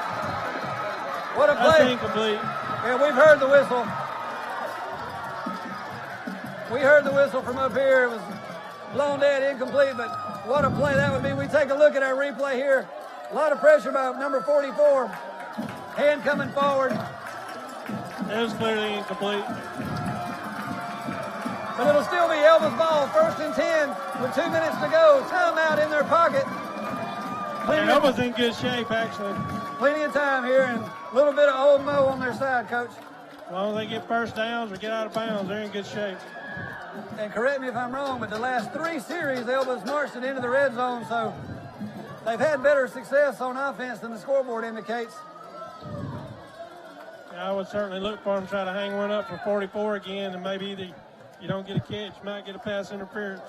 What a play. That's incomplete. Yeah, we've heard the whistle. We heard the whistle from up here. It was blown dead, incomplete, but what a play that would be. We take a look at our replay here. A lot of pressure by number 44. Hand coming forward. It was clearly incomplete. But it'll still be Elba's ball. 1st and 10 with 2 minutes to go. Timeout in their pocket. Elba's in good shape, actually. Plenty of time here and a little bit of old Mo on their side, Coach. As long as they get first downs or get out of bounds, they're in good shape. And correct me if I'm wrong, but the last 3 series, Elba's marched it into the red zone, so they've had better success on offense than the scoreboard indicates. I would certainly look for them to try to hang one up for 44 again, and maybe either you don't get a catch, might get a pass interference.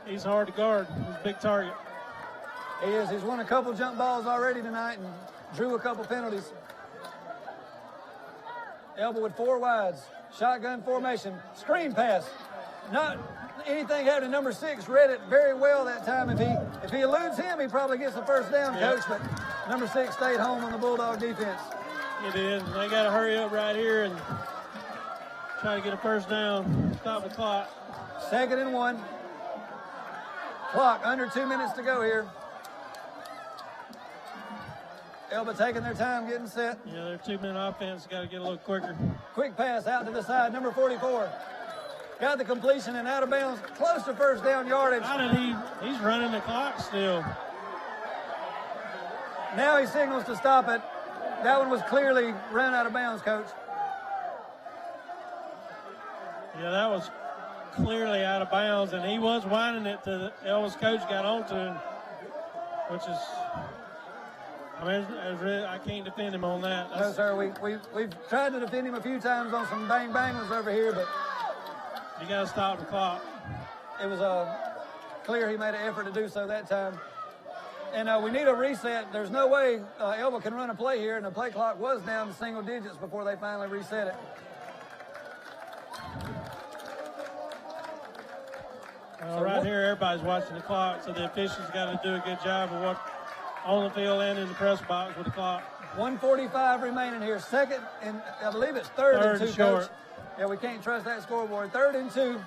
He's hard to guard. He's a big target. He is. He's won a couple jump balls already tonight and drew a couple penalties. Elba with 4 wides. Shotgun formation. Screen pass. Not anything happening. Number 6 read it very well that time. If he eludes him, he probably gets the first down, Coach. But number 6 stayed home on the Bulldog defense. He did. They got to hurry up right here and try to get a first down. Stop the clock. 2nd and 1. Clock under 2 minutes to go here. Elba taking their time getting set. Yeah, their 2-minute offense got to get a little quicker. Quick pass out to the side, number 44. Got the completion and out of bounds, close to first down yardage. How did he's running the clock still. Now he signals to stop it. That one was clearly run out of bounds, Coach. Yeah, that was clearly out of bounds, and he was winding it to Elba's coach got onto him, which is, I mean, I can't defend him on that. No, sir. We've tried to defend him a few times on some bang ones over here, but you got to stop the clock. It was clear he made an effort to do so that time. And we need a reset. There's no way Elba can run a play here, and the play clock was down to single digits before they finally reset it. Well, right here, everybody's watching the clock, so the officials got to do a good job of what on the field and in the press box with the clock. 1:45 remaining here. 2nd, and I believe it's 3rd and 2, Coach. Yeah, we can't trust that scoreboard. 3rd and 2.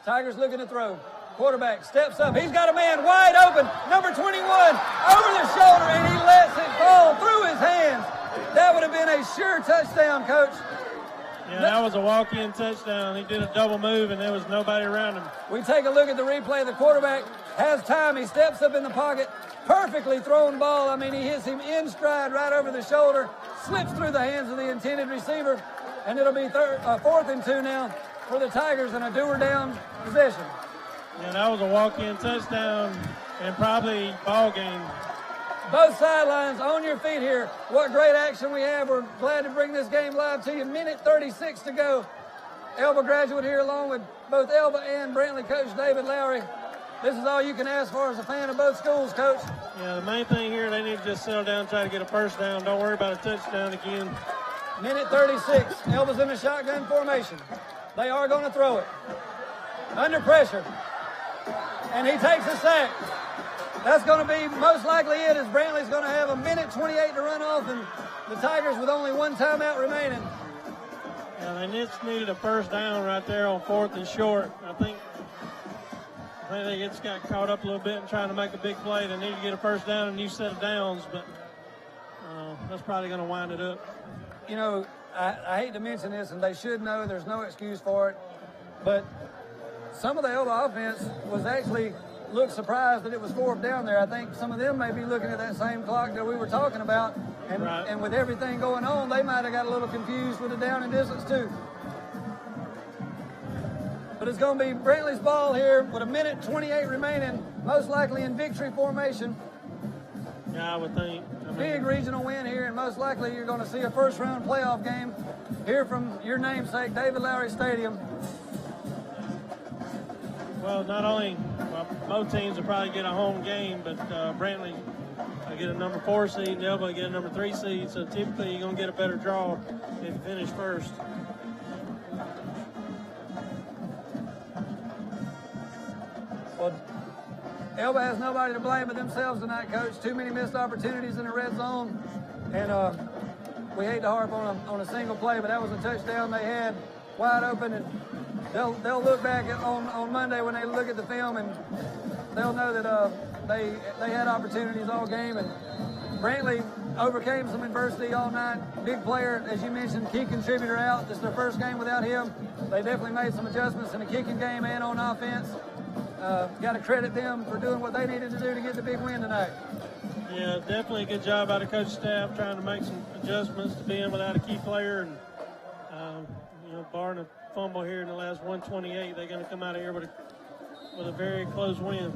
Tigers looking to throw. Quarterback steps up. He's got a man wide open. Number 21 over the shoulder, and he lets it fall through his hands. That would have been a sure touchdown, Coach. Yeah, that was a walk-in touchdown. He did a double move, and there was nobody around him. We take a look at the replay. The quarterback has time. He steps up in the pocket. Perfectly thrown ball. I mean, he hits him in stride right over the shoulder, slips through the hands of the intended receiver, and it'll be 4th and 2 now for the Tigers in a do-or-down possession. Yeah, that was a walk-in touchdown and probably ball game. Both sidelines on your feet here. What great action we have. We're glad to bring this game live to you. 1:36 to go. Elba graduate here along with both Elba and Brantley coach David Lowry. This is all you can ask for as a fan of both schools, Coach. Yeah, the main thing here, they need to just settle down and try to get a first down. Don't worry about a touchdown again. 1:36. Elba's in a shotgun formation. They are going to throw it. Under pressure. And he takes a sack. That's going to be most likely it, as Brantley's going to have 1:28 to run off, and the Tigers with only 1 timeout remaining. Yeah, they just needed a first down right there on 4th and short. I think they just got caught up a little bit in trying to make a big play. They need to get a first down and a new set of downs, but that's probably going to wind it up. You know, I hate to mention this, and they should know there's no excuse for it, but some of the Elba offense was actually looked surprised that it was 4th down there. I think some of them may be looking at that same clock that we were talking about, and, right. And with everything going on, they might have got a little confused with the down and distance too. But it's going to be Brantley's ball here with 1:28 remaining, most likely in victory formation. Yeah, I would think. Big regional win here, and most likely you're going to see a first-round playoff game here from your namesake, David Lowry Stadium. Well, not only both teams will probably get a home game, but Brantley will get a number 4 seed, and Elba will get a number 3 seed. So typically you're going to get a better draw if you finish first. Well, Elba has nobody to blame but themselves tonight, Coach. Too many missed opportunities in the red zone, and we hate to harp on a single play, but that was a touchdown they had wide open, and they'll look back on Monday when they look at the film, and they'll know that they had opportunities all game, and Brantley overcame some adversity all night. Big player, as you mentioned, key contributor out. This is their first game without him. They definitely made some adjustments in the kicking game and on offense. Got to credit them for doing what they needed to do to get the big win tonight. Yeah, definitely a good job out of coach staff trying to make some adjustments to being without a key player, and barring a fumble here in the last 1:28, they're going to come out of here with a very close win.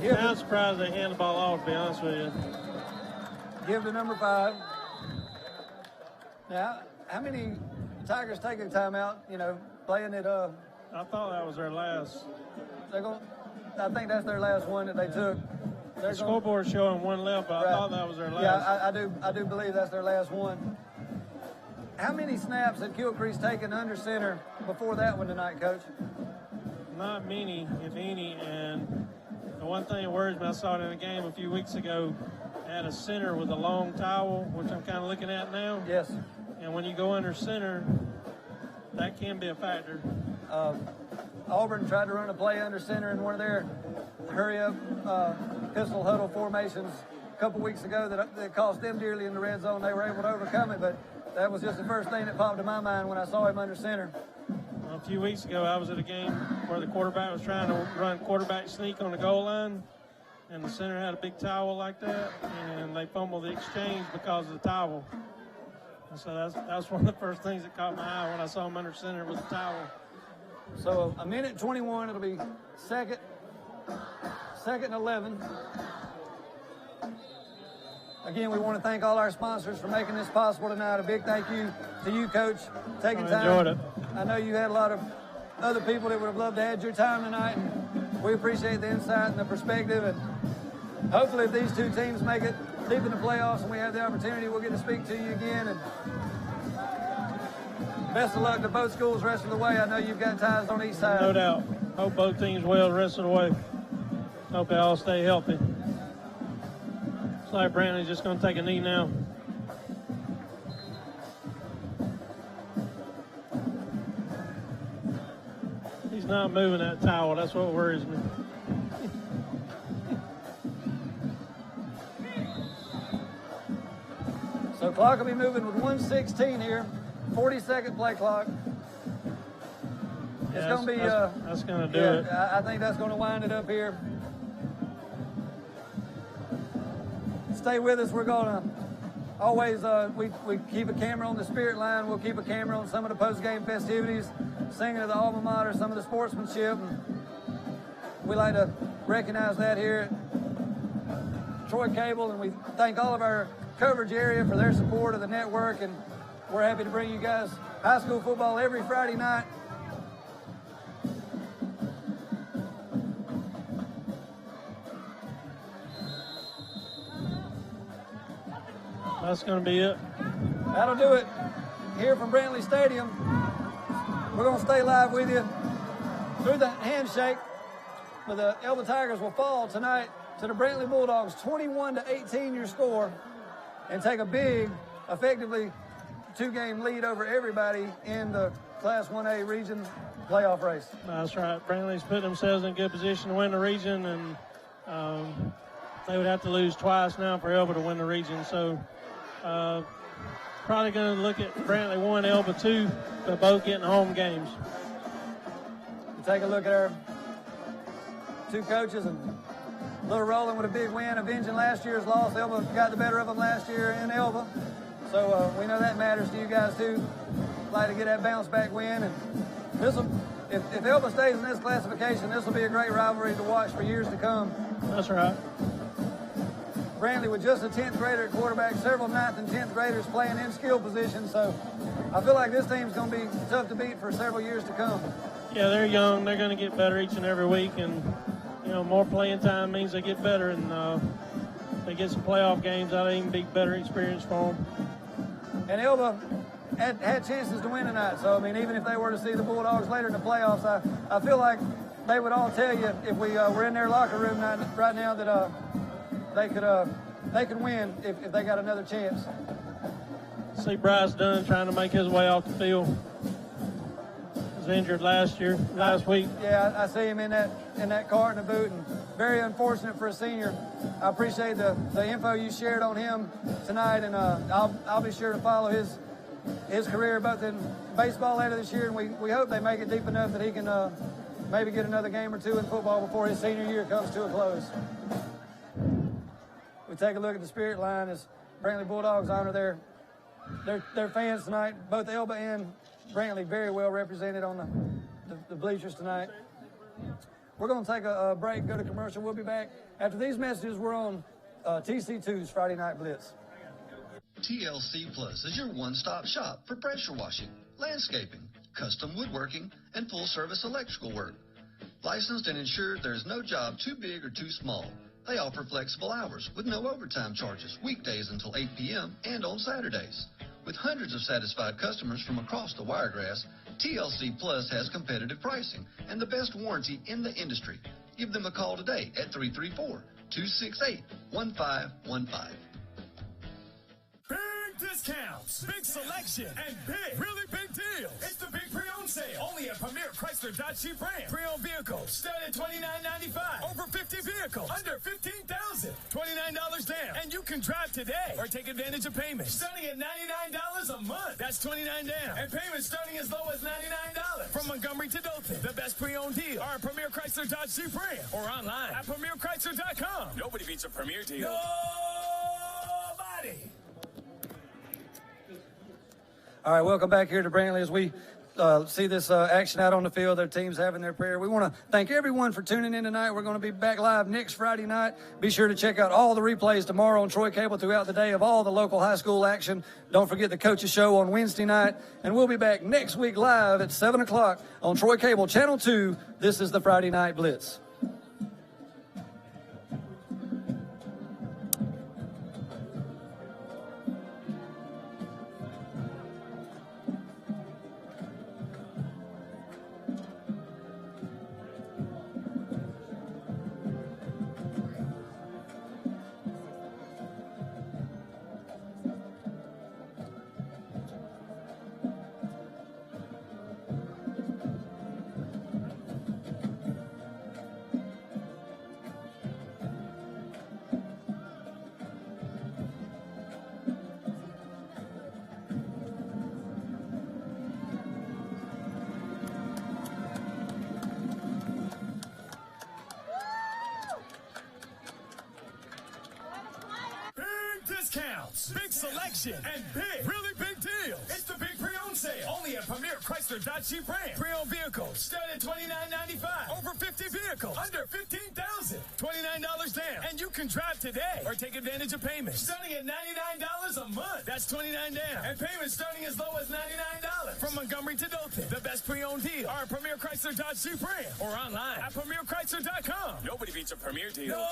Yeah, I'm surprised they hand the ball off, to be honest with you. Give to number 5. Now, how many Tigers take a timeout, playing it? I thought that was their last. I think that's their last one that they took. The scoreboard showing 1 left, but right. I thought that was their last. Yeah, I do believe that's their last one. How many snaps had Gilcrease taken under center before that one tonight, Coach? Not many, if any, and the one thing that worries me, I saw it in a game a few weeks ago, had a center with a long towel, which I'm kind of looking at now. Yes. And when you go under center, that can be a factor. Auburn tried to run a play under center in one of their hurry-up pistol huddle formations a couple weeks ago that cost them dearly in the red zone. They were able to overcome it, but that was just the first thing that popped in my mind when I saw him under center. A few weeks ago, I was at a game where the quarterback was trying to run quarterback sneak on the goal line, and the center had a big towel like that, and they fumbled the exchange because of the towel. And so that's one of the first things that caught my eye when I saw him under center with the towel. So 1:21, it'll be second and 11. Again, we want to thank all our sponsors for making this possible tonight. A big thank you to you, Coach, taking time. Enjoyed it. I know you had a lot of other people that would have loved to have your time tonight, and we appreciate the insight and the perspective. And hopefully, if these two teams make it deep in the playoffs and we have the opportunity, we'll get to speak to you again. And best of luck to both schools the rest of the way. I know you've got ties on each side. No doubt. Hope both teams well the rest of the way. Hope they all stay healthy. Looks like Brantley's just going to take a knee now. He's not moving that towel. That's what worries me. So clock will be moving with 1:16 here. 40-second play clock. It's going to be. That's going to do it. I think that's going to wind it up here. Stay with us. We're going to always, we keep a camera on the Spirit line. We'll keep a camera on some of the post-game festivities, singing of the alma mater, some of the sportsmanship. We like to recognize that here at Troy Cable, and we thank all of our coverage area for their support of the network, and we're happy to bring you guys high school football every Friday night. That's going to be it. That'll do it here from Brantley Stadium. We're going to stay live with you through the handshake, but the Elba Tigers will fall tonight to the Brantley Bulldogs, 21-18 your score, and take a big, effectively 2-game lead over everybody in the Class 1A region playoff race. That's right. Brantley's put themselves in a good position to win the region, and they would have to lose twice now for Elba to win the region. So probably going to look at Brantley 1, Elba 2, but both getting home games. Take a look at our two coaches, and Little Rolling with a big win, avenging last year's loss. Elba got the better of them last year in Elba. So we know that matters to you guys too. Like to get that bounce back win, and this will, if Elba stays in this classification, this will be a great rivalry to watch for years to come. That's right. Brantley with just a 10th grader at quarterback, several 9th and 10th graders playing in skill positions. So I feel like this team's going to be tough to beat for several years to come. Yeah, they're young. They're going to get better each and every week, and more playing time means they get better, and they get some playoff games. That'll even be better experience for them. And Elba had chances to win tonight. So I mean, even if they were to see the Bulldogs later in the playoffs, I feel like they would all tell you if we were in their locker room right now that they could win if they got another chance. See Bryce Dunn trying to make his way off the field. Was injured last week. Yeah, I see him in that cart in the boot, and very unfortunate for a senior. I appreciate the info you shared on him tonight, and I'll be sure to follow his career both in baseball later this year, and we hope they make it deep enough that he can maybe get another game or two in football before his senior year comes to a close. We take a look at the spirit line as Brantley Bulldogs honor their fans tonight. Both Elba and Brantley very well represented on the bleachers tonight. We're going to take a break, go to commercial. We'll be back. After these messages, we're on TC2's Friday Night Blitz. TLC Plus is your one-stop shop for pressure washing, landscaping, custom woodworking, and full-service electrical work. Licensed and insured, there's no job too big or too small. They offer flexible hours with no overtime charges, weekdays until 8 p.m. and on Saturdays. With hundreds of satisfied customers from across the Wiregrass, TLC Plus has competitive pricing and the best warranty in the industry. Give them a call today at 334-268-1515. Big discounts, big selection, and really big deals. It's the big pre-owned sale, only at Premier Chrysler Dodge Jeep Ram. Pre-owned vehicles start at $29.95. Over 50 vehicles under $15,000. $29 down, and you can drive today or take advantage of payments starting at $99 a month. That's $29 down, and payments starting as low as $99. From Montgomery to Dothan, the best pre-owned deal are Premier Chrysler Dodge Jeep Ram or online at PremierChrysler.com. Nobody beats a Premier deal. Nobody. All right, welcome back here to Brantley as we see this action out on the field. Their team's having their prayer. We want to thank everyone for tuning in tonight. We're going to be back live next Friday night. Be sure to check out all the replays tomorrow on Troy Cable throughout the day of all the local high school action. Don't forget the Coaches Show on Wednesday night. And we'll be back next week live at 7 o'clock on Troy Cable Channel 2. This is the Friday Night Blitz. Discounts, big selection, and really big deals. It's the big pre-owned sale, only at Premier Chrysler Dodge Jeep Ram. Pre-owned vehicles start at $29.95. Over 50 vehicles under $15,000. $29 down, and you can drive today or take advantage of payments starting at $99 a month. That's $29 down, and payments starting as low as $99. From Montgomery to Dothan, the best pre-owned deal are Premier Chrysler Dodge Jeep Ram or online at PremierChrysler.com. Nobody beats a Premier deal.